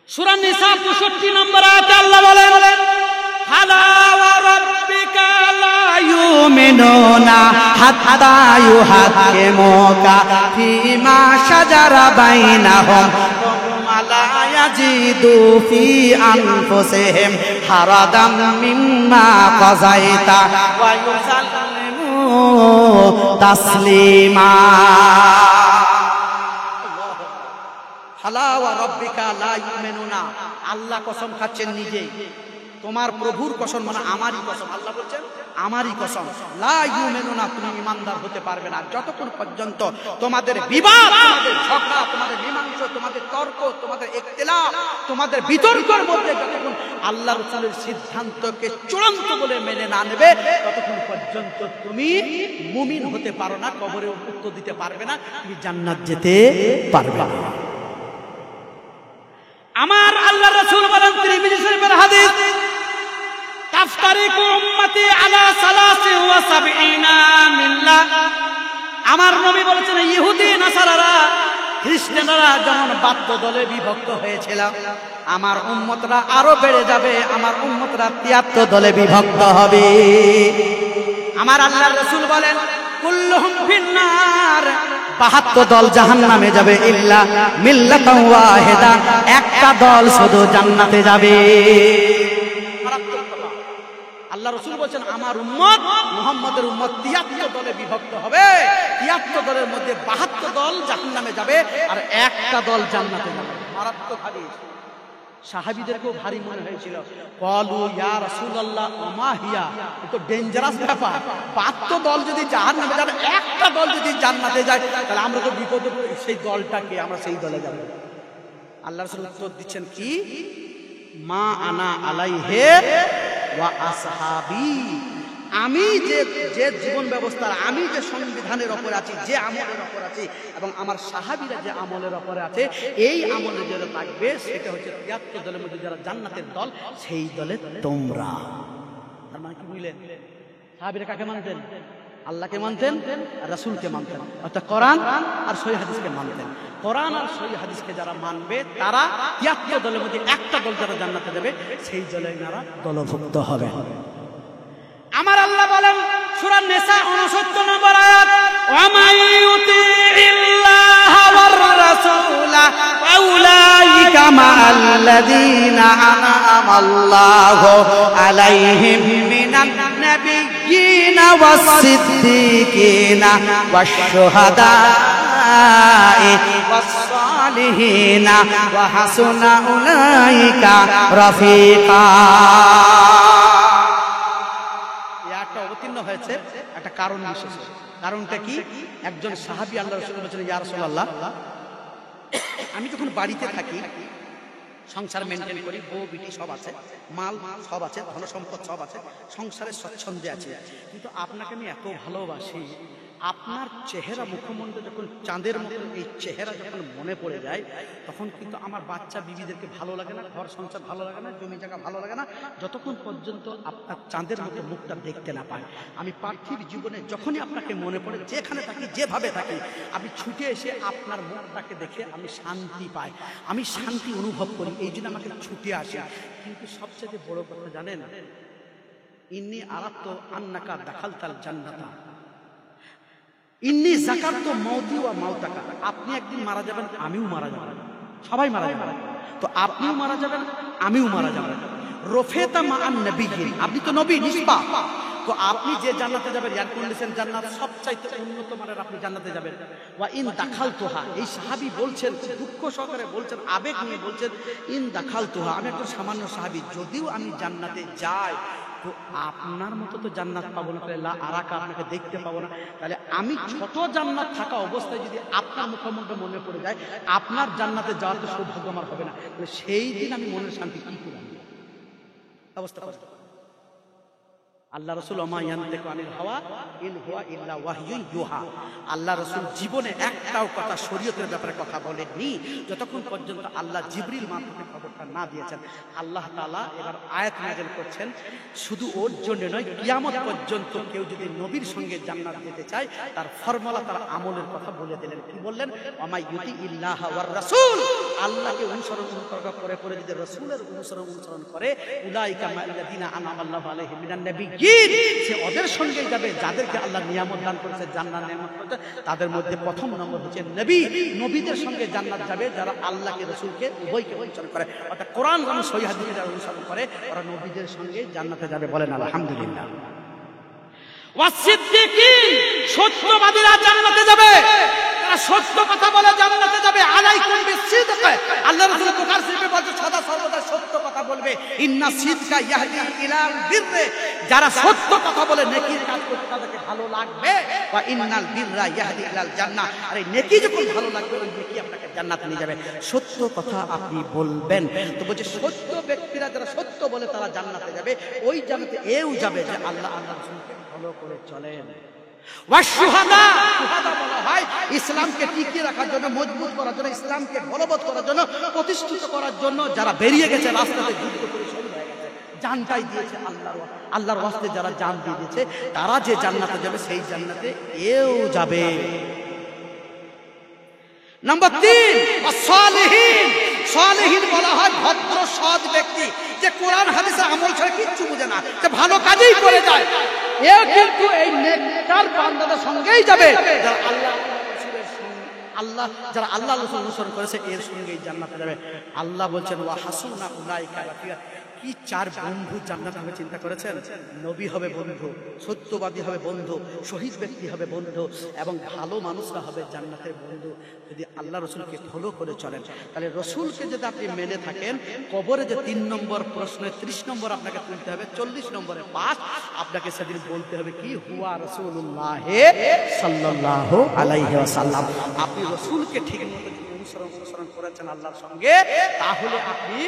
সূরা নিসা 65 নম্বর আয়াতে আল্লাহ বলেন ফালা ওয়া রাব্বিকা লা ইউমিনুনা হাত্তা ইউহাক্কিমুকা ফীমা শাজারা বাইনাহুম সুম্মা লা ইয়াজিদু ফী আনফুসিহিম হারাদাম মিম্মা কাযাইতা ওয়া ইউসাল্লিমু তাসলিমা। ফালা ওয়া রাব্বিকা লা ইউমিনুনা, আল্লাহ কসম খাচ্ছেন নিজেই, তোমার প্রভুর কসম মানে আমারই কসম, আল্লাহ বলছেন আমারই কসম, লা ইউমিনুনা, তুমি ঈমানদার হতে পারবে না যতক্ষণ পর্যন্ত তোমাদের বিবাদ, তোমাদের ঝগড়া, তোমাদের মীমাংসা, তোমাদের তর্ক, তোমাদের ইখতিলাফ, তোমাদের বিতর্কের মধ্যে যতক্ষণ আল্লাহ রাসূলের সিদ্ধান্তকে চূড়ান্ত বলে মেনে না নেবে, ততক্ষণ পর্যন্ত তুমি মুমিন হতে পারো না, কবরে উত্তর দিতে পারবে না, তুমি জান্নাত যেতে পারবে না। আমার আল্লাহ রাসূল বলেন তিরমিজি শরীফের হাদিস, তাফতারিকু উম্মতি আলা 73 মিল্লাহ, আমার নবী বলেছেন ইহুদি নাসারারা খ্রিস্টানরা যেমন 72 দলে বিভক্ত হয়েছিল, আমার উম্মতরা আরো বেড়ে যাবে, আমার উম্মতরা 73 দলে বিভক্ত হবে। আমার আল্লাহর রাসূল বলেন কুল্লুহুম ফিন্নার, 72 দল জাহান্নামে যাবে, ইল্লা মিল্লাতান ওয়াহিদা, একটা দল শুধু জান্নাতে যাবে। আল্লাহ রাসূল বলেন আমার উম্মত মুহাম্মদের উম্মত 73 দলে বিভক্ত হবে, 73 দলের মধ্যে 72 দল জাহান্নামে যাবে আর একটা দল জান্নাতে যাবে। মারাত্মক হাদিস। সাহাবীদেরকেও ভারী মনে হয়েছিল, ক্বালু ইয়া রাসূলুল্লাহ ওমা হিয়া, এত ডেঞ্জারাস ব্যাপার, 72 দল যদি জাহান্নামে যাবে, একটা দল যদি জান্নাতে যায়, তাহলে আমরা তো বিপদে পড়ি, সেই দলটাকে আমরা সেই দলে যাব। আল্লাহ রাসূল উত্তর দিচ্ছেন কি, মা আনা আলাইহি ওয়া আসহাবি, আমি যে জীবন ব্যবস্থা, আমি যে সংবিধানের উপর আছি, যে আমলের উপর আছি, এবং আমার সাহাবীরা যে আমলের উপর আছে, এই আমলে যারা থাকবে সেটা হচ্ছে 73 দলের মধ্যে যারা জান্নাতের দল, সেই দলে তোমরা। তার মানে কি বুঝলেন, সাহাবীরা কাকে মানতেন? আল্লাহকে মানতেন আর রাসূলকে মানতেন, অর্থাৎ কোরআন আর সহিহ হাদিসকে মানতেন। কোরআন আর সহিহ হাদিসকে যারা মানবে তারা 73 দলের মধ্যে একটা দল যারা জান্নাতে যাবে, সেই দলে যারা দলভুক্ত হবে। আমার আল্লাহ বলেন সূরা নিসা 69 নম্বর আয়াত, ওয়া মাইয়ুতিইল্লাহ ওয়ার রাসূলা ফাউলাইকা মাআল্লাযীনা আনআমাল্লাহু আলাইহিম মিনান নাবিয়্যিনা ওয়াস-সিদ্দীকিনা ওয়াশ-শুহাদা'i ওয়াস-সালিহিনা ওয়া হাসুনা উলাইকা রাফিকা। হয়েছে একটা কারণ বিশেষ। কারণটা কি, একজন সাহাবী আল্লাহ রাসূল বলেছেন ইয়া রাসূলুল্লাহ, আমি যখন বাড়িতে থাকি, সংসার মেনটেন করি, বউ বিটি সব আছে, মাল সব আছে, ধন সম্পদ সব আছে, সংসারে স্বচ্ছন্দে আছে, কিন্তু আপনাকে আমি এত ভালোবাসি, আপনার চেহারা মুখমণ্ডল যখন চাঁদের মতো, এই চেহারা যখন মনে পড়ে যায়, তখন কিন্তু আমার বাচ্চা বিবিদেরকে ভালো লাগে না, ঘর সংসার ভালো লাগে না, জমি জায়গা ভালো লাগে না, যতক্ষণ পর্যন্ত আপনার চাঁদের মতো মুখটা দেখতে না পাই। আমি পার্থিব জীবনে যখনই আপনাকে মনে পড়ে, যেখানে থাকি, যেভাবে থাকি, আমি ছুটে এসে আপনার মুখটাকে দেখে আমি শান্তি পাই, আমি শান্তি অনুভব করি, এই জন্য আমাকে ছুটে আসি। কিন্তু সবচেয়ে বড় কথা জানেন, ইন্নী আরাদতু আন্নাকা দাখালতাল জান্নাতা ইন্নী যাকারতু মাউতি ওয়া মাউতাকা, আপনি একদিন মারা যাবেন, আমিও মারা যাব, সবাই মারা যাবে, তো আপনিও মারা যাবেন, আমিও মারা যাব। রফেতা মা'আন নবিয়্যিন, আপনি তো নবী নিষ্পা, তো আপনি যে জান্নাতে যাবেন, এয়ার কন্ডিশন জান্নাত, সবচাইতে উন্নত মানের আপনি জান্নাতে যাবেন। ওয়া ইন দাখালতুহা, এই সাহাবী বলছেন, দুঃখ সহকারে বলছেন, আবেগ নিয়ে বলছেন, ইন দাখালতুহা, আমি একজন সামান্য সাহাবী, যদিও আমি জান্নাতে যাই, তো আপনার মতো তো জান্নাত পাবো না, তাহলে লা আরাকা, আপনাকে দেখতে পাবো না, তাহলে আমি ছোট জান্নাত থাকা অবস্থায় যদি আপনার মুখমণ্ডল মনে পড়ে যায়, আপনার জান্নাতে যাওয়ার তো সৌভাগ্য আমার হবে না, তাহলে সেই দিন আমি মনের শান্তি কি করব? অবস্থা আল্লাহ রসুল ওমা ইয়ানতিকু আনিল হাওয়া ইন হুয়া ইল্লা ওয়াহয়ুন ইউহা। আল্লাহ রসুল জীবনে একটাও কথা শরীয়তের ব্যাপারে কথা বলেননি যতক্ষণ পর্যন্ত আল্লাহ জিবরিল মারফতে খবরটা না দিয়েছেন। আল্লাহ তাআলা এবার আয়াত নাযিল করছেন, শুধু ওর জন্য নয়, কিয়ামত পর্যন্ত কেউ যদি নবীর সঙ্গে জান্নাত যেতে চায় তার ফর্মুলা, তার আমলের কথা বলে দিলেন। কি বললেন? ওমা ইউতি ইল্লাহা ওয়ার রাসূল, আল্লাহকে অনুসরণ করে করে যদি রাসূলের অনুসরণ করে, উলাইকা মা'আল্লাযিনা আনআমাল্লাহু আলাইহিম মিনান নাবিয়্যিন, সে ওদের সঙ্গেই যাবে যাদেরকে আল্লাহ নিয়ামত দান করেছে, জান্নাত নিয়ামত করেছে। তাদের মধ্যে প্রথম নম্বর হচ্ছে নবী। নবীদের সঙ্গে জান্নাত যাবে যারা আল্লাহকে রাসূলকে উভয়কে অনুসরণ করে, অর্থাৎ কোরআন এবং সহিহ হাদিসকে যারা অনুসরণ করে, ওরা নবীদের সঙ্গে জান্নাতে যাবে। বলেন আলহামদুলিল্লাহ। ওয়াসিদ্দিকিন, সত্যবাদীরা জান্নাতে যাবে, তারা সত্য কথা বলে জান্নাতে যাবে। আলাইকুম বিসিদক, আল্লাহ রাসূল বুখারী শরীফে বলছে সদা সর্বদা সত্য কথা বলবে। ইন্না সিদকা ইয়াহদি ইলাল বিররে, যারা সত্য কথা বলে নেকির কাজ করতে তাদেরকে ভালো লাগবে। ওয়া ইন্নাল বিররা ইয়াহদি ইলাল জান্নাহ, আর এই নেকি যখন ভালো লাগবে ওই নেকি আপনাকে জান্নাতে নিয়ে যাবে। সত্য কথা আপনি বলবেন। তো বলছে সত্য ব্যক্তিরা যারা সত্য বলে তারা জান্নাতে যাবে। ওই জান্নাতে এও যাবে যে আল্লাহ রাসূলকে ফলো করে চলেন। ওয়াশুহাদা, শুহাদা বলা হয় ইসলামকে টিকিয়ে রাখার জন্য, মজবুত করার জন্য, ইসলামকে বলবৎ করার জন্য, প্রতিষ্ঠিত করার জন্য যারা বেরিয়ে গেছে রাস্তাতে, যুদ্ধ করে শহীদ হয়ে গেছে, জানটাই দিয়েছে আল্লাহর ওয়াস্তে, যারা জান দিয়ে দিয়েছে তারা যে জান্নাতে যাবে সেই জান্নাতে এও যাবে। নাম্বার 3, সালেহীন। সালেহীন বলা হয় ভদ্র সৎ ব্যক্তি, যে কোরআন হাদিসে আমল ছাড়া কিচ্ছু বুঝে না, যে ভালো কাজই করে যায়। এ কিন্তু এই নেককার বান্দাদের সঙ্গেই যাবে যারা যারা আল্লাহ রাসূল অনুসরণ করেছে, এর সঙ্গেই জান্নাতে যাবে। আল্লাহ বলছেন ওয়া হাসুনা উলাইকা রাফিকা। কি 4 বন্ধু জান্নাত হবে চিন্তা করেছেন? নবী হবে বন্ধু, সত্যবাদী হবে বন্ধু, শহীদ ব্যক্তি হবে বন্ধু, এবং ভালো মানুষরা হবে জান্নাতের বন্ধু যদি আল্লাহ রসুলকে ফলো করে চলেন। তাহলে রসুলকে যদি আপনি মেনে থাকেন, কবরে যে 3 নম্বর প্রশ্নে 30 নম্বর আপনাকে তুলতে হবে, 40 নম্বরে পাস আপনাকে সেদিন বলতে হবে কি? হুয়া রাসূলুল্লাহ সাল্লাল্লাহু আলাইহি ওয়াসাল্লাম। আপনি রসুলকে ঠিক মতো অনুসরণ করেছেন আল্লাহর সঙ্গে, তাহলে আপনি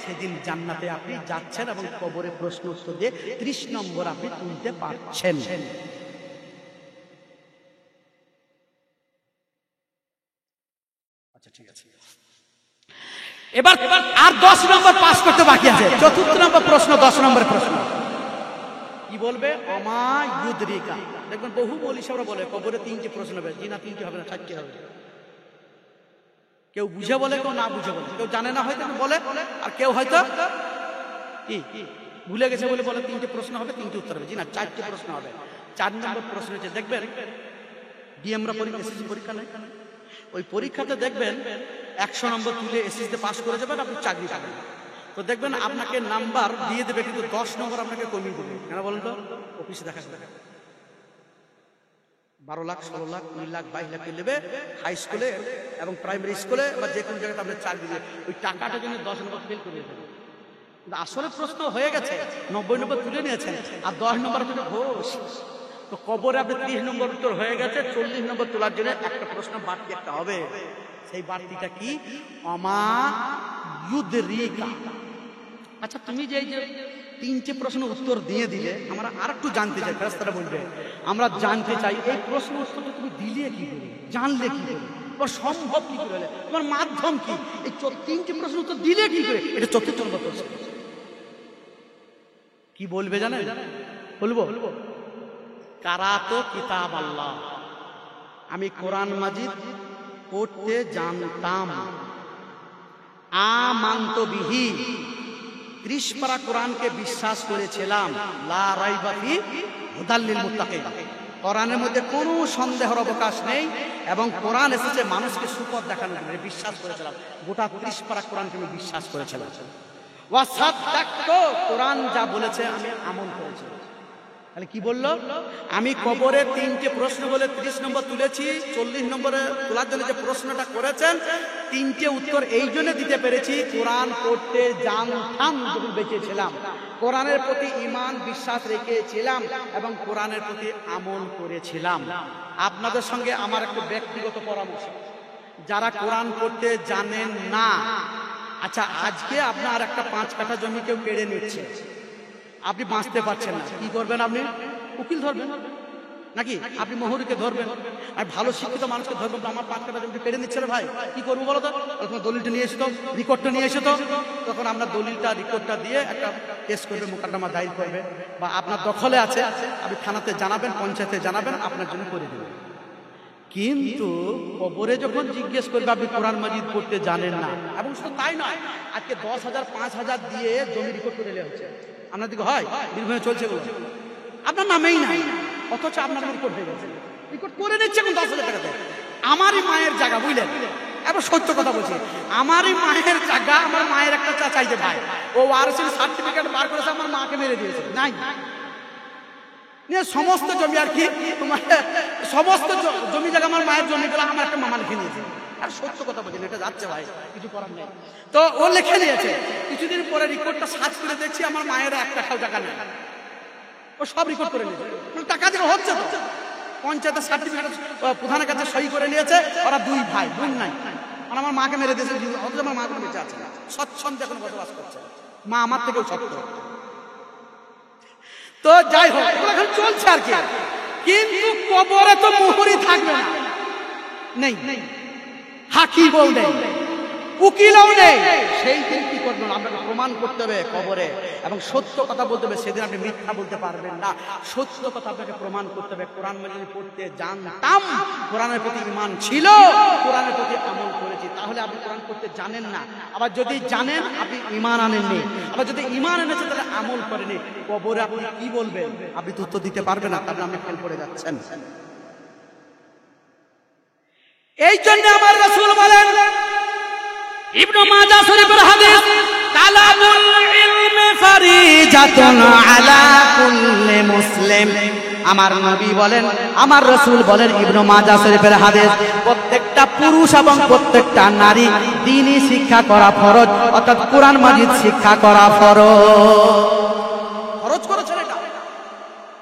সেদিন জান্নাতে আপনি যাচ্ছেন এবং কবরে প্রশ্ন উত্তর দিয়ে 30 নম্বর আপনি তুলতে পারছেন। আচ্ছা ঠিক আছে, এবার আর 10 নম্বর পাস করতে বাকি আছে। চতুর্থ নম্বর প্রশ্ন, 10 নম্বরের প্রশ্ন কি বলবে? অমা ইউদরিকা। দেখবেন বহু মৌলবী সাহেবরা বলে কবরে 3টি প্রশ্ন হবে। জি না, 3টি হবে না, 4টি হবে। কেউ বুঝে বলে, কেউ না বুঝে বলে, কেউ জানে না হয়তো বলে, আর কেউ হয়তো কি ভুলে গেছে বলে বলে 3টে প্রশ্ন হবে, 3টি উত্তর হবে। জি না, 4টি প্রশ্ন হবে। 4 নম্বর প্রশ্ন হচ্ছে, দেখবেন ডিএমরা এসএসসি পরীক্ষা নেই, ওই পরীক্ষাতে দেখবেন 100 নম্বর তুলে এসএসসিতে পাস করে যাবেন, আপনি চাকরি পাবেন। তো দেখবেন আপনাকে নাম্বার দিয়ে দেবে, কিন্তু 10 নম্বর আপনাকে কমিয়ে দেবে। কেন বলেন তো? অফিসে দেখা 12 লাখ, 16 লাখ, 20 লাখ, 22 লাখ নেবে হাই স্কুলে এবং প্রাইমারি স্কুলে বা যে কোনো জায়গাতে আপনি চাকরি দেবে। ওই টাকাটা জন্য 10 নম্বর ফেল করে দেবে। কিন্তু আসলে প্রশ্ন হয়ে গেছে, 90 নম্বর তুলে নিয়েছেন, আর 10 নম্বর আপনাকে ঘোষ। তো কবরে আপনি 30 নম্বর উত্তর হয়ে গেছে, 40 নম্বর তোলার জন্য একটা প্রশ্ন বাড়তি একটা হবে। সেই বাড়তিটা কি? অমা ইউদরিকা। আচ্ছা, তুমি যে 3টে প্রশ্ন উত্তর দিয়ে দিলে, আমরা আর একটু জানতে চাই, ফেরেশতারা বলবে আমরা জানতে চাই এই প্রশ্ন উত্তরটা তুমি দিলে কি করে, জানলে কি করে, তোমার সম্ভব কি করে হলে, তোমার মাধ্যম কি, এই 3টে প্রশ্ন উত্তর দিলে কি করে? এটা 4র্থ নম্বর প্রশ্ন। কি বলবে জানেন? বলবো কারাতো কিতাব আল্লাহ, আমি কোরআন মাজিদ পড়তে জানতাম। আমান্ত বিহি, 30 পারা কোরআনকে বিশ্বাস করেছিলাম। লা রাইবা ফি হুদাল লিল মুত্তাকিন, কোরআনের মধ্যে কোনো সন্দেহের অবকাশ নেই, এবং কোরআন এসেছে মানুষকে সুপথ দেখানোর জন্য, বিশ্বাস করেছিলাম। গোটা 30 পারা কোরআনকে আমি বিশ্বাস করেছিলাম। ওয়া সাদ্দাকতু, কোরআন যা বলেছে আমি আমল করেছি। তাহলে কি বললো? আমি কবরে 3টে প্রশ্ন বলে 30 নম্বর তুলেছি, 40 নম্বরে তোলার জন্য যে প্রশ্নটা করেছেন 3টে উত্তর এই জন্য দিতে পেরেছি, কোরআন পড়তে জানতাম যখন বেঁচে ছিলাম, কোরআনের প্রতি ঈমান বিশ্বাস রেখেছিলাম এবং কোরআনের প্রতি আমল করেছিলাম। আপনাদের সঙ্গে আমার একটা ব্যক্তিগত পরামর্শ, যারা কোরআন পড়তে জানেন না, আচ্ছা আজকে আপনার একটা 5 কাঠা জমি কেউ কেড়ে নিচ্ছে, আপনি বাঁচতে পারছেন না, কি করবেন? আপনি উকিল ধরবেন নাকি আপনি মোহরীকে ধরবেন? আর ভালো শিক্ষিত মানুষকে ধরবেন, আমার 5 কাটা জমি কেড়ে নিচ্ছে রে ভাই, কি করবো বলো তো? তোমার দলিলটা নিয়ে এসো তো, রেকর্ডটা নিয়ে এসো তো। তখন আমরা দলিলটা রেকর্ডটা দিয়ে একটা কেস করবে, মোকদ্দমা দায়ের করবে, বা আপনার দখলে আছে আপনি থানাতে জানাবেন, পঞ্চায়েতে জানাবেন, আপনার জন্য করে দেবেন। কিন্তু কবরে যখন জিজ্ঞেস করবে আপনি কোরআন মাজিদ পড়তে জানেন না, এবং শুধু তাই নয়, আজকে 10,000 5,000 দিয়ে জমি রেকর্ড করে নেওয়া হচ্ছে। আপনার দিকে হয় বীরভূমে চলছে বলে আপনার নামেই নাই, অথচ আপনার রেকর্ড হয়ে গেছে, রেকর্ড করে নিচ্ছে এখন 10,000 টাকাতে। আমারই মায়ের জায়গা, বুঝলেন? এবার সত্য কথা বলছি, আমারই মায়ের জায়গা, আমার মায়ের একটা চাচাইতে ভাই, ও ওয়ারিসের সার্টিফিকেট বার করেছে, আমার মাকে মেরে দিয়েছে, নাই সমস্ত জমি আর কি তোমার সমস্ত জমি জায়গা আমার মায়ের জমি গুলো আমার একটা মামা লিখে নিয়েছে। আর সত্য কথা বলছেন, এটা যাচ্ছে ভাই, কিছু করার নেই। তো ও লিখে নিয়েছে, কিছুদিন পরে রিপোর্টটা সার্চ করে দেখছি আমার মায়ের 1 টাকাও টাকা নেই, ও সব রেকর্ড করে নিয়েছে, টাকা দিয়ে হচ্ছে তো। পঞ্চায়েতের সার্টিফিকেট প্রধানের কাছে সই করে নিয়েছে, ওরা 2 ভাই, বোন নাই, আর আমার মাকে মেরে দিয়েছে, অথচ আমার মা কোনো বেঁচে আছে না, সচ্ছন্দে এখন বসবাস করছে, মা আমার থেকেও সত্য। তো যাই হোক, এখন চলছে আর কি, কিন্তু কবরে তো মোহরই থাকবে না, নেই হাকিমও নেই, উকিলও নেই। সেই দিন কি করবেন? আপনাকে প্রমাণ করতে হবে কবরে, এবং সত্য কথা বলতে হবে। সেদিন আপনি মিথ্যা বলতে পারবেন না, সত্য কথা আপনাকে প্রমাণ করতে হবে। কোরআন মাজিদ পড়তে জানতাম, কোরআনের প্রতি ঈমান ছিল, কোরআনের প্রতি আমল করেছি, তাহলে আপনি কোরআন পড়তে জানেন না। আবার যদি জানেন, আপনি ঈমান আনেননি, আবার যদি ঈমান এনেছেন তাহলে আমল করেনি, কবরে আপনি কি বলবেন? আপনি তো উত্তর দিতে পারবেন না, তাহলে আপনি ফেল করে যাচ্ছেন। এই জন্য আমার রাসূল বলেন, ইবনে মাজাহ শরীফের হাদিস, তালাবুল ইলমি ফারিজাতুন আলা কুল্লি মুসলিম। আমার নবী বলেন, আমার রাসূল বলেন, ইবনে মাজাহ শরীফের হাদিস, প্রত্যেকটা পুরুষ এবং প্রত্যেকটা নারী দ্বীনি শিক্ষা করা ফরজ, অর্থাৎ কোরআন মাজিদ শিক্ষা করা ফরজ। ফরজ করেছেন,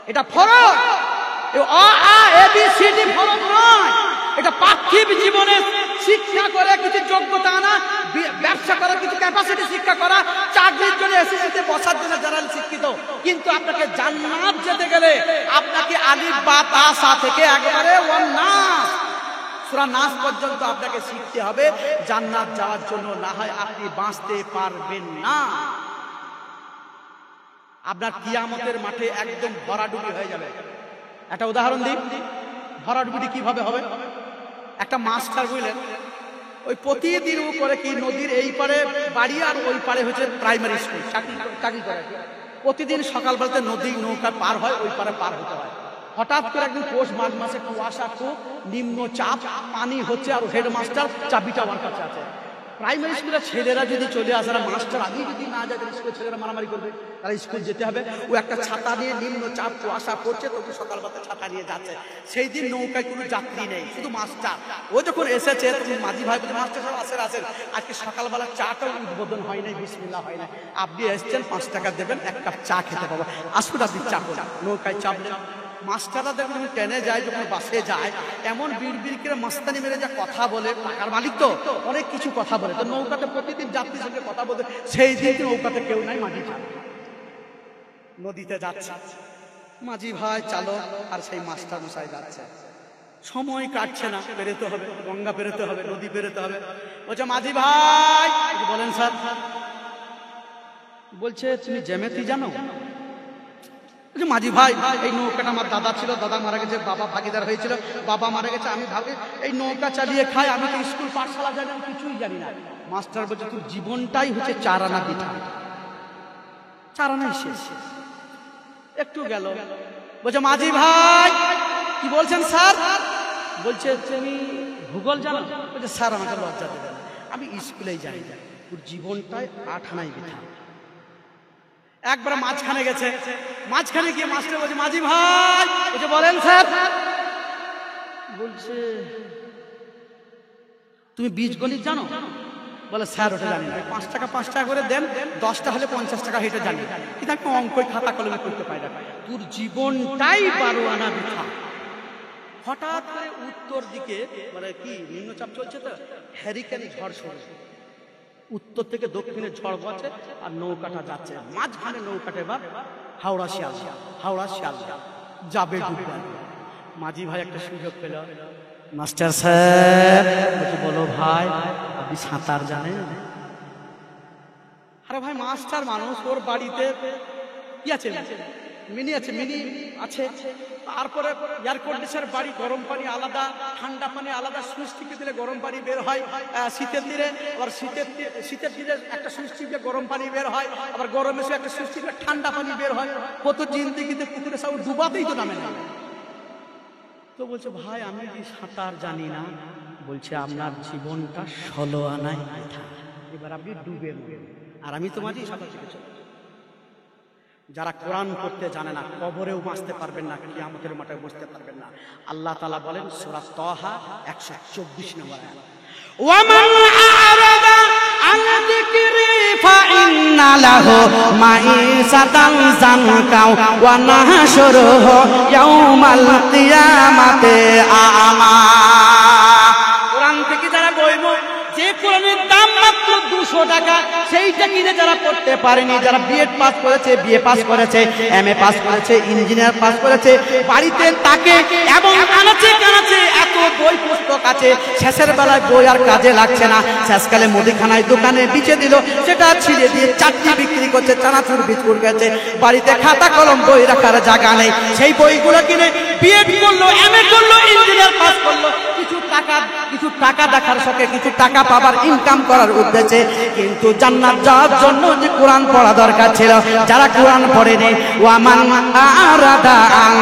এটা ফরজ। অ আ এ বি সি ডি ফরজ নয়, এটা পার্থিব জীবনে শিক্ষা করে কিছু যোগ্যতা আনা, ব্যবসা করা কিছু ক্যাপাসিটি শিক্ষা করা, চাকরির জন্য এসএসসিতে বসার জন্য জেনারেল শিক্ষিত। কিন্তু আপনাকে জান্নাত যেতে গেলে আপনাকে আলিফ বা তা সা থেকে একবারে ওয়ান নাস সূরা নাস পর্যন্ত আপনাকে শিখতে হবে জান্নাত যাওয়ার জন্য, না হয় আপনি বাঁচতে পারবেন না। আপনার কিয়ামতের মাঠে একদম ভরাডুবি হয়ে যাবে। একটা উদাহরণ দিই, ভরাডুবিটি কিভাবে হবে? একটা মাস্টার, বুঝলেন, ওই প্রতিদিন ও করে কি, নদীর এই পারে বাড়ি আর ওই পারে হচ্ছে প্রাইমারি স্কুল, চাকরি করে, প্রতিদিন সকালবেলাতে নদী নৌকা পার হয়, ওই পারে পার হতে হয়। হঠাৎ করে একদিন পৌষ মাঘ মাসে কুয়াশা, খুব নিম্ন চাপ, পানি হচ্ছে, আর হেডমাস্টার চাবিটা আমার কাছে আছে। প্রাইমারি স্কুলের ছেলেরা যদি চলে আসে, মাস্টার আগে যদি না যায়, স্কুলের ছেলেরা মারামারি করবে, তারা স্কুল যেতে হবে। ও একটা ছাতা নিয়ে, নিম্ন চাপ কুয়াশা পড়ছে, তখন সকালবেলা ছাতা নিয়ে যাচ্ছে। সেই দিন নৌকায় কোনো যাত্রী নেই, শুধু মাস্টার। ও যখন এসেছে, তখন মাঝি ভাই বলছে, মাস্টার সাহেব আসেন, আজকে সকালবেলা চাটাও উদ্বোধন হয় নাই, বিসমিল্লাহ হয় না, আপনি এসছেন, 5 টাকা দেবেন, 1 কাপ চা খেতে পাবো, আসুন আপনি চা করুন। নৌকায় চাপলেন, মাস্টাররা দেখুন যখন ট্রেনে যায়, যখন বাসে যায়, এমন বিড়বিড় করে মাস্তানি মেরে যা কথা বলে, টাকার মালিক তো অনেক কিছু কথা বলে। তো নৌকাতে প্রতিদিন যাত্রীর সঙ্গে কথা বলতে, সেই দিন নৌকাতে কেউ নাই, মাঝি চাল নদীতে যাচ্ছে, মাঝি ভাই চালক আর সেই মাস্টার মশাই যাচ্ছে। সময় কাটছে না, পেরোতে হবে, গঙ্গা পেরোতে হবে, নদী পেরোতে হবে। বলছে, মাঝি ভাই, বলেন স্যার। বলছে, তুমি জ্যামিতি জানো? মাঝি ভাই, এই নৌকাটা আমার দাদা ছিল, দাদা মারা গেছে, বাবা ভাগিদার হয়েছিল, বাবা মারা গেছে, আমি ভাবি এই নৌকা চালিয়ে খাই, আমি তো স্কুল পাঠশালা জানি, আমি কিছুই জানি না। মাস্টার বলছে, তোর জীবনটাই হচ্ছে 4 আনা পিঠা, 4 আনাই শেষ। একটু গেল, বলছে, মাঝি ভাই কি বলছেন স্যার? বলছে, তুমি ভূগোল জানো? বলছে, স্যার আমাকে লজ্জা দেবেন, আমি স্কুলেই যাই। তোর জীবনটাই 8 আনাই পিঠা। একবার মাঝখানে গেছে, মাঝখানে গিয়ে মাস্টার বলছে, মাঝি ভাই, বলছে, বলেন স্যার। বলছে, তুমি বীজগণিত জানো? বলে, স্যার ওটা জানি না। 5 টাকা 5 টাকা করে দেন, 10টা হলে 50 টাকা, হেঁটে জানি, কিন্তু আমি অঙ্কই খাতা কলমে করতে পারি না। তোর জীবনটাই 12 আনা বৃথা। হঠাৎ করে উত্তর দিকে, মানে কি নিম্নচাপ চলছে, তো হ্যারিকেন ঝড় শুরু। উত্তর থেকে দক্ষিণে ঝড় বচ্ছে আর নৌকাটা যাচ্ছে, মাঝখানে নৌকাটা এবার হাওড়া শিয়ালদা, হাওড়া শিয়ালদা যাবে ডুববে। মাঝি ভাই একটা সুযোগ পেল, মাস্টার স্যার বলো ভাই আপনি সাঁতার জানেন? আরে ভাই মাস্টার মানুষ, ওর বাড়িতে কি আছে, মিনি আছে, মিনি আছে, তারপরে এয়ার কন্ডিশনার বাড়ি, গরম পানি আলাদা, ঠান্ডা পানি আলাদা, সুইচ টিপে দিলে গরম পানি বের হয় শীতের দিনে, আবার শীতের দিনে একটা সুইচ টিপে গরম পানি বের হয়, আবার গরমে একটা সুইচ টিপে ঠান্ডা পানি বের হয়। কত জিন্দিগিতে পুকুরে সব ডুবাতেই তো নামে না। তো বলছে ভাই আমি কি সাঁতার জানি না? বলছে আপনার জীবনটা 16 আনায় কথা, এবার আপনি ডুবে মরবেন, আর আমি তোমারই সাঁতার শিখেছি। যারা কোরআন পড়তে জানে না কবরেও বাঁচতে পারবেন না, কিয়ামতের মাঠে বসতে পারবেন না। আল্লাহ তাআলা বলেন সূরা তাহা 124 নম্বর আয়াত, ওয়ামান আ'রাদা আন যিকরি ফাইন্না লাহু মাঈসাতান যানকা ওয়া নাহশুরুহু ইয়াওমাল কিয়ামাতি আ'মা। কোরআন থেকে যারা বইব, যে কোরআনের দাম মাত্র 200 টাকা, সেইটা কিনে যারা পড়তে পারেনি, যারা বিএড পাস করেছে, বিএ পাস করেছে, এমএ পাস করেছে, ইঞ্জিনিয়ার পাস করেছে, বাড়িতে তাকে এবং আনাচে কানাচে এত বই পুস্তক আছে, শেষের বেলায় বই আর কাজে লাগছে না, শেষকালে মুদিখানায় দোকানে বিচে দিল, সেটা ছিঁড়ে দিয়ে চাটনি বিক্রি করছে, চানাচুর বিস্কুট গেছে, বাড়িতে খাতা কলম বই রাখার জায়গা নেই, সেই বইগুলো কিনে বিএড করলো, এমএ করলো, ইঞ্জিনিয়ার পাস করলো, কিছু টাকা দেখার শখে, কিছু টাকা পাবার ইনকাম করার উদ্দেশ্যে, কিন্তু জান্নাত যাওয়ার জন্য যে কোরআন পড়া দরকার ছিল, যারা কোরআন পড়েনি, ওয়ামান আ'রাদা আন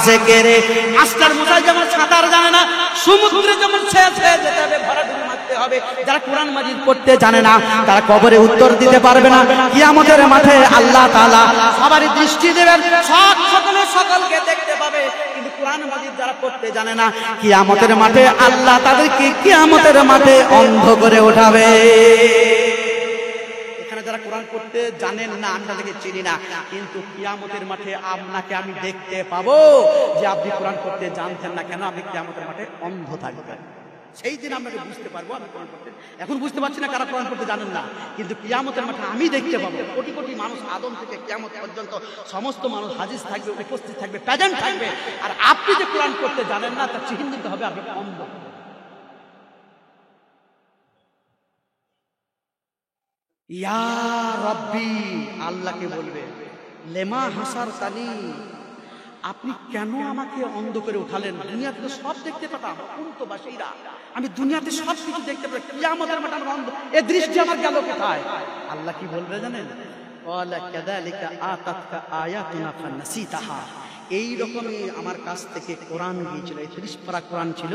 যিকরি, মাস্টার মশাই যেমন সাঁতার জানে না, সমুদ্রে যেমন ছেয়ে যেতে হবে, ভরাডুবি মারতে হবে, যারা কোরআন মাজিদ পড়তে জানে না তারা কবরে উত্তর দিতে পারবে না। কিয়ামতের মাঠে আল্লাহ তাআলা সবারই দৃষ্টি দেবেন, সকলকে দেখতে পাবে, কিন্তু কোরআন মাজিদ যারা পড়তে জানে না, কিয়ামতের মাঠে আল্লাহ তাদেরকে কিয়ামতের মাঠে অন্ধ করে ওঠাবে। এখানে যারা কোরআন পড়তে জানেন না, আমি তাদেরকে চিনি না, কিন্তু কিয়ামতের মাঠে আপনাকে আমি দেখতে পাবো যে আপনি কোরআন পড়তে জানতেন না কেন, আপনি কিয়ামতের মাঠে অন্ধ থাকবেন। সেই দিন আপনাকে বুঝতে পারবো আমি কোরআন পড়তে, এখন বুঝতে পারছি না কারা কোরআন পড়তে জানেন না, কিন্তু কিয়ামতের মাঠে আমি দেখতে পাবো। কোটি কোটি মানুষ, আদম থেকে কিয়ামত পর্যন্ত সমস্ত মানুষ হাজির থাকবে, উপস্থিত থাকবে, প্রেজেন্ট থাকবে, আর আপনি যে কোরআন পড়তে জানেন না তার চিহ্ন দিতে হবে আপনি অন্ধ। ইয়া রব্বি, আল্লাহকে বলবে, লেমা হাসারতানি, আপনি কেন আমাকে অন্ধ করে উঠালেন? দুনিয়াতে তো সব দেখতে পেতাম, অন্তবাসীরা, আমি দুনিয়াতে সব কিছু দেখতে পেতাম, কিয়ামতের মাঠে আমার অন্ধ, এ দৃষ্টি আমার গেল কোথায়? আল্লাহ কি বলবে জানেন? ক্বালা কাযালিকা আতাতকা আয়াতুনা ফানাসিতাহা, এই রকমই আমার কাছ থেকে কোরআন গিয়েছিল, 30 পারা কোরআন ছিল,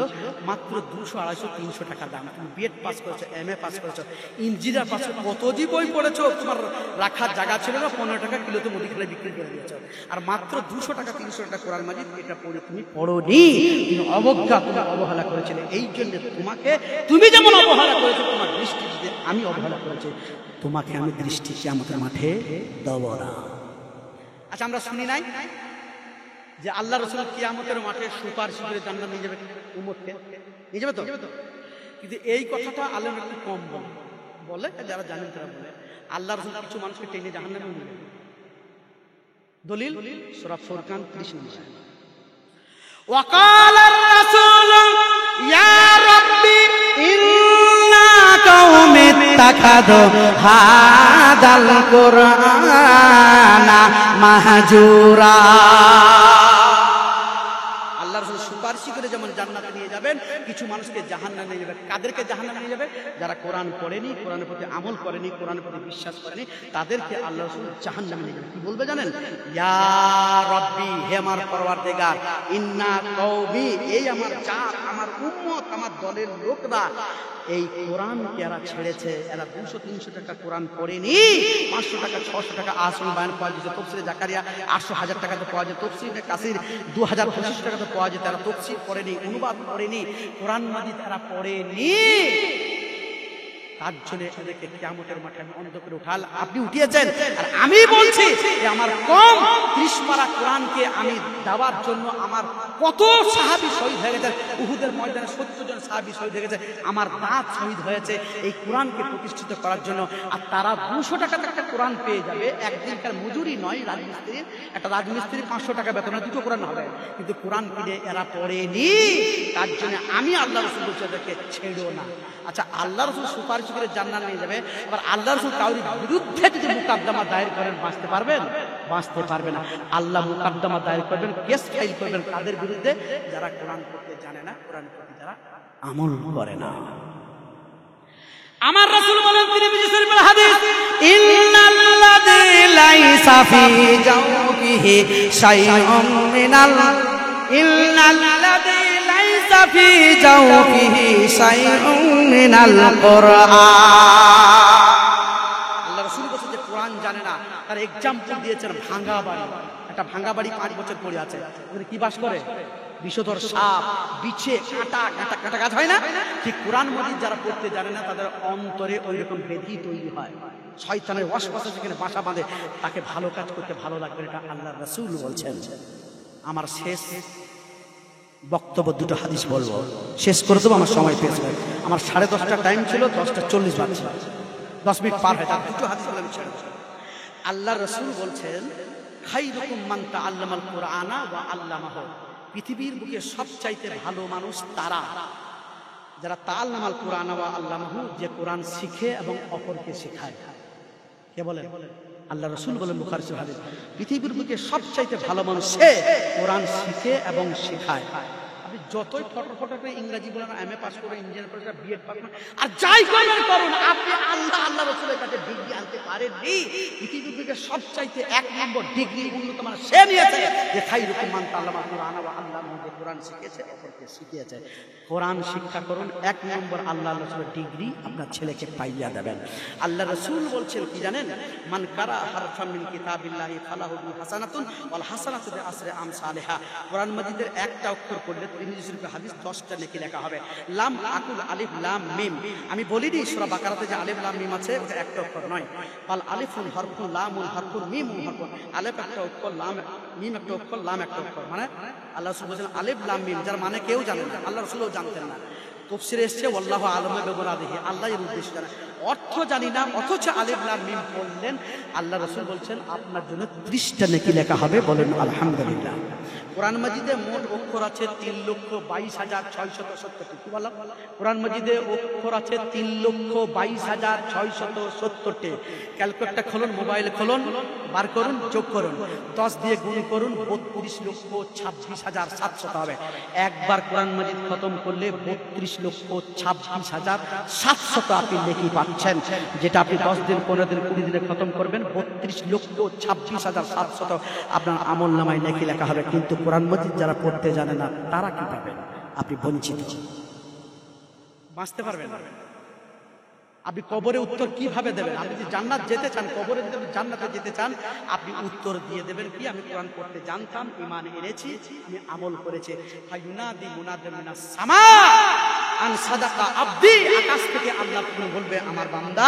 মাত্র 200, 250, 300 টাকা দাম। তুমি বিএড পাস করেছো, এমএ পাস করেছো, ইঞ্জিনিয়ার পাস করেছো, কত যে বই পড়েছো, তোমার রাখার জায়গা ছিল না, 15 টাকা কিলোতে মুদিখানায় বিক্রি করে দিয়েছো, আর মাত্র 200 টাকা 300 টাকা কোরআন মাজিদ এটা পড়ে তুমি পড়োনি, তুমি অবজ্ঞা, তুমি অবহেলা করেছিলে। এই জন্য তোমাকে, তুমি যেমন অবহেলা করেছো, তোমার দৃষ্টি দিয়ে আমি অবহেলা করেছি, তোমাকে আমি দৃষ্টি কিয়ামতের মাঠে দেব না। আচ্ছা, আমরা শুনি নাই যে আল্লাহ রাসূল কিয়ামতের মাঠে সুপারিশ করে জান্নাত নিয়ে যাবে, উম্মতকে নিয়ে যাবে তো, কিন্তু এই কথাটা আলেম একটু কম বলে, যারা জানেন তারা বলে আল্লাহ রাসূল কিছু মানুষকে টেনে জাহান্নামে নিয়ে যাবে। দলিল সূরা ফুরকান 30 নম্বর। ওয়াকাল আর-রাসূল ইয়া রাব্বি ইন্না কাওমি ইত্তাখাযু হাদাল কুরআনা মাহজুরা। সুপারিশ করে যেমন জান্নাতে নিয়ে যাবেন, কিছু মানুষকে জাহান্নামে নিয়ে যাবেন। কাদেরকে জাহান্নামে নিয়ে যাবে? যারা কোরআন পড়েনি, কোরআনের প্রতি আমল করেনি, কোরআনের প্রতি বিশ্বাস করেনি, তাদেরকে আল্লাহ রাসূল জাহান্নামে নিয়ে যাবে। কি বলবে জানেন? ইয়া রাব্বি, হে আমার পরওয়ারদিগার, ইন্না কওমি, এই আমার জাত, আমার উম্মত, আমার দলের লোকরা এই কোরআনকে এরা ছেড়েছে, এরা 200-300 টাকা কোরআন পড়েনি, 500 টাকা 600 টাকা আসল বায়ান পাওয়া যেত, তফসিরে জাকারিয়া 800,000 টাকাতে পাওয়া যেত, তফসিরে কাসির 2025 টাকাতে পাওয়া যেত, এরা তফসির পড়েনি, অনুবাদ পড়েনি, কোরআন মাজিদ এরা পড়েনি। তার জন্য এদেরকে কিয়ামতের মাঠে আমি অন্ধ করে উঠাল, আপনি উঠিয়েছেন। আর আমি বলছি যে আমার কম 30 পারা কোরআনকে আমি দেওয়ার জন্য আমার কত সাহাবী শহীদ হয়ে গেছে, উহুদের ময়দানে 70 জন সাহাবী শহীদ হয়ে গেছে, আমার দাঁত শহীদ হয়েছে এই কোরআনকে প্রতিষ্ঠিত করার জন্য। আর তারা 200 টাকাতে একটা কোরআন পেয়ে যাবে, একদিনকার মজুরি নয় রাজমিস্ত্রির, একটা রাজমিস্ত্রির 500 টাকা বেতন, 2টো কোরআন হবে, কিন্তু কোরআন কিনে এরা পড়েনি। তার জন্য আমি আল্লাহ রাসূল বলছি এদেরকে ছেড়ো না। আচ্ছা, আল্লাহ রাসূল সুপারিশ করে জান্নাত নিয়ে যাবে, আবার আল্লাহ রাসূল কাউরির বিরুদ্ধে যদি মুকদ্দমা দায়ের করেন বাঁচতে পারবেন? বাঁচতে পারবে না। আল্লাহ মুকদ্দমা দায়ের করবেন, কেস ফাইল করবেন তাদের বিরুদ্ধে যারা কোরআন পড়তে জানে না, কোরআন পড়তে যারা আমল করে না। আমার রাসূল বলেন তিরমিজি শরীফের হাদিস, ইন্নাল্লাযী লাইসা ফি জাওফিহি শাইউম মিনাল ইন্নাল্লাযী লাইসা ফি জাওফিহি শাইউম মিনাল কুরআন। আল্লাহ রাসূল বলেন যে কোরআন জানে না, তার एग्जांपल দিয়েছেন ভাঙা বাড়ি। একটা ভাঙা বাড়ি 5 বছর পড়ে আছে, ওখানে কি বাস করে? বিষধর সাপ, বিছে, কাঁটা গাছ হয় না? ঠিক কোরআন মাজিদ যারা পড়তে জানে না তাদের অন্তরে ওই রকম ব্যাধি তৈরি হয়, শয়তানের ওয়াসওয়াসা যেখানে বাসা বাঁধে, তাকে ভালো কাজ করতে ভালো লাগবে, এটা আল্লাহর রাসূল বলছেন। আমার শেষ বক্তব্য 2টো হাদিস বলবো, শেষ করে দেবো, আমার সময় পেয়েছে। আমার 10:30টা টাইম ছিল, 10:40 বাজছে, 10 মিনিট পার হয়ে, 2টো হাদিস বলে আমি ছেড়ে দেব। আল্লাহর রাসূল বলছেন, খাইরুকুম মান তাআল্লামাল কুরআনা ওয়া আল্লামাহু, পৃথিবীর বুকে সবচাইতে ভালো মানুষ তারা যারা তাআল্লামাল কুরআনা ওয়া আল্লামাহু, যে কোরআন শিখে এবং অপরকে শেখায়। কে বলেন? আল্লাহ রাসূল বলেন বুখারী শরীফ হাদিস, পৃথিবীর বুকে সবচাইতে ভালো মানুষ সে কোরআন শিখে এবং শেখায়। আপনি যতই ফটো করে ইংরেজি বলেন, এমএ পাস করবেন, ইঞ্জিনিয়ার পাস করবেন, বিএড পাস করবেন, আর যাই করবেন করুন, আপনি আল্লাহ রাসূলের কাছে ডিগ্রি আনতে পারেননি। পৃথিবীর বুকে সবচাইতে 1 নম্বর ডিগ্রি উন্নত মানের সে নিয়েছে যে খাইরুকুম মান তাআল্লামাল কুরআনা ওয়া আল্লামাহু, যে কোরআন শিখেছে অপরকে শিখিয়েছে। কোরআন শিক্ষা করুন, 1 নম্বর আল্লাহ রাসূলের ডিগ্রি আপনার ছেলেকে পাইয়া দেবেন। আল্লাহ রাসূল বলছেন কি জানেন? মান কারা হারফাম মিন কিতাবিল্লাহি ফালাহু হাসানাতুন ওয়াল হাসানাতু বিআশরি আমসালিহা। কোরআন মাজিদের একটা অক্ষর পড়লে তিরমিজি শরীফের হাদিস 10টা নেকি লেখা হবে। লাম আকুল আলিফ লাম মিম, আমি বলিনি সূরা বাকারাতে যে আলিফ লাম মিম আছে ওটা একটা অক্ষর নয়। ফাল আলিফুন হরফুন লামুন হরফুন মিমুন হরফুন, আলিফ একটা অক্ষর, লাম মিম একটা অক্ষর, লাম একটা অক্ষর, মানে আল্লাহ রাসূল বলেন আলিফ লাম মিম, যার মানে কেউ জানে না, আল্লাহ রাসূলও জানতেন না। তাফসীরে এসেছে আল্লাহু আ'লামু বিমুরাদিহি, আল্লাহ এর উদ্দেশ্য জানেন, অর্থ জানি না, অথচ আলিফ লাম মিম পড়লেন। আল্লাহ রাসূল বলছেন আপনার জন্য 30টা নেকি লেখা হবে, বলেন আলহামদুলিল্লাহ। কোরআন মাজিদে মোট অক্ষর আছে 3,22,670। কি বললাম? কোরআন মাজিদে অক্ষর আছে 3,22,670। ক্যালকুলেটর খুলুন, মোবাইল খুলুন, বার করুন, যোগ করুন, 10 দিয়ে গুণ করুন, 32,26,700 হবে। একবার কোরআন মাজিদ খতম করলে 32,26,700 আপনি নেকি পাচ্ছেন, যেটা আপনি 10 দিন, 15 দিন, 20 দিনে খতম করবেন, 32,26,700 আপনার আমল নামায় নেকি লেখা হবে। কিন্তু কোরআন মাজিদ যারা পড়তে জানে না তারা কি পাবেন? আপনি বঞ্চিত, বাঁচতে পারবেন না। আপনি কবরে উত্তর কিভাবে দেবেন? আপনি যদি জান্নাত যেতে চান, কবরে যদি আপনি জান্নাতে যেতে চান, আপনি উত্তর দিয়ে দেবেন কি? আমি কোরআন পড়তে জানতাম, ঈমান এনেছি, আমি আমল করেছি। ফায়ুনাদি মুনাদিন মিনাস সামা আন সাদাকা আবদি, আকাশ থেকে আল্লাহ বলবে আমার বান্দা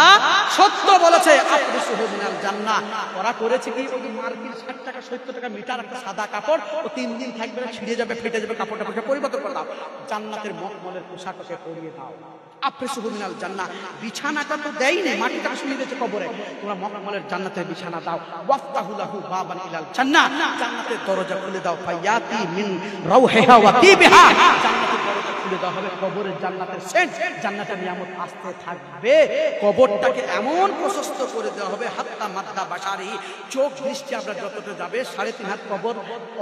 সত্য বলেছে, আফরিসুহু মিনাল জান্নাহ। ওরা করেছে কি? ওই মার্কেট 60 টাকা 70 টাকা মিটার একটা সাদা কাপড়, ও 3 দিন থাকবে না, ছিঁড়ে যাবে, ফেটে যাবে, কাপড়টা পরিবর্তন করে দাও, জান্নাতের মখমলের পোশাককে পরিয়ে দাও। আফরিসুহু মিনাল জান্নাহ, বিছানাটা তো দেয়নি, মাটিটা শুয়ে দিয়েছে কবরে, তোমরা মখমলের জান্নাতের বিছানা দাও। ওয়াফতাহু লাহু বাবান ইলাল জান্নাহ, জান্নাতের দরজা খুলে দাও। ফায়াতি মিন রাউহিহা ওয়া তিবিহা, জান্নাতের দরজা খুলে দেওয়া হবে, কবরের জান্নাতের সেন্ট, জান্নাতের নিয়ামত আসতে থাকবে। কবরটাকে এমন প্রশস্ত করে দেওয়া হবে, হাত্তা মাদ্দা বাশারি, চোখ দৃষ্টি আপনার যতটা যাবে, 3.5 হাত কবর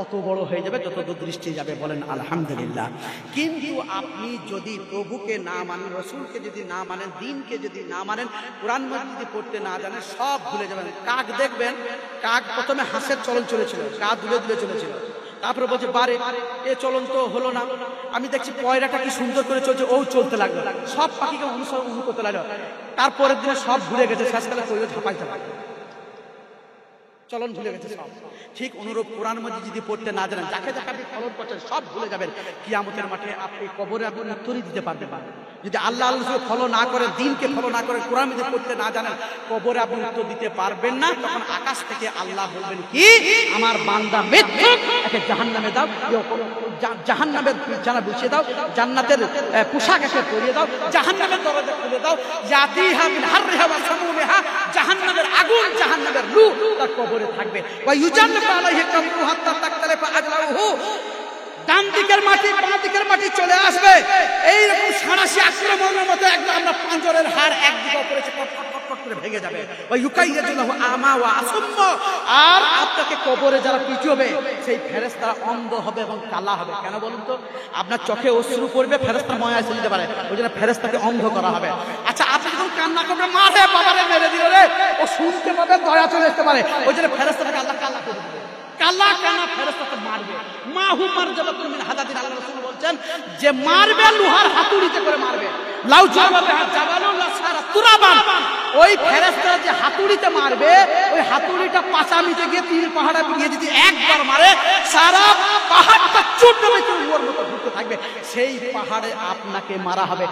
অত বড় হয়ে যাবে যতদূর দৃষ্টি যাবে, বলেন আলহামদুলিল্লাহ। কিন্তু আপনি যদি প্রভুকে না মানেন, রসুলকে যদি না মানেন, দিনকে যদি না মানেন, কোরআন মাজিদ যদি পড়তে না জানেন, সব ভুলে যাবেন। কাক দেখবেন, কাক প্রথমে হাঁসের চলন চলেছিল, গা দুলে দুলে চলেছিল, তারপরে বলছে বারে এ চলন তো হলো না, আমি দেখছি পয়রাটা কি সুন্দর করে চলছে, ও চলতে লাগলো, সব পাখিকে অনুসরণ করতে লাগলো। তারপরের দিনে সব ঘুরে গেছে, শেষকালে কইও ঝাপাই ঝাপাই। চলন ভুলে গেছে সব। ঠিক অনুরূপ কোরআন মাজিদ যদি পড়তে না জানেন, যাকে যাকে আপনি ফলো করছেন সব ভুলে যাবেন। কিয়ামতের মাঠে আপনি কবরে আপনি উত্তরই দিতে পারবেন না। যদি আল্লাহ আল্লাহকে ফলো না করেন, দিনকে ফলো না করেন, কোরআন মাজিদ পড়তে না জানেন, কবরে আপনি উত্তর দিতে পারবেন না। তখন আকাশ থেকে আল্লাহ বলবেন কি, আমার বান্দা মিথ্যুক, একে জাহান্নামে দাও, জাহান্নামের বিছানা বিছিয়ে দাও, জান্নাতের পোশাক এসে পরিয়ে দাও, জাহান্নামের দরজা খুলে দাও, ইয়াতিহা মিন হাররিহা ওয়া সামুমিহা, জাহান্নামের আগুন, জাহান্নামের লু তার কবরে থাকবে। ওয়া ইউজান্নাতু আলাইহি কামরু হাত্তা তাকতালিফা আজলাউহু, ডান দিকের মাটি বাঁ দিকের মাটি চলে আসবে। এইরকম সাঁড়াশি আক্রমণের মতো একদম আমরা পাঁজরের হাড় একদিকে উপরে করে ভেঙে যাবে। ওই ইউকাইয়াতুল্লাহু আমা ওয়া আসম্ম, আর আপনাকে কবরে যারা পিটাবে সেই ফেরেশতারা অন্ধ হবে এবং কালা হবে। কেন বলুন তো? আপনার চোখে অশ্রু পড়বে, ফেরেশতা ময়া এসে দিতে পারে, ওই জন্য ফেরেশতাকে অন্ধ করা হবে। আচ্ছা, আপনি যখন কান্না করবেন, মা রে বাবারে মেরে দিল রে, ও শুনতে পাবে, দয়া চলে আসতে পারে, ওই জন্য ফেরেশতাকে আল্লাহ কালা করে দিবে। কালা কানা ফেরেশতাকে মারবে। মাহু মারজাবাতুন মিন হাদাদিন, আল্লাহ রাসূল বলছেন যে মারবে লোহার হাতুড়িতে করে মারবে। লাউ জাবাবে জাবালুন লাসারা তুরাবান, ওই ফেরেশতা যে হাতুড়িতে মারবে, ওই হাতুড়িটা পাচামিতে গিয়ে তিল পাহাড়ে গিয়ে যদি একবার মারে, সারা পাহাড়টা চূর্ণমে চূর্ণের মতো ঘুরতে থাকবে। সেই পাহাড়ে আপনাকে মারা হবে,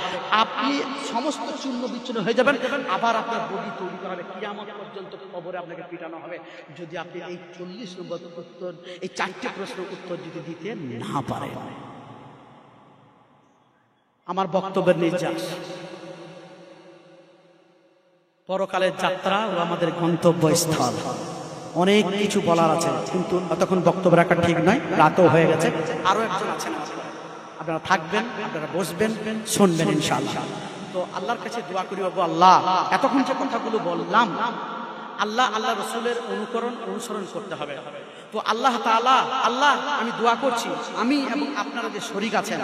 আপনি সমস্ত চূর্ণ বিচ্ছিন্ন হয়ে যাবেন, আবার আপনার বডি তৈরি করা হবে। কিয়ামত পর্যন্ত কবরে আপনাকে পিটানো হবে যদি আপনি এই 40 নম্বর উত্তর, এই 4টে প্রশ্নের উত্তর যদি দিতে না পারেন। আমার বক্তব্যের নির্যাস, পরকালের যাত্রা ও আমাদের গন্তব্যস্থল, অনেক কিছু বলার আছে, কিন্তু তখন বক্তব্য রাখা ঠিক নয়, রাতও হয়ে গেছে। আরো একজন আছেন, আপনারা থাকবেন, আপনারা বসবেন, শুনবেন ইনশাআল্লাহ। তো আল্লাহর কাছে দোয়া করি, ওগো আল্লাহ, এতক্ষণ যে কথাগুলো বললাম, আল্লাহ আল্লাহ রসুলের অনুসরণ করতে হবে। তো আল্লাহ তাআলা, আল্লাহ আমি দোয়া করছি, আমি এবং আপনারা যে শরীক আছেন,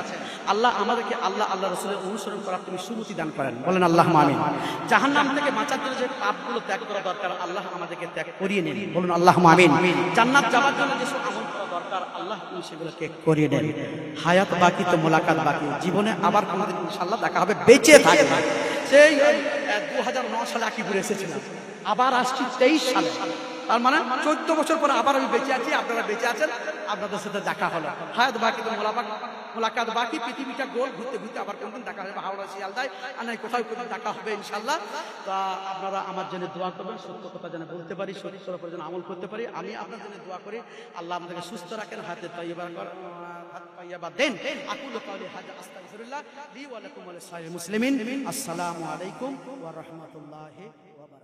আল্লাহ আমাদেরকে আল্লাহ আল্লাহ রসুলের অনুসরণ করার তুমি সুমতি দান করেন, বলেন আল্লাহুম্মা আমিন। জাহান্নাম থেকে বাঁচার জন্য যে পাপগুলো ত্যাগ করা দরকার, আল্লাহ আমাদেরকে ত্যাগ করিয়ে নেন, বলুন আল্লাহুম্মা আমিন। জান্নাত যাওয়ার জন্য যেসব আমল করা দরকার, আল্লাহ তুমি সেগুলোকে করিয়ে নেন। হায়াত বাকি তো মোলাকাত বাকি, জীবনে আবার কোনোদিন ইনশাআল্লাহ দেখা হবে, বেঁচে থাকবে। সেই 2009 সালে আকিপুরে এসেছিলাম, আবার আসছি 23 সালে, তার মানে 14 বছর পরে আবার আমি বেঁচে আছি, আপনারা বেঁচে আছেন, আপনাদের সাথে দেখা হলো। হায়াত বাকি তো মোলাকাত বাকি, পৃথিবীটা গোল, ঘুরতে ঘুরতে আবার কোনদিন দেখা হবে, হাওড়া শিয়ালদায় আর নাই কোথাও কোথাও দেখা হবে ইনশাআল্লাহ। তা আপনারা আমার জন্য দোয়া করবেন, সত্য কথা যেন বলতে পারি, সত্যের উপর যেন আমল করতে পারি। আমি আপনার জন্য দোয়া করি, আল্লাহ আমাদেরকে সুস্থ রাখেন, হাতে তাইয়্যিবা দেন। আকুলু কাওলি হাযা আস্তাগফিরুল্লাহ লি ওয়া লাকুম ওয়া লিসাইরিল মুসলিমিন। আসসালামু আলাইকুম ওয়া রাহমাতুল্লাহি ওয়া বারাকাতুহু।